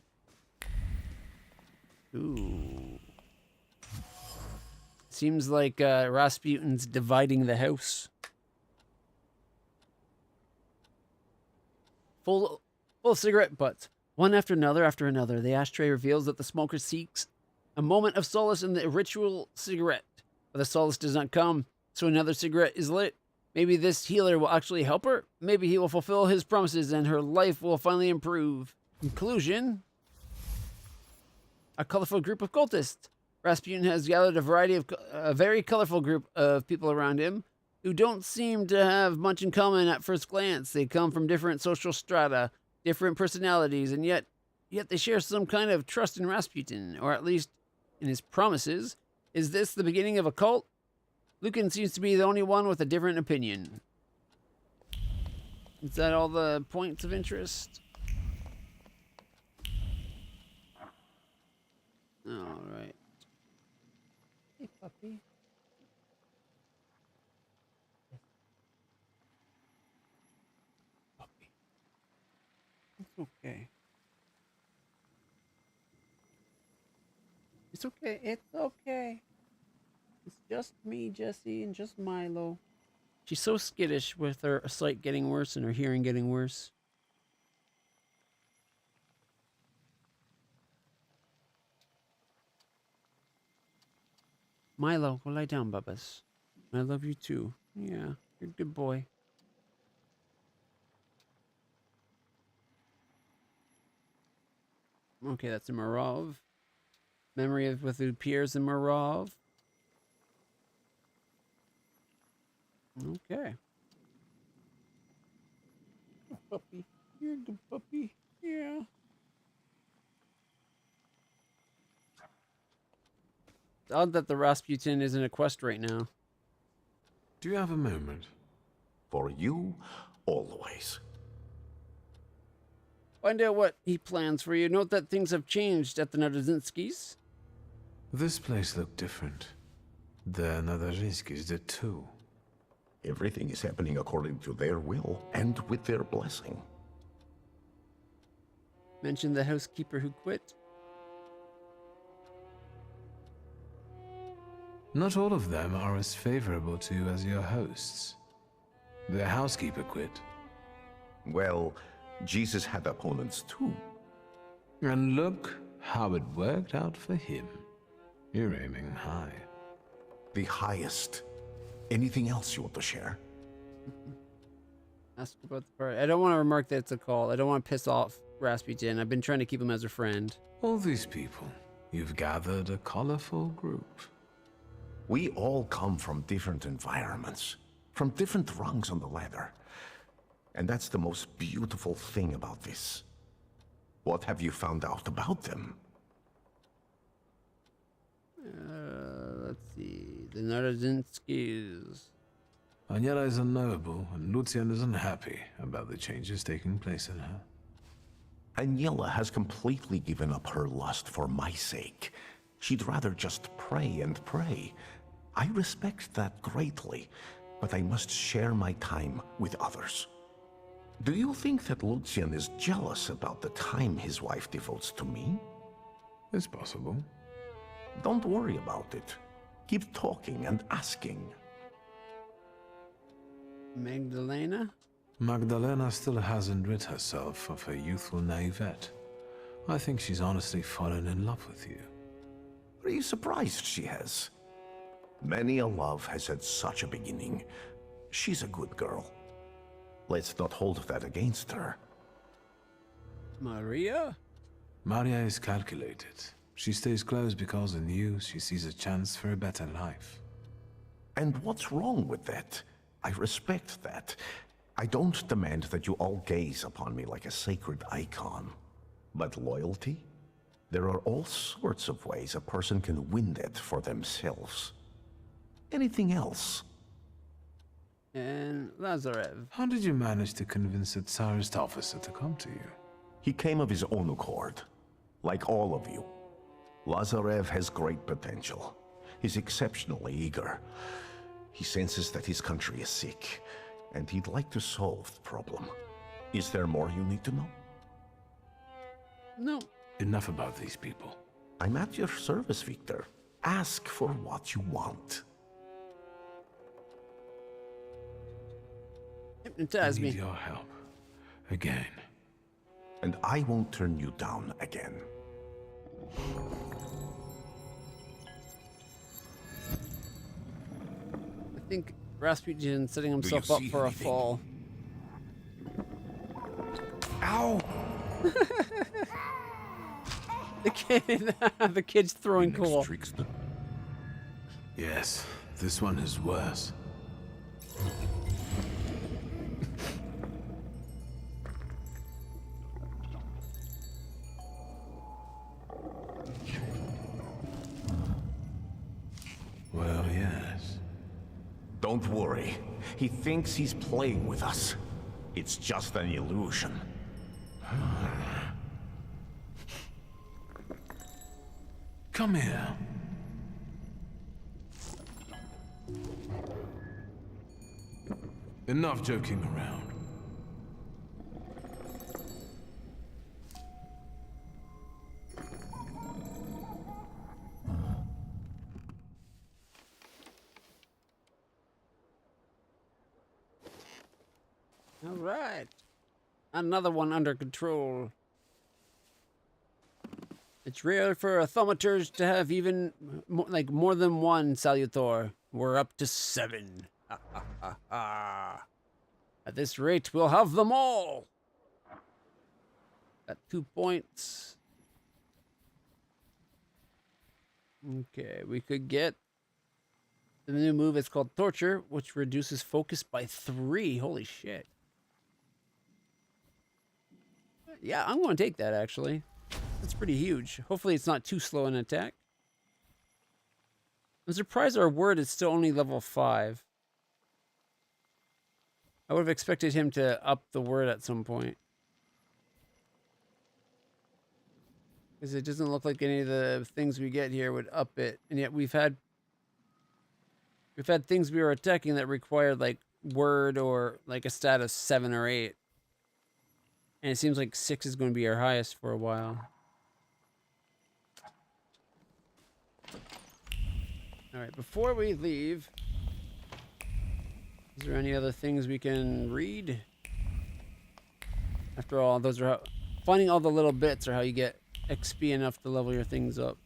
Ooh. Seems like Rasputin's dividing the house. Full of cigarette butts. One after another. The ashtray reveals that the smoker seeks a moment of solace in the ritual cigarette. But the solace does not come, so another cigarette is lit. Maybe this healer will actually help her. Maybe he will fulfill his promises and her life will finally improve. Conclusion. A colorful group of cultists. Rasputin has gathered a very colorful group of people around him who don't seem to have much in common at first glance. They come from different social strata, different personalities, and yet they share some kind of trust in Rasputin, or at least in his promises. Is this the beginning of a cult? Lucan seems to be the only one with a different opinion. Is that all the points of interest? All right. Hey, puppy. Puppy. It's okay. It's okay. It's okay. It's just me, Jesse, and just Milo. She's so skittish with her sight getting worse and her hearing getting worse. Milo, go lie down, Bubbas. I love you too. Yeah, you're a good boy. Okay, that's a Marov. Memory of with who appears in Marov. Okay. Good puppy. You're a good puppy. Yeah. It's odd that the Rasputin is in a quest right now. Do you have a moment? For you, always. Find out what he plans for you. Note that things have changed at the Nadarzinskis. This place looked different. The Nadarzinskis did too. Everything is happening according to their will and with their blessing. Mention the housekeeper who quit. Not all of them are as favorable to you as your hosts. Their housekeeper quit. Well, Jesus had opponents too. And look how it worked out for him. You're aiming high. The highest. Anything else you want to share? Ask about the party. I don't want to remark that it's a call. I don't want to piss off Rasputin. I've been trying to keep him as a friend. All these people, you've gathered a colorful group. We all come from different environments, from different rungs on the ladder. And that's the most beautiful thing about this. What have you found out about them? Let's see. The Narodzinskis. Aniela is unknowable, and Lucian is unhappy about the changes taking place in her. Aniela has completely given up her lust for my sake. She'd rather just pray and pray. I respect that greatly, but I must share my time with others. Do you think that Lucian is jealous about the time his wife devotes to me? It's possible. Don't worry about it. Keep talking and asking. Magdalena? Magdalena still hasn't rid herself of her youthful naivete. I think she's honestly fallen in love with you. Are you surprised she has? Many a love has had such a beginning. She's a good girl. Let's not hold that against her. Maria? Maria is calculated. She stays close because in you she sees a chance for a better life. And what's wrong with that? I respect that. I don't demand that you all gaze upon me like a sacred icon. But loyalty? There are all sorts of ways a person can win that for themselves. Anything else? And Lazarev. How did you manage to convince a Tsarist officer to come to you? He came of his own accord, like all of you. Lazarev has great potential. He's exceptionally eager. He senses that his country is sick, and he'd like to solve the problem. Is there more you need to know? No. Enough about these people. I'm at your service, Victor. Ask for what you want. Hypnotize me. I need your help. Again. And I won't turn you down again. I think Rasputin's setting himself up for a fall. Ow! The kid's throwing coal. Yes, this one is worse. Well, yes. Don't worry. He thinks he's playing with us. It's just an illusion. Come here. Enough joking around. All right. Another one under control. It's rare for a Thaumaturge to have even more than one Salutor. We're up to 7. At this rate, we'll have them all. Got 2 points. Okay, we could get the new move. It's called Torture, which reduces focus by 3. Holy shit. Yeah, I'm going to take that, actually. That's pretty huge. Hopefully it's not too slow an attack. I'm surprised our word is still only level 5. I would have expected him to up the word at some point. Because it doesn't look like any of the things we get here would up it. And yet we've had things we were attacking that required like word or like a stat of 7 or 8. And it seems like 6 is going to be our highest for a while. Alright, before we leave, is there any other things we can read? After all, those are how... Finding all the little bits are how you get XP enough to level your things up.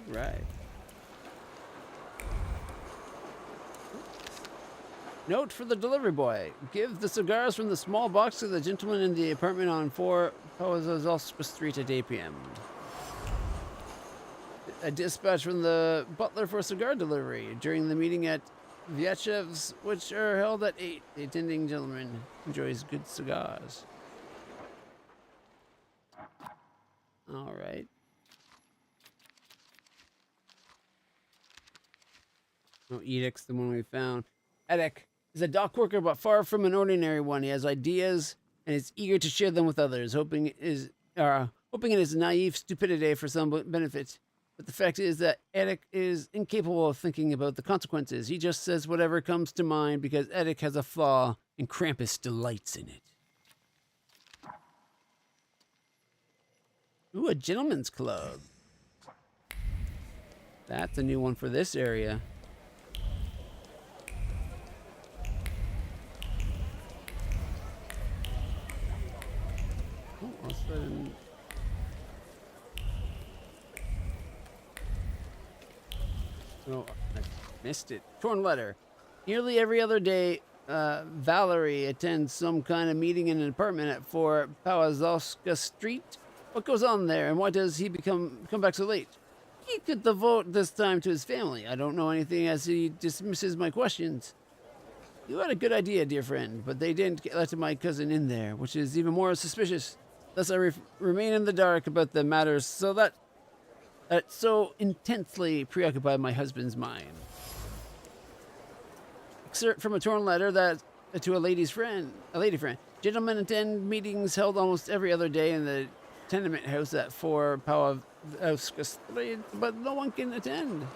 Alright. Note for the delivery boy. Give the cigars from the small box to the gentleman in the apartment on 4 Powazalska Street at 8 p.m. A dispatch from the butler for cigar delivery during the meeting at Vyachev's, which are held at 8. The attending gentleman enjoys good cigars. Alright. No edicts, the one we found. Edek is a dock worker, but far from an ordinary one. He has ideas and is eager to share them with others, hoping in his naive stupidity for some benefit. But the fact is that Edek is incapable of thinking about the consequences. He just says whatever comes to mind because Edek has a flaw and Krampus delights in it. Ooh, a gentleman's club. That's a new one for this area. Oh, all of a sudden... Oh, I missed it. Torn letter. Nearly every other day, Valerie attends some kind of meeting in an apartment at 4 Powazalska Street. What goes on there, and why does he come back so late? He could devote this time to his family. I don't know anything as he dismisses my questions. You had a good idea, dear friend, but they didn't let my cousin in there, which is even more suspicious. Thus, I remain in the dark about the matters that so intensely preoccupied my husband's mind. Excerpt from a torn letter that to a lady friend. Gentlemen attend meetings held almost every other day in the tenement house at 4 Powazalska Street, but no one can attend.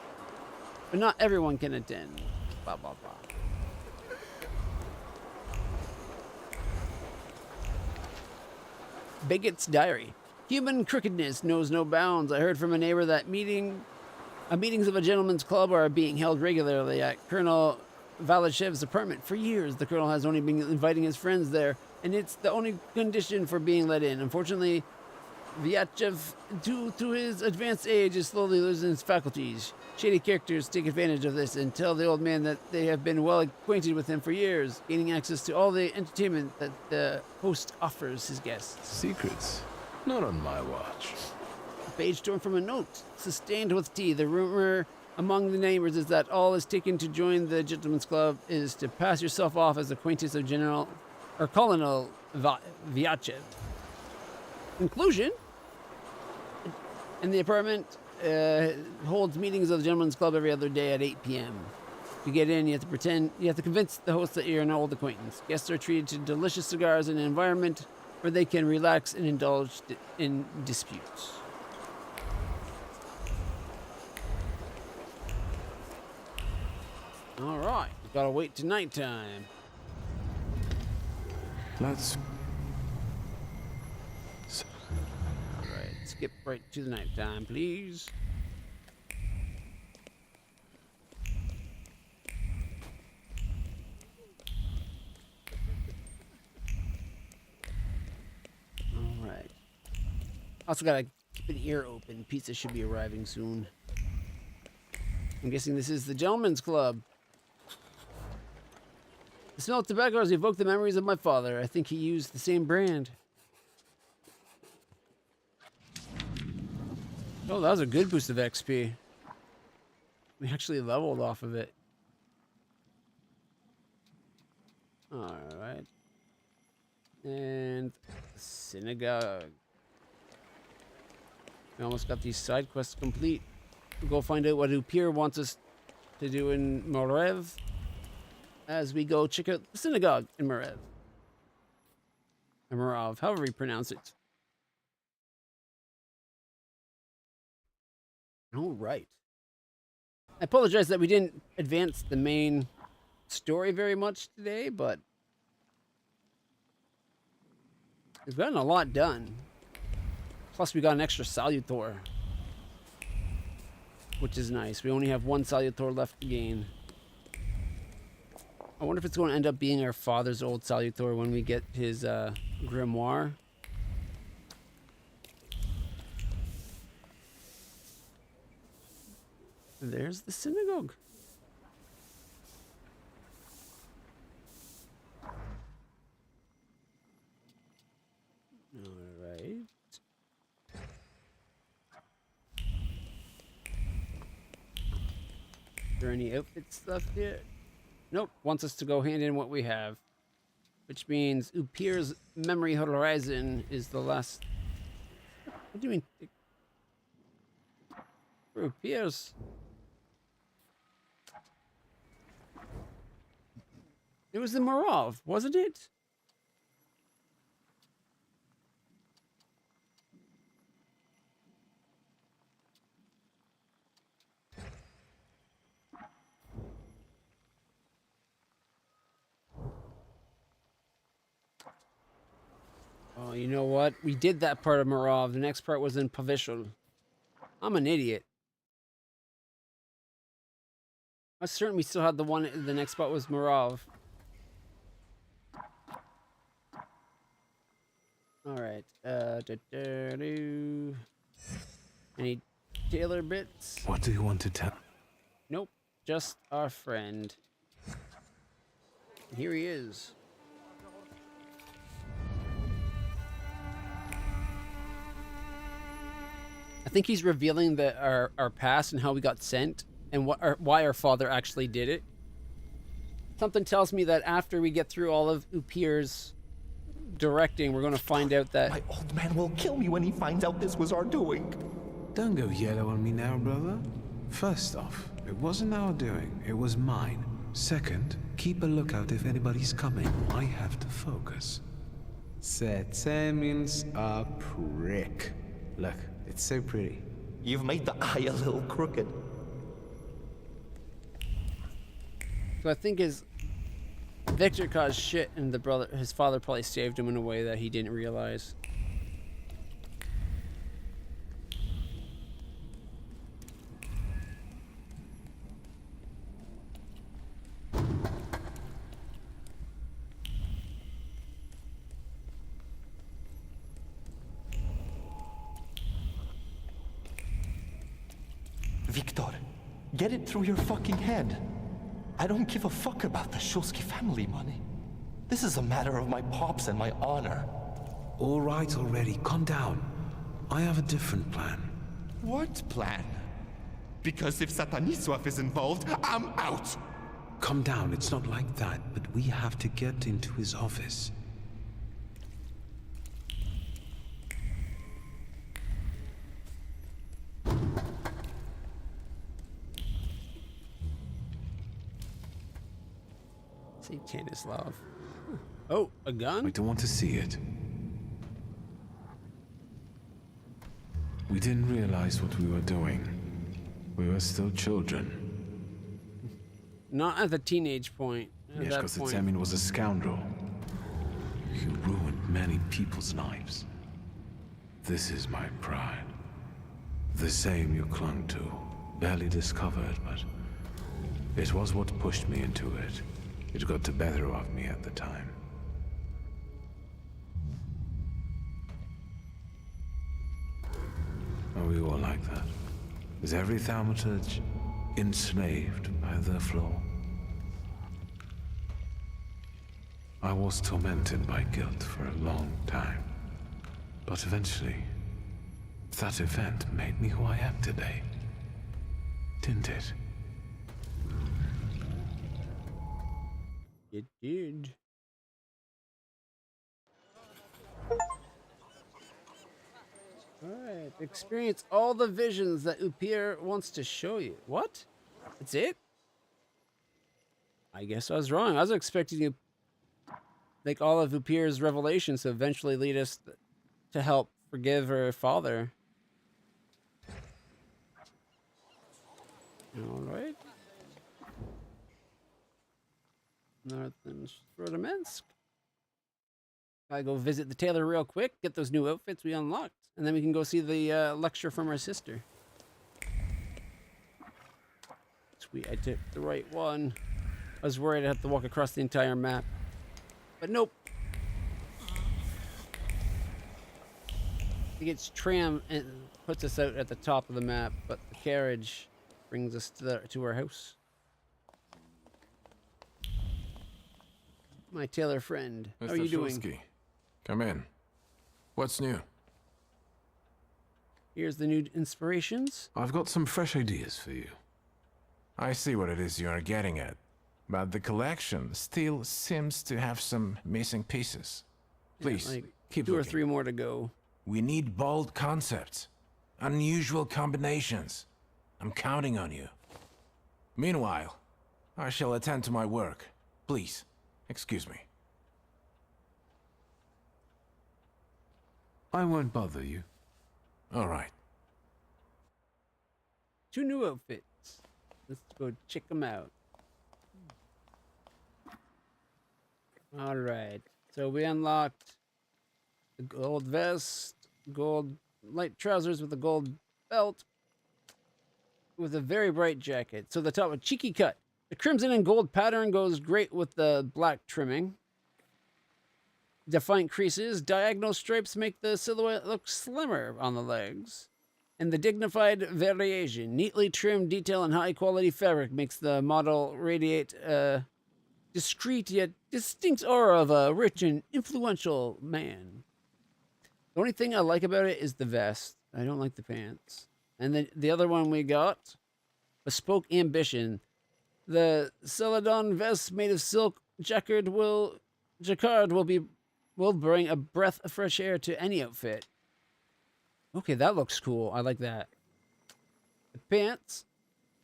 But not everyone can attend. Blah, blah, blah. Bigot's diary. Human crookedness knows no bounds. I heard from a neighbor that meetings of a gentleman's club are being held regularly at Colonel Valachev's apartment. For years, the colonel has only been inviting his friends there, and it's the only condition for being let in. Unfortunately, Vyachev, due to his advanced age, is slowly losing his faculties. Shady characters take advantage of this and tell the old man that they have been well acquainted with him for years, gaining access to all the entertainment that the host offers his guests. Secrets? Not on my watch. A page torn from a note, sustained with tea. The rumor among the neighbors is that all is taken to join the gentleman's club is to pass yourself off as acquaintance of General or Colonel Vyachev. Conclusion: in the apartment holds meetings of the gentleman's club every other day at 8 p.m. To get in, you have to convince the host that you're an old acquaintance. Guests are treated to delicious cigars in an environment where they can relax and indulge in disputes. All right, we've got to wait till nighttime. Let's... All right, skip right to the nighttime, please. Also gotta keep an ear open. Pizza should be arriving soon. I'm guessing this is the gentleman's club. The smell of tobacco has evoked the memories of my father. I think he used the same brand. Oh, that was a good boost of XP. We actually leveled off of it. Alright. And synagogue. We almost got these side quests complete. We'll go find out what Upir wants us to do in Morev as we go check out the synagogue in Morev. Or Morav, however you pronounce it. All right. I apologize that we didn't advance the main story very much today, but We've gotten a lot done. Plus, we got an extra Salutor, which is nice. We only have one Salutor left to gain. I wonder if it's going to end up being our father's old Salutor when we get his Grimoire. There's the synagogue. All right. Is there any outfits left here? Nope. Wants us to go hand in what we have. Which means Upir's Memory Horizon is the last... What do you mean? For Upir's... It was the Marov, wasn't it? Oh, you know what? We did that part of Marov. The next part was in Pavishal. I'm an idiot. I was certain we still had the one. The next spot was Marov. All right. Any Taylor bits? What do you want to tell? Nope. Just our friend. Here he is. I think he's revealing our past and how we got sent and why our father actually did it. Something tells me that after we get through all of Upir's directing, we're going to find out that... My old man will kill me when he finds out this was our doing. Don't go yellow on me now, brother. First off, it wasn't our doing, it was mine. Second, keep a lookout if anybody's coming. I have to focus. Setemin's a prick. Look, it's so pretty. You've made the eye a little crooked. So I think Victor caused shit, and his father probably saved him in a way that he didn't realize. Victor, get it through your fucking head. I don't give a fuck about the Shulsky family money. This is a matter of my pops and my honor. All right already, calm down. I have a different plan. What plan? Because if Sataniswaf is involved, I'm out! Calm down, it's not like that, but we have to get into his office. Stanislav. Oh, a gun? I don't want to see it. We didn't realize what we were doing. We were still children. Not at the teenage point. Yes, because Setemin was a scoundrel. He ruined many people's lives. This is my pride. The same you clung to. Barely discovered, but it was what pushed me into it. It got the better of me at the time. Are we all like that? Is every Thaumaturge enslaved by the flaw? I was tormented by guilt for a long time. But eventually, that event made me who I am today. Didn't it? It did. Alright, experience all the visions that Upir wants to show you. What? That's it? I guess I was wrong. I was expecting you, like, all of Upir's revelations to eventually lead us to help forgive her father. Alright. Northern Strodomensk. I go visit the tailor real quick, get those new outfits we unlocked, and then we can go see the lecture from our sister. Sweet, I took the right one. I was worried I'd have to walk across the entire map, but nope. It gets tram and puts us out at the top of the map, but the carriage brings us to our house. My tailor friend, how are you doing? Shulsky, come in. What's new? Here's the new inspirations. I've got some fresh ideas for you. I see what it is you are getting at, but the collection still seems to have some missing pieces. Please, Yeah, like keep two or looking. three more to go. We need bold concepts, unusual combinations. I'm counting on you. Meanwhile, I shall attend to my work. Please, excuse me. I won't bother you. All right. 2 new outfits. Let's go check them out. All right. So we unlocked the gold vest, gold light trousers with a gold belt, with a very bright jacket. So the top, a cheeky cut. The crimson and gold pattern goes great with the black trimming. Defiant creases, diagonal stripes make the silhouette look slimmer on the legs. And the dignified variation, neatly trimmed detail and high quality fabric makes the model radiate a discreet yet distinct aura of a rich and influential man. The only thing I like about it is the vest. I don't like the pants. And then the other one we got, Bespoke Ambition. The Celadon vest made of silk jacquard will bring a breath of fresh air to any outfit. Okay, that looks cool. I like that. The pants,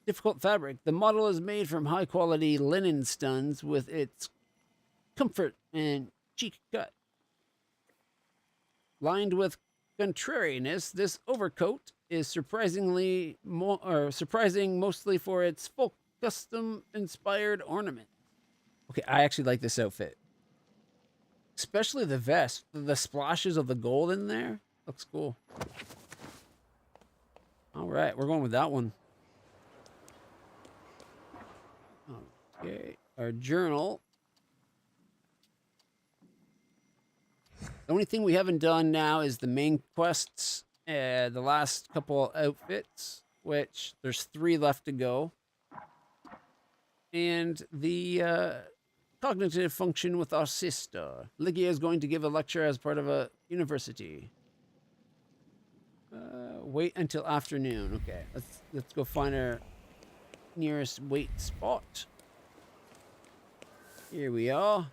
difficult fabric. The model is made from high quality linen stuns with its comfort and cheek cut. Lined with contrariness, this overcoat is surprising mostly for its folk custom inspired ornament. Okay, I actually like this outfit. Especially the vest. The splashes of the gold in there. Looks cool. All right, we're going with that one. Okay, our journal. The only thing we haven't done now is the main quests, the last couple outfits, which there's 3 left to go. And the cognitive function with our sister. Lygia is going to give a lecture as part of a university. Wait until afternoon. Okay, let's go find our nearest wait spot. Here we are.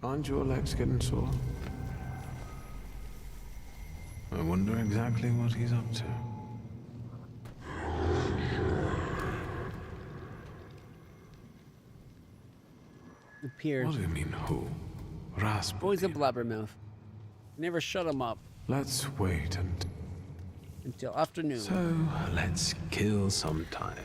Aren't your legs getting sore? I wonder exactly what he's up to. Appeared. What do you mean, who? Rasputin. Boy's a blabbermouth. Never shut him up. Let's wait until afternoon. So, let's kill some time.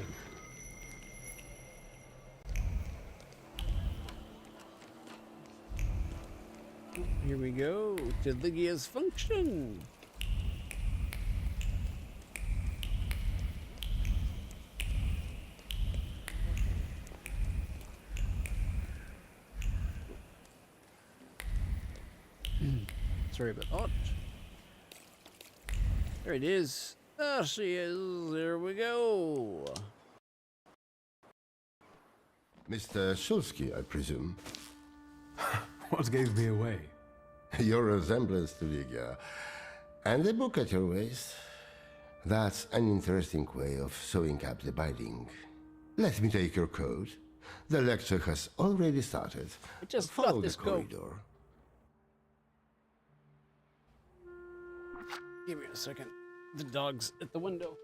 Here we go to Lygia's function. Sorry about that. There it is. There she is. There we go. Mr. Shulsky, I presume. What gave me away? Your resemblance to Lygia. And the book at your waist. That's an interesting way of sewing up the binding. Let me take your coat. The lecture has already started. I just follow got this the coat. corridor. Give me a second. The dog's at the window.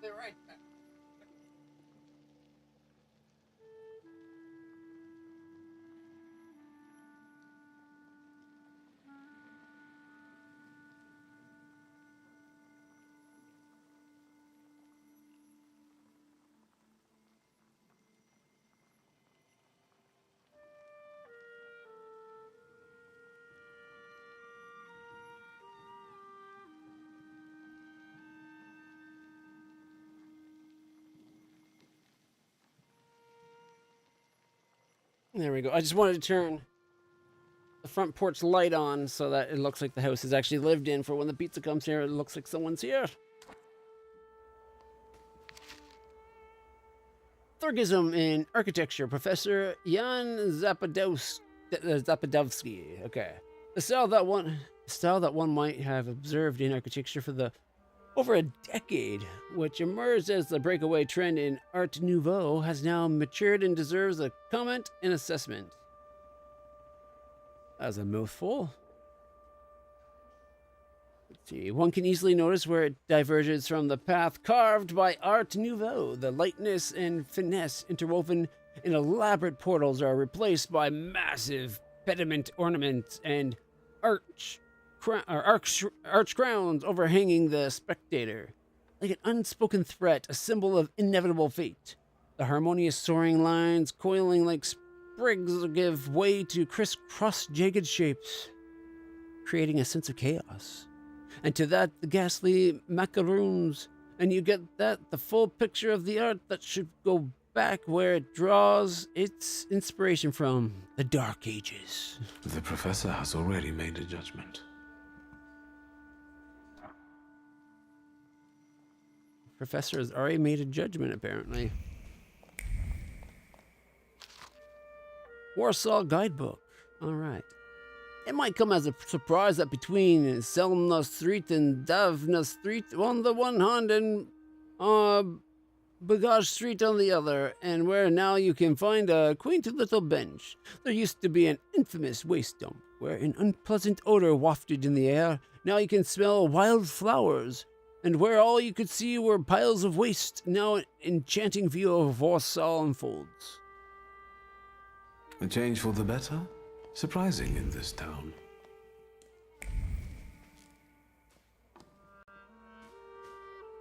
They're right back. There we go. I just wanted to turn the front porch light on so that it looks like the house is actually lived in for when the pizza comes here. It looks like someone's here. Thurgism in Architecture, Professor Jan Zapadovsky. Okay. The style that one might have observed in architecture for over a decade, which emerged as the breakaway trend in Art Nouveau, has now matured and deserves a comment and assessment. That's a mouthful. Let's see. One can easily notice where it diverges from the path carved by Art Nouveau. The lightness and finesse interwoven in elaborate portals are replaced by massive pediment ornaments and arch crowns overhanging the spectator. Like an unspoken threat, a symbol of inevitable fate. The harmonious soaring lines coiling like sprigs give way to crisscross jagged shapes, creating a sense of chaos. And to that, the ghastly macaroons, and you get the full picture of the art that should go back where it draws its inspiration from, the Dark Ages. The professor has already made a judgment. Professor has already made a judgment, apparently. Warsaw Guidebook. All right. It might come as a surprise that between Selna Street and Davna Street on the one hand and Bagage Street on the other, and where now you can find a quaint little bench, there used to be an infamous waste dump where an unpleasant odor wafted in the air. Now you can smell wild flowers, and where all you could see were piles of waste, now an enchanting view of Warsaw unfolds. A change for the better? Surprising in this town.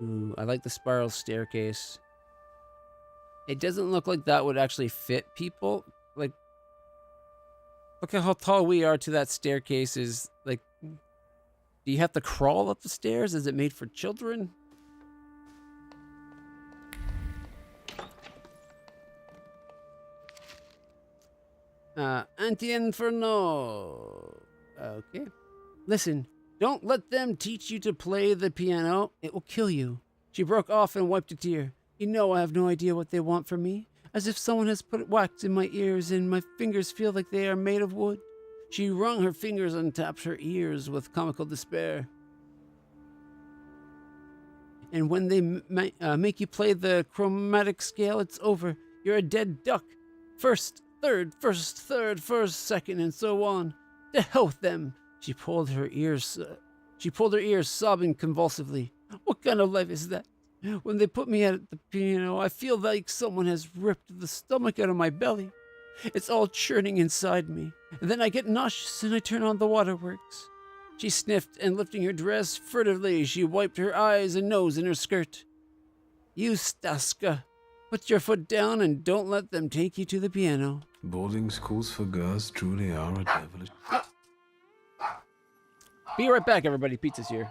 Ooh, I like the spiral staircase. It doesn't look like that would actually fit people. Like, look at how tall we are to that staircase is, like, do you have to crawl up the stairs? Is it made for children? Anti-Inferno. Okay. Listen, don't let them teach you to play the piano. It will kill you. She broke off and wiped a tear. You know I have no idea what they want from me. As if someone has put wax in my ears and my fingers feel like they are made of wood. She wrung her fingers and tapped her ears with comical despair. And when they make you play the chromatic scale, it's over. You're a dead duck. First, third, second, and so on. To hell with them. She pulled her ears, sobbing convulsively. What kind of life is that? When they put me at the piano, I feel like someone has ripped the stomach out of my belly. It's all churning inside me. And then I get nauseous and I turn on the waterworks. She sniffed, and lifting her dress furtively, she wiped her eyes and nose in her skirt. You, Staska, put your foot down and don't let them take you to the piano. Boarding schools for girls truly are a devilish... Be right back, everybody. Pizza's here.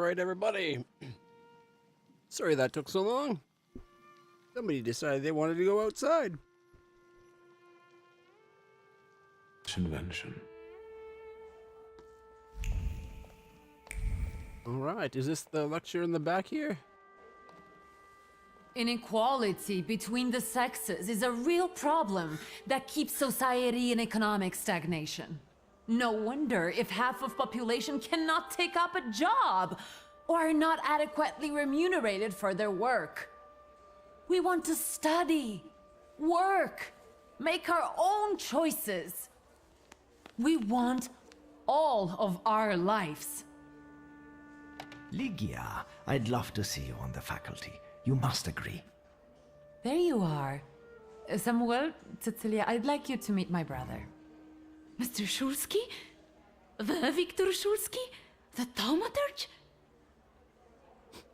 right, everybody. Sorry that took so long. Somebody decided they wanted to go outside. Invention. All right, is this the lecture in the back here? Inequality between the sexes is a real problem that keeps society in economic stagnation. No wonder if half of population cannot take up a job or are not adequately remunerated for their work. We want to study, work, make our own choices. We want all of our lives. Ligia, I'd love to see you on the faculty. You must agree. There you are. Samuel, Cecilia, I'd like you to meet my brother. Mr. Szulski? The Victor Szulski? The Thaumaturge?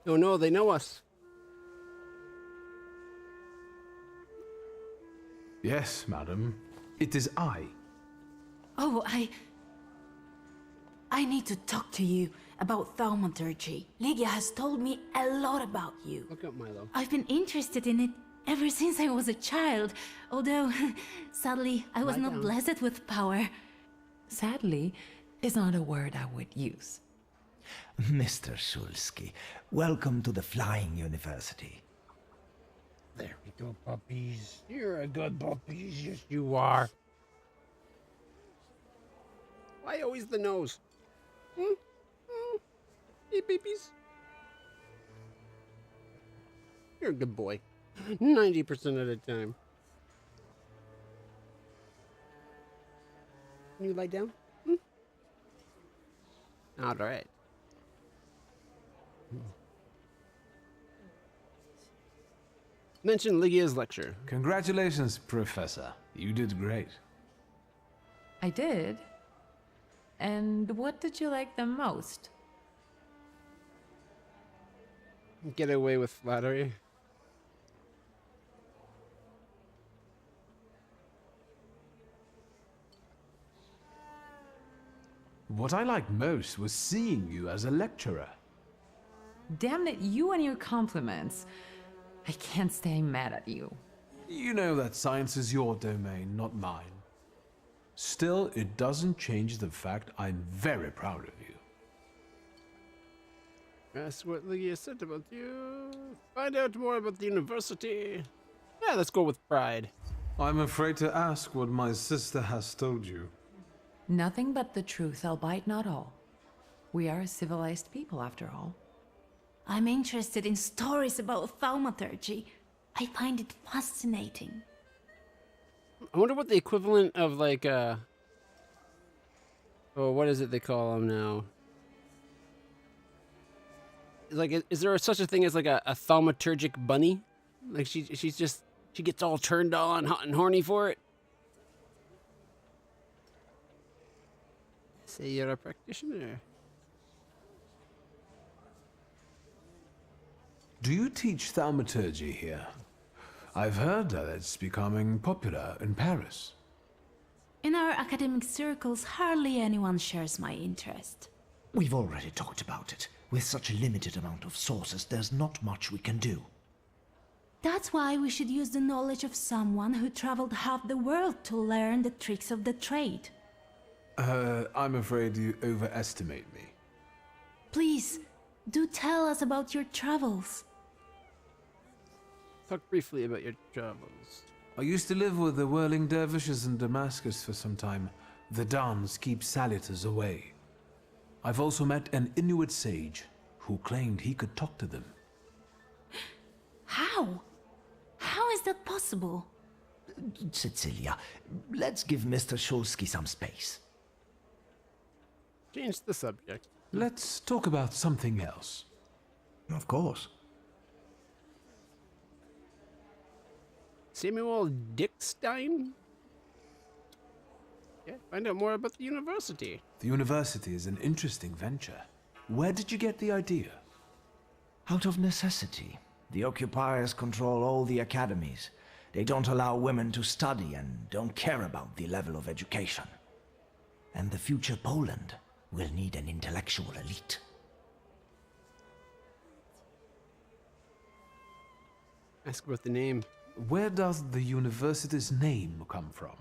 Oh no, they know us. Yes, madam. It is I. Oh, I need to talk to you about Thaumaturge. Ligia has told me a lot about you. Look up, Milo. I've been interested in it ever since I was a child, although, sadly, I was not blessed with power. Sadly is not a word I would use. Mr. Szulski, welcome to the Flying University. There we go, puppies. You're a good puppies, yes you are. Why always the nose? Hey, babies. You're a good boy. 90% of the time. Can you lie down? All right. Mention Ligia's lecture. Congratulations, Professor. You did great. I did? And what did you like the most? Get away with flattery. What I liked most was seeing you as a lecturer. Damn it, you and your compliments. I can't stay mad at you. You know that science is your domain, not mine. Still, it doesn't change the fact I'm very proud of you. That's what Ligia said about you. Find out more about the university. Yeah, let's go with pride. I'm afraid to ask what my sister has told you. Nothing but the truth, albeit not all. We are a civilized people, after all. I'm interested in stories about Thaumaturge. I find it fascinating. I wonder what the equivalent of like oh, what is it they call them now? Like, is there such a thing as like a thaumaturgic bunny? Like she gets all turned on, hot and horny for it. Say you're a practitioner. Do you teach thaumaturgy here? I've heard that it's becoming popular in Paris. In our academic circles, hardly anyone shares my interest. We've already talked about it. With such a limited amount of sources, there's not much we can do. That's why we should use the knowledge of someone who traveled half the world to learn the tricks of the trade. I'm afraid you overestimate me. Please, do tell us about your travels. Talk briefly about your travels. I used to live with the whirling dervishes in Damascus for some time. The Dans keep Saluters away. I've also met an Inuit sage who claimed he could talk to them. How? How is that possible? Cecilia, let's give Mr. Szulski some space. Change the subject. Let's talk about something else. Of course. Samuel Dickstein? Yeah, find out more about the university. The university is an interesting venture. Where did you get the idea? Out of necessity. The occupiers control all the academies. They don't allow women to study and don't care about the level of education. And the future Poland will need an intellectual elite. Ask about the name. Where does the university's name come from?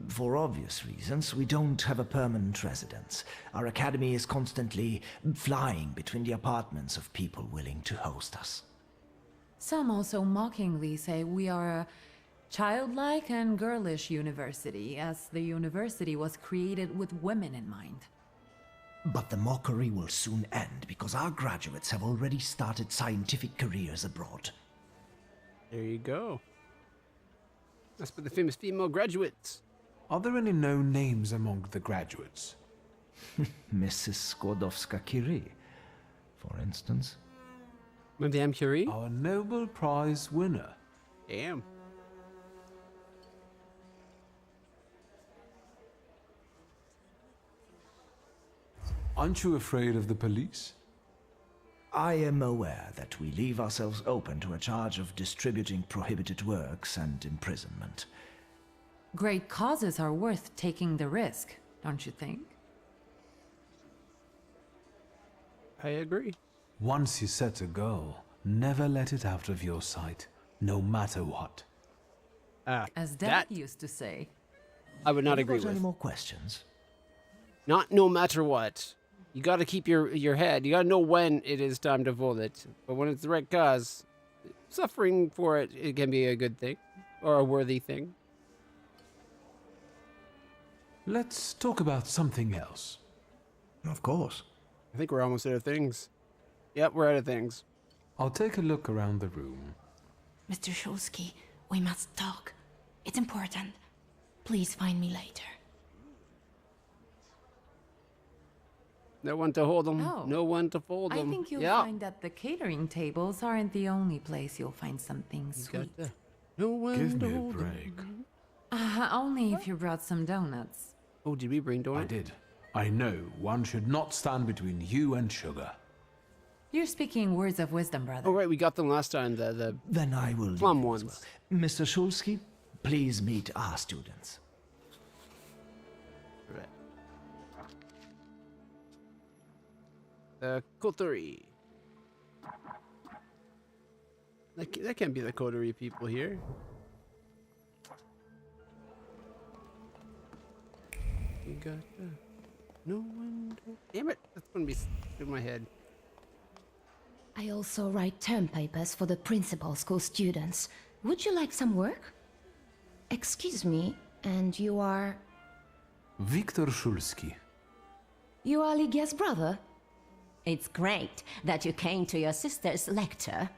For obvious reasons, we don't have a permanent residence. Our academy is constantly flying between the apartments of people willing to host us. Some also mockingly say we are a childlike and girlish university, as the university was created with women in mind. But the mockery will soon end because our graduates have already started scientific careers abroad. There you go. That's for the famous female graduates. Are there any known names among the graduates? Mrs. Skłodowska-Curie, for instance. Madame Curie? Our Nobel Prize winner. Damn. Aren't you afraid of the police? I am aware that we leave ourselves open to a charge of distributing prohibited works and imprisonment. Great causes are worth taking the risk, don't you think? I agree. Once you set a goal, never let it out of your sight, no matter what. As Dad used to say. I would not agree Any with. more questions? Not no matter what. You got to keep your head. You got to know when it is time to fold it. But when it's the right cause, suffering for it, it can be a good thing or a worthy thing. Let's talk about something else. Of course. I think we're almost out of things. Yep, we're out of things. I'll take a look around the room. Mr. Shulsky, we must talk. It's important. Please find me later. No one to hold them. Oh. No one to fold them. I think you'll find that the catering tables aren't the only place you'll find something sweet. No one Give to me a hold 'em. break. Only if you brought some donuts. Oh, did we bring donuts? I did. I know one should not stand between you and sugar. You're speaking words of wisdom, brother. Oh, right, we got them last time. The Then I will plum leave ones. as well. Mr. Shulsky, please meet our students. Right. The coterie. That can't be the coterie people here. You got no one. Damn it! That's gonna be in my head. I also write term papers for the principal school students. Would you like some work? Excuse me, and you are... Viktor Shulsky. You are Lygia's brother? It's great that you came to your sister's lecture.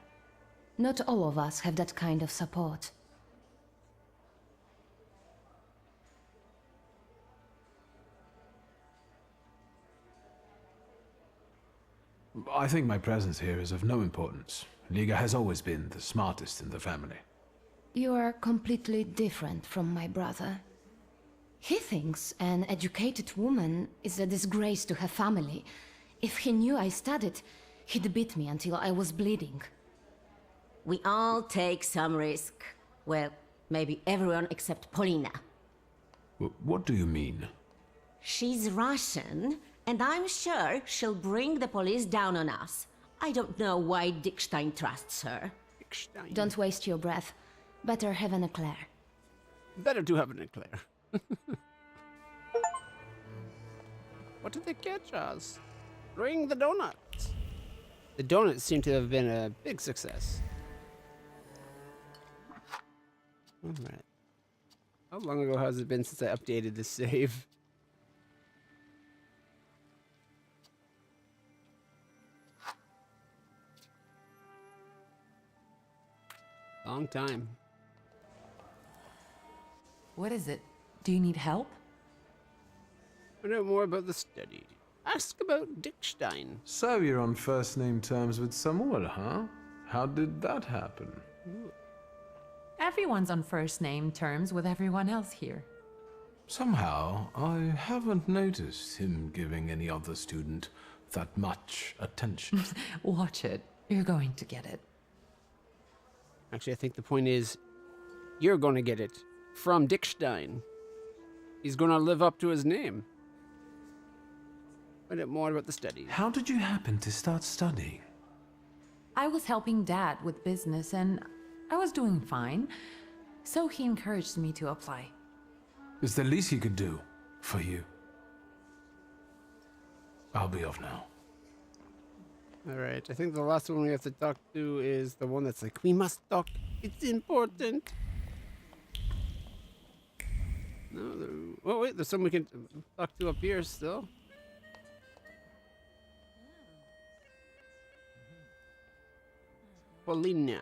Not all of us have that kind of support. I think my presence here is of no importance. Liga has always been the smartest in the family. You are completely different from my brother. He thinks an educated woman is a disgrace to her family. If he knew I studied, he'd beat me until I was bleeding. We all take some risk. Well, maybe everyone except Polina. What do you mean? She's Russian, and I'm sure she'll bring the police down on us. I don't know why Dickstein trusts her. Don't waste your breath. Better have an eclair. Better to have an eclair. What did they catch us? Bring the donuts. The donuts seem to have been a big success. Alright. How long ago has it been since I updated this save? Long time. What is it? Do you need help? Find out more about the study. Ask about Dickstein. So you're on first name terms with Samuel, huh? How did that happen? Everyone's on first name terms with everyone else here. Somehow, I haven't noticed him giving any other student that much attention. Watch it. You're going to get it. Actually, I think the point is, you're going to get it from Dickstein. He's going to live up to his name. Find out more about the studies. How did you happen to start studying? I was helping Dad with business, and I was doing fine, so he encouraged me to apply. It's the least he could do for you. I'll be off now. Alright, I think the last one we have to talk to is the one that's like, we must talk. It's important. No, oh wait, there's someone we can talk to up here still. Paulina.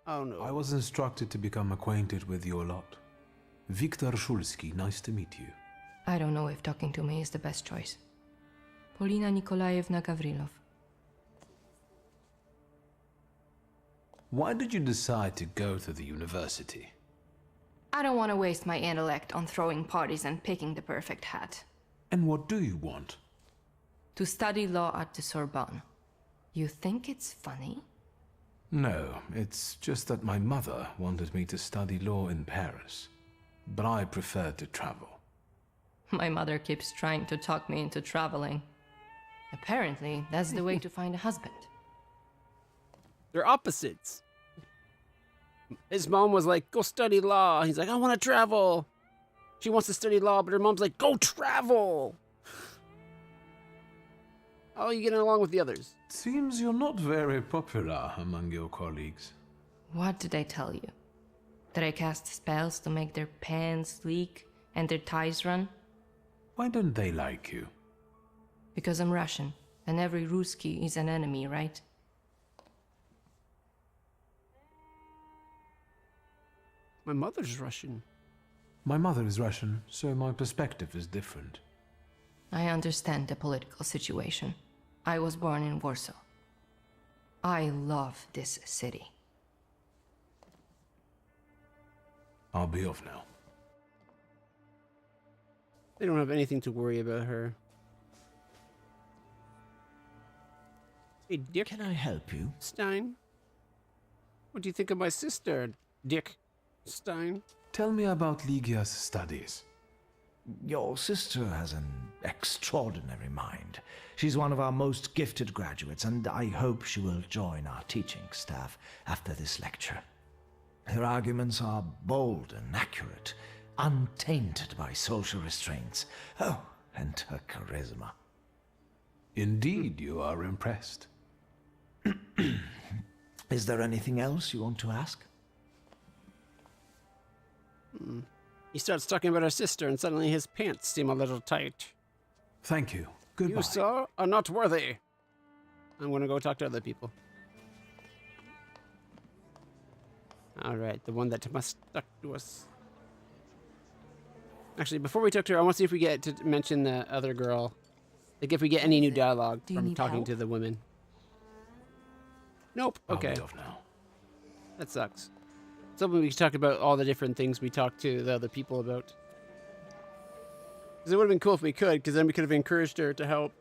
Oh no. I was instructed to become acquainted with your lot. Viktor Shulsky, nice to meet you. I don't know if talking to me is the best choice. Polina Nikolaevna Gavrilov. Why did you decide to go to the university? I don't want to waste my intellect on throwing parties and picking the perfect hat. And what do you want? To study law at the Sorbonne. You think it's funny? No, it's just that my mother wanted me to study law in Paris. But I preferred to travel. My mother keeps trying to talk me into traveling. Apparently, that's the way to find a husband. They're opposites. His mom was like, go study law. He's like, I want to travel. She wants to study law, but her mom's like, go travel. How are you getting along with the others? Seems you're not very popular among your colleagues. What did I tell you? That I cast spells to make their pants leak and their ties run? Why don't they like you? Because I'm Russian, and every Ruski is an enemy, right? My mother's Russian. My mother is Russian, so my perspective is different. I understand the political situation. I was born in Warsaw. I love this city. I'll be off now. They don't have anything to worry about her. Hey, Dick. Can I help you? Stein? What do you think of my sister, Dick Stein? Tell me about Ligia's studies. Your sister has an extraordinary mind. She's one of our most gifted graduates, and I hope she will join our teaching staff after this lecture. Her arguments are bold and accurate, untainted by social restraints. Oh, and her charisma. Indeed, you are impressed. Is there anything else you want to ask? He starts talking about her sister, and suddenly his pants seem a little tight. Thank you. Goodbye. You, sir, are not worthy. I'm gonna go talk to other people. Alright, the one that must talk to us. Actually, before we talk to her, I want to see if we get to mention the other girl. Like if we get any new dialogue from talking to the women. Nope. Okay. I'll be off now. That sucks. Something we could talk about all the different things we talked to the other people about. Because it would have been cool if we could, because then we could have encouraged her to help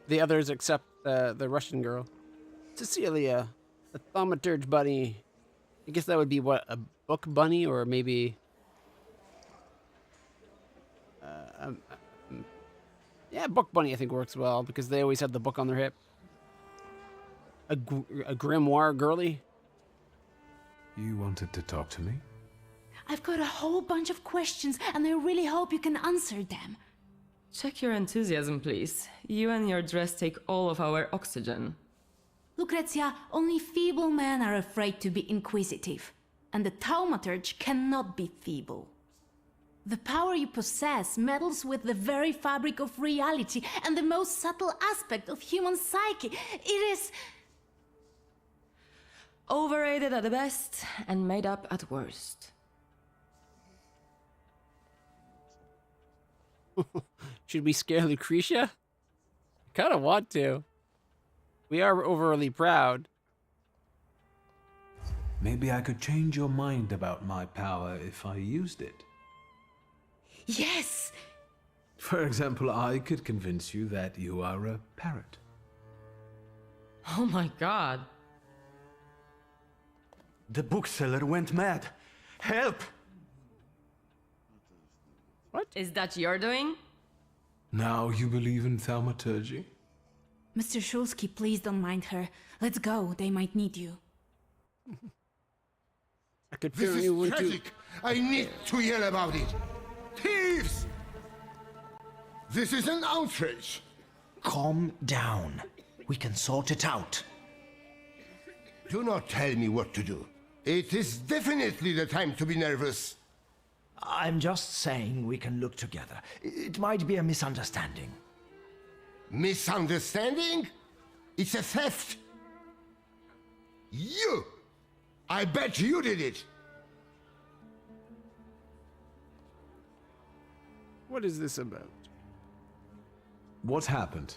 the others except the Russian girl. Cecilia, the Thaumaturge bunny. I guess that would be what, a book bunny, or maybe... yeah, book bunny I think works well, because they always had the book on their hip. A grimoire girly. You wanted to talk to me? I've got a whole bunch of questions, and I really hope you can answer them. Check your enthusiasm, please. You and your dress take all of our oxygen. Lucrezia, only feeble men are afraid to be inquisitive, and the Thaumaturge cannot be feeble. The power you possess meddles with the very fabric of reality and the most subtle aspect of human psyche. It is... Overrated at the best and made up at worst. Should we scare Lucretia? I kind of want to. We are overly proud. Maybe I could change your mind about my power if I used it. Yes! For example, I could convince you that you are a parrot. Oh my god. The bookseller went mad. Help! What? Is that your doing? Now you believe in thaumaturgy? Mr. Shulsky, please don't mind her. Let's go, they might need you. I could This turn is you into... tragic. I need to yell about it. Thieves! This is an outrage. Calm down. We can sort it out. Do not tell me what to do. It is definitely the time to be nervous. I'm just saying we can look together. It might be a misunderstanding. Misunderstanding? It's a theft. You! I bet you did it. What is this about? What happened?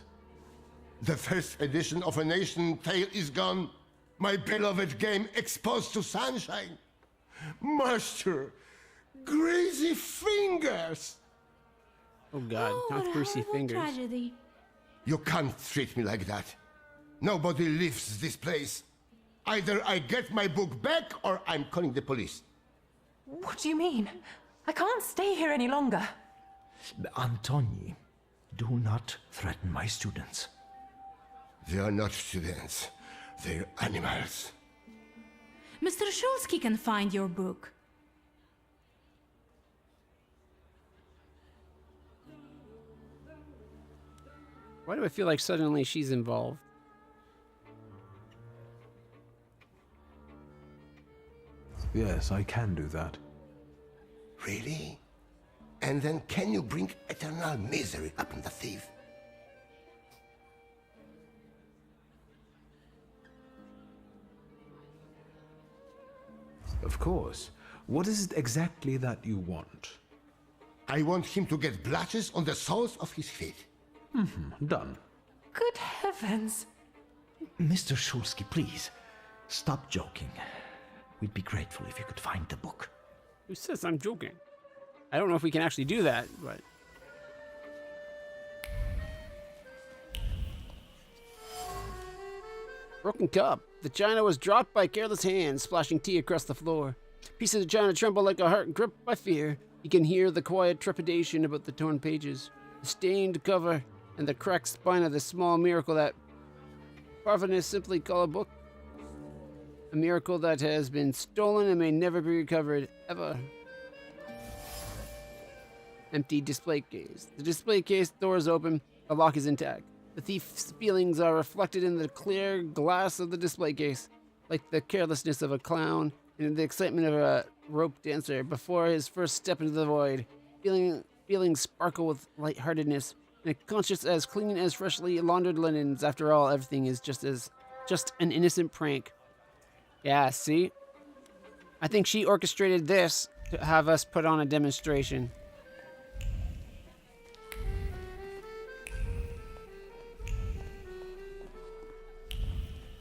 The first edition of A Nation Tale is gone. My beloved game exposed to sunshine. Master, greasy fingers. Oh God, not greasy fingers. Tragedy. You can't treat me like that. Nobody leaves this place. Either I get my book back or I'm calling the police. What do you mean? I can't stay here any longer. Antoni, do not threaten my students. They are not students. They're animals. Mr. Shulsky can find your book. Why do I feel like suddenly she's involved? Yes, I can do that. Really? And then can you bring eternal misery upon the thief? Of course. What is it exactly that you want? I want him to get blotches on the soles of his feet. Done. Good heavens. Mr. Shulsky, please, stop joking. We'd be grateful if you could find the book. Who says I'm joking? I don't know if we can actually do that, but... Broken cup. The china was dropped by careless hands, splashing tea across the floor. Pieces of china tremble like a heart gripped by fear. You can hear the quiet trepidation about the torn pages, the stained cover, and the cracked spine of the small miracle that Parvenists simply call a book. A miracle that has been stolen and may never be recovered, ever. Empty display case. The display case door is open, the lock is intact. The thief's feelings are reflected in the clear glass of the display case, like the carelessness of a clown and the excitement of a rope dancer before his first step into the void. Feelings sparkle with lightheartedness, and a conscience as clean as freshly laundered linens. After all, everything is just an innocent prank. Yeah, see? I think she orchestrated this to have us put on a demonstration.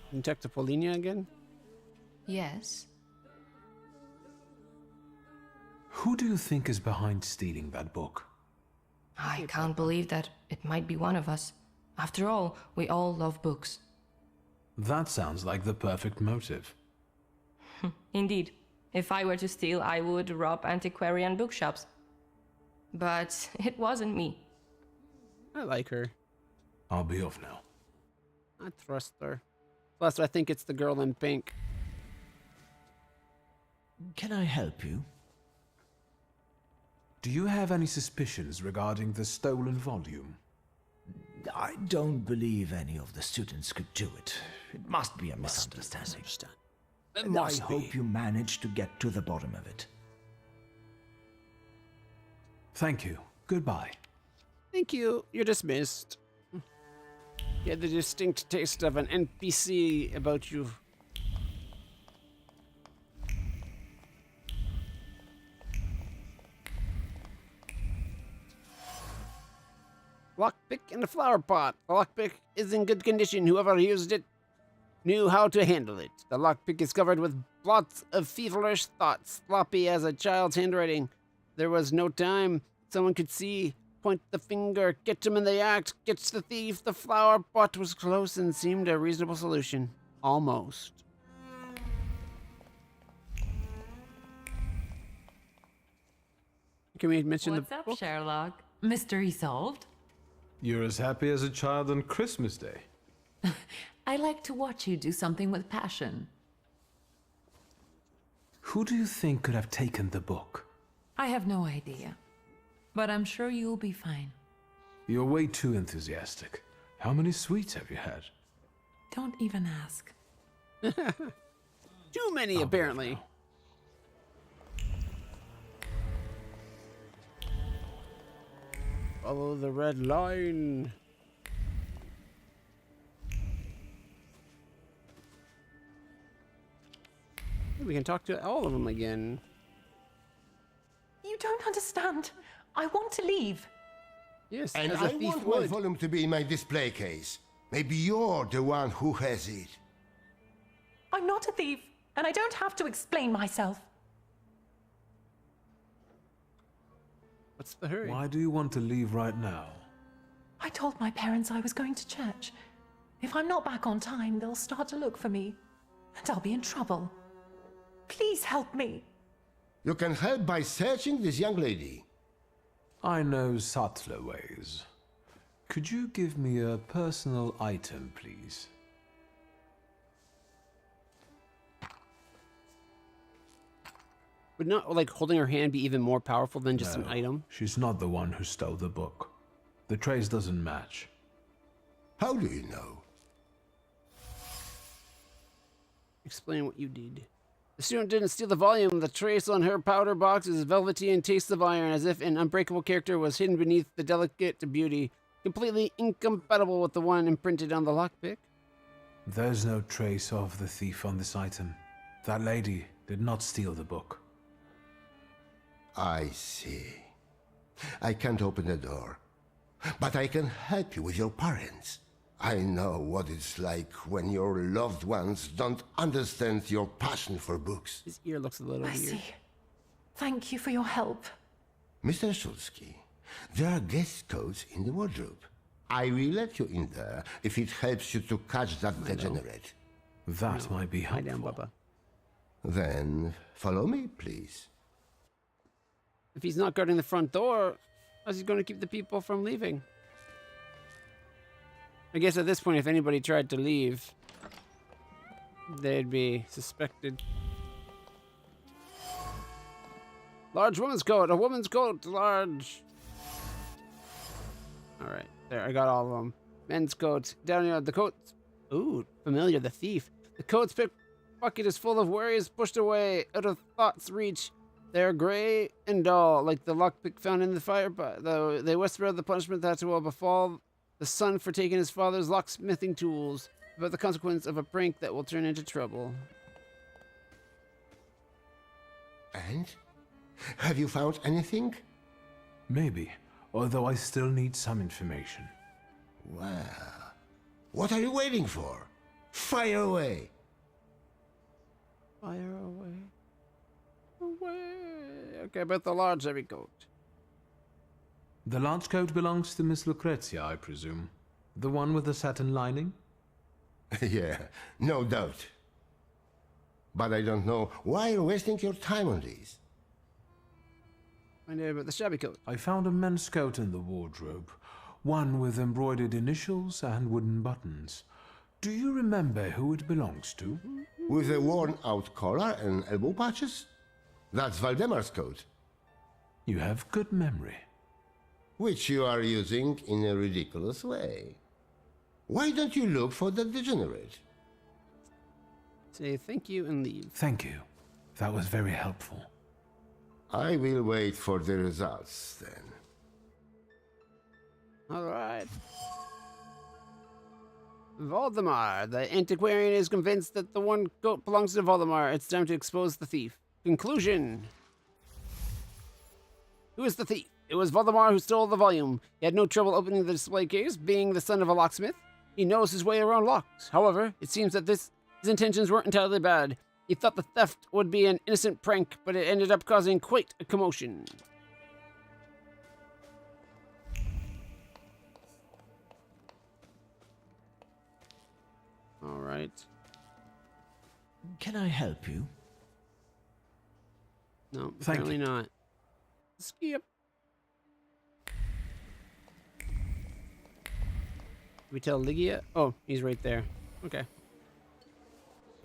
Can you talk to Paulinia again? Yes. Who do you think is behind stealing that book? I can't believe that it might be one of us. After all, we all love books. That sounds like the perfect motive. Indeed. If I were to steal, I would rob antiquarian bookshops. But it wasn't me. I like her. I'll be off now. I trust her. Plus, I think it's the girl in pink. Can I help you? Do you have any suspicions regarding the stolen volume? I don't believe any of the students could do it. It must be a misunderstanding. And I hope you manage to get to the bottom of it. Thank you. Goodbye. Thank you. You're dismissed. You had the distinct taste of an NPC about you. Lockpick in a flower pot. The lockpick is in good condition. Whoever used it knew how to handle it. The lockpick is covered with blots of feverish thoughts, sloppy as a child's handwriting. There was no time. Someone could see. Point the finger. Get him in the act. Gets the thief. The flower pot was close and seemed a reasonable solution. Almost. Can we mention What's the up, book? Sherlock? Mystery solved? You're as happy as a child on Christmas Day. I like to watch you do something with passion. Who do you think could have taken the book? I have no idea. But I'm sure you'll be fine. You're way too enthusiastic. How many sweets have you had? Don't even ask. Too many, apparently. Follow the red line. We can talk to all of them again. You don't understand. I want to leave. Yes, and as a I thief want my would. volume to be in my display case. Maybe you're the one who has it. I'm not a thief, and I don't have to explain myself. What's the hurry? Why do you want to leave right now? I told my parents I was going to church. If I'm not back on time, they'll start to look for me, and I'll be in trouble. Please help me. You can help by searching this young lady. I know subtler ways. Could you give me a personal item, please? Would not, like, holding her hand be even more powerful than just an item? She's not the one who stole the book. The trace doesn't match. How do you know? Explain what you did. The student didn't steal the volume. The trace on her powder box is velvety and tastes of iron, as if an unbreakable character was hidden beneath the delicate beauty, completely incompatible with the one imprinted on the lockpick. There's no trace of the thief on this item. That lady did not steal the book. I see. I can't open the door, but I can help you with your parents. I know what it's like when your loved ones don't understand your passion for books. His ear looks a little I weird. see. Thank you for your help. Mr. Shulsky, there are guest codes in the wardrobe. I will let you in there if it helps you to catch that degenerate. That might be Hi down, helpful. Bubba. Then follow me, please. If he's not guarding the front door, how's he going to keep the people from leaving? I guess at this point, if anybody tried to leave, they'd be suspected. Large woman's coat, a woman's coat, large. All right, there, I got all of them. Men's coat, down here, the coats. Ooh, familiar, the thief. The coat's bucket is full of worries pushed away, out of thought's reach. They're gray and dull, like the lockpick found in the fire, but though they whisper of the punishment that will befall the son for taking his father's locksmithing tools, about the consequence of a prank that will turn into trouble. And? Have you found anything? Maybe, although I still need some information. Well, what are you waiting for? Fire away! Fire away. Away. Okay, about the large heavy coat. The large coat belongs to Miss Lucrezia, I presume. The one with the satin lining? Yeah, no doubt. But I don't know why you're wasting your time on these. Find out about the shabby coat. I found a men's coat in the wardrobe. One with embroidered initials and wooden buttons. Do you remember who it belongs to? With a worn-out collar and elbow patches? That's Valdemar's coat. You have good memory. Which you are using in a ridiculous way. Why don't you look for the degenerate? Say thank you and leave. Thank you. That was very helpful. I will wait for the results then. All right. Voldemar. The antiquarian is convinced that the one coat belongs to Voldemar. It's time to expose the thief. Conclusion. Who is the thief? It was Voldemar who stole the volume. He had no trouble opening the display case, being the son of a locksmith. He knows his way around locks. However, it seems that his intentions weren't entirely bad. He thought the theft would be an innocent prank, but it ended up causing quite a commotion. All right. Can I help you? No, Thank apparently you. not. Skip. Did we tell Ligia? Oh, he's right there. Okay.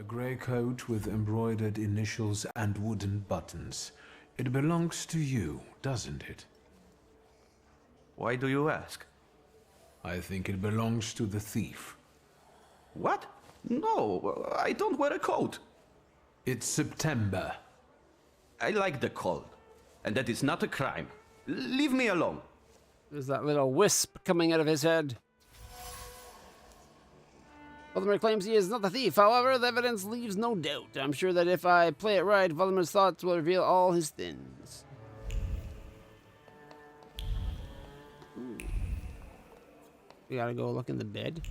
A grey coat with embroidered initials and wooden buttons. It belongs to you, doesn't it? Why do you ask? I think it belongs to the thief. What? No, I don't wear a coat. It's September. I like the cold, and that is not a crime. Leave me alone. There's that little wisp coming out of his head. Voldemort claims he is not the thief. However, the evidence leaves no doubt. I'm sure that if I play it right, Voldemort's thoughts will reveal all his sins. Ooh. We gotta go look in the bed.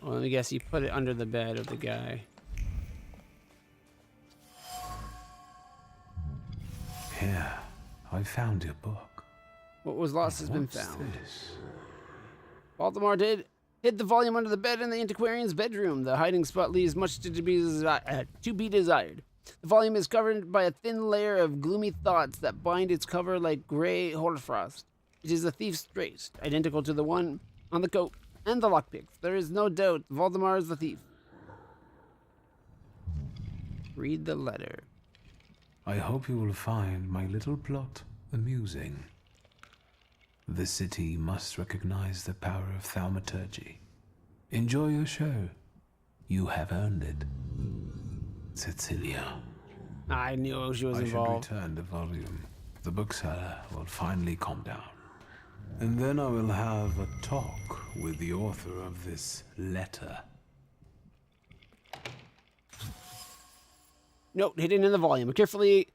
Well, I guess he put it under the bed of the guy. Here, I found your book. What was lost has been What's found. this? Baltimore hid the volume under the bed in the antiquarian's bedroom. The hiding spot leaves much to be desired. The volume is covered by a thin layer of gloomy thoughts that bind its cover like gray hoarfrost. It is the thief's trace, identical to the one on the coat and the lockpicks. There is no doubt Voldemort is the thief. Read the letter. I hope you will find my little plot amusing. The city must recognize the power of Thaumaturge. Enjoy your show. You have earned it. Cecilia. I knew she was I involved. should return the volume. The bookseller will finally calm down. And then I will have a talk with the author of this letter. Note hidden in the volume. A carefully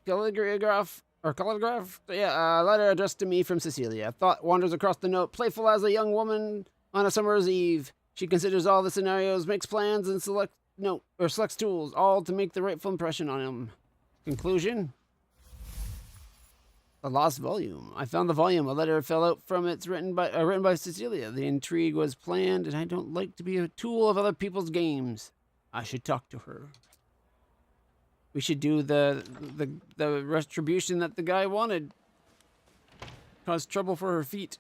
calligraphed letter addressed to me from Cecilia. Thought wanders across the note, playful as a young woman on a summer's eve. She considers all the scenarios, makes plans, and selects tools, all to make the rightful impression on him. Conclusion? The lost volume. I found the volume. A letter fell out from it, written by Cecilia. The intrigue was planned, and I don't like to be a tool of other people's games. I should talk to her. We should do the retribution that the guy wanted. Cause trouble for her feet.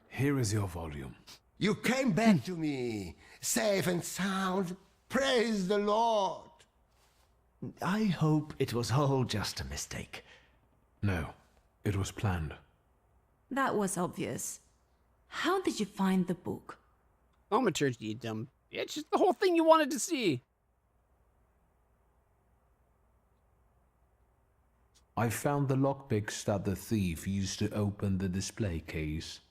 Here is your volume. You came back to me, safe and sound. Praise the Lord. I hope it was all just a mistake. No, it was planned. That was obvious. How did you find the book? Thaumaturge, you dumb bitch. It's the whole thing you wanted to see. I found the lockpicks that the thief used to open the display case.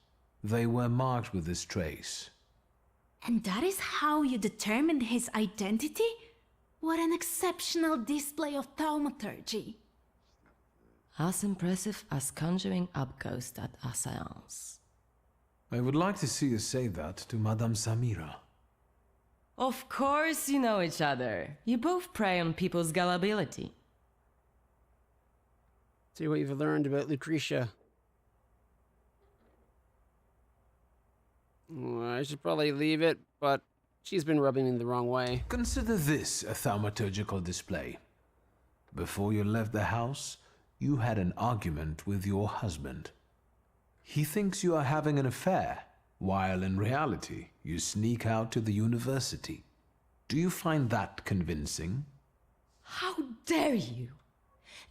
They were marked with this trace. And that is how you determined his identity? What an exceptional display of thaumaturgy. As impressive as conjuring up ghosts at a seance. I would like to see you say that to Madame Samira. Of course you know each other. You both prey on people's gullibility. See what you've learned about Lucretia. I should probably leave it, but she's been rubbing me the wrong way. Consider this a thaumaturgical display. Before you left the house, you had an argument with your husband. He thinks you are having an affair, while in reality, you sneak out to the university. Do you find that convincing? How dare you?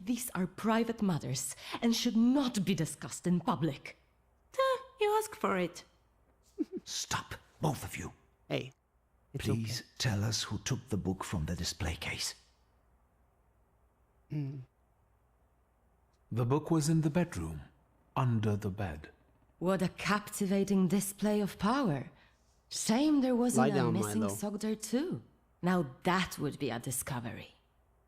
These are private matters and should not be discussed in public. You asked for it. Stop, both of you. Hey, please tell us who took the book from the display case. The book was in the bedroom, under the bed. What a captivating display of power. Shame there wasn't a missing Milo. sock there too. Now that would be a discovery.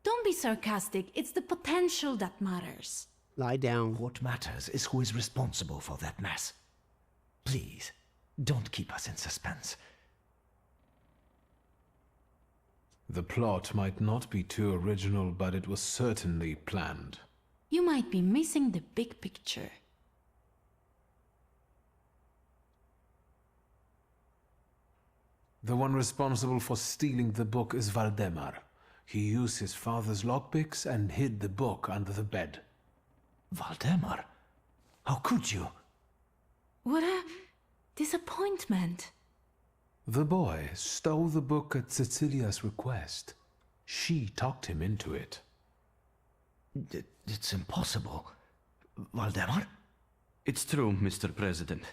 Don't be sarcastic. It's the potential that matters. Lie down. What matters is who is responsible for that mess. Please, don't keep us in suspense. The plot might not be too original, but it was certainly planned. You might be missing the big picture. The one responsible for stealing the book is Valdemar. He used his father's lockpicks and hid the book under the bed. Valdemar? How could you? What a disappointment. The boy stole the book at Cecilia's request. She talked him into it. It's impossible. Valdemar? It's true, Mr. President.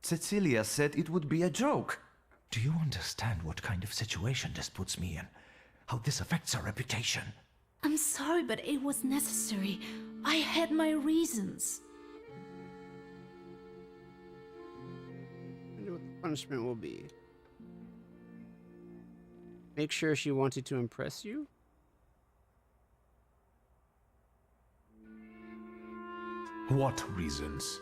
Cecilia said it would be a joke. Do you understand what kind of situation this puts me in? How this affects our reputation? I'm sorry, but it was necessary. I had my reasons. I wonder what the punishment will be. Make sure she wanted to impress you? What reasons?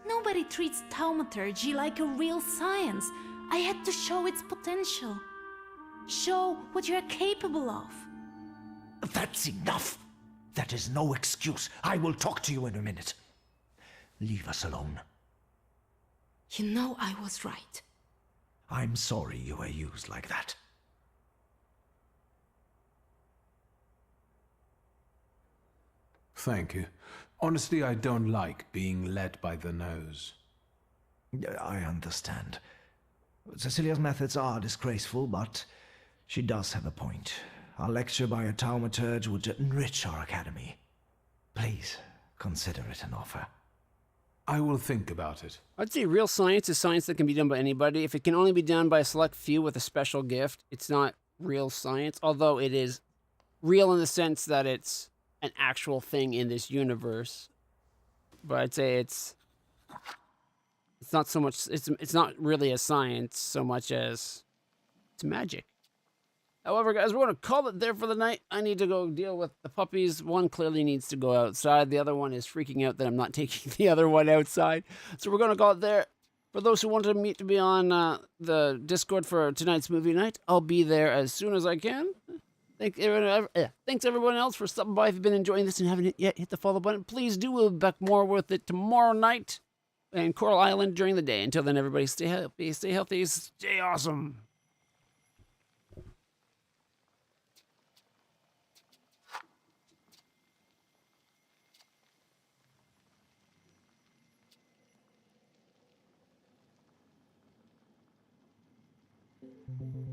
Nobody treats Thaumaturge like a real science. I had to show its potential. Show what you're capable of. That's enough! That is no excuse. I will talk to you in a minute. Leave us alone. You know I was right. I'm sorry you were used like that. Thank you. Honestly, I don't like being led by the nose. I understand. Cecilia's methods are disgraceful, but she does have a point. A lecture by a Thaumaturge would enrich our academy. Please, consider it an offer. I will think about it. I'd say real science is science that can be done by anybody. If it can only be done by a select few with a special gift, it's not real science, although it is real in the sense that it's an actual thing in this universe. But I'd say it's not so much, it's not really a science so much as it's magic. However, guys, we're going to call it there for the night. I need to go deal with the puppies. One clearly needs to go outside. The other one is freaking out that I'm not taking the other one outside. So we're going to call it there. For those who wanted me to be on the Discord for tonight's movie night, I'll be there as soon as I can. Thanks everyone else for stopping by. If you've been enjoying this and haven't yet hit the follow button, please do. We'll be back more with it tomorrow night and Coral Island during the day. Until then, everybody stay healthy, stay awesome. Thank you.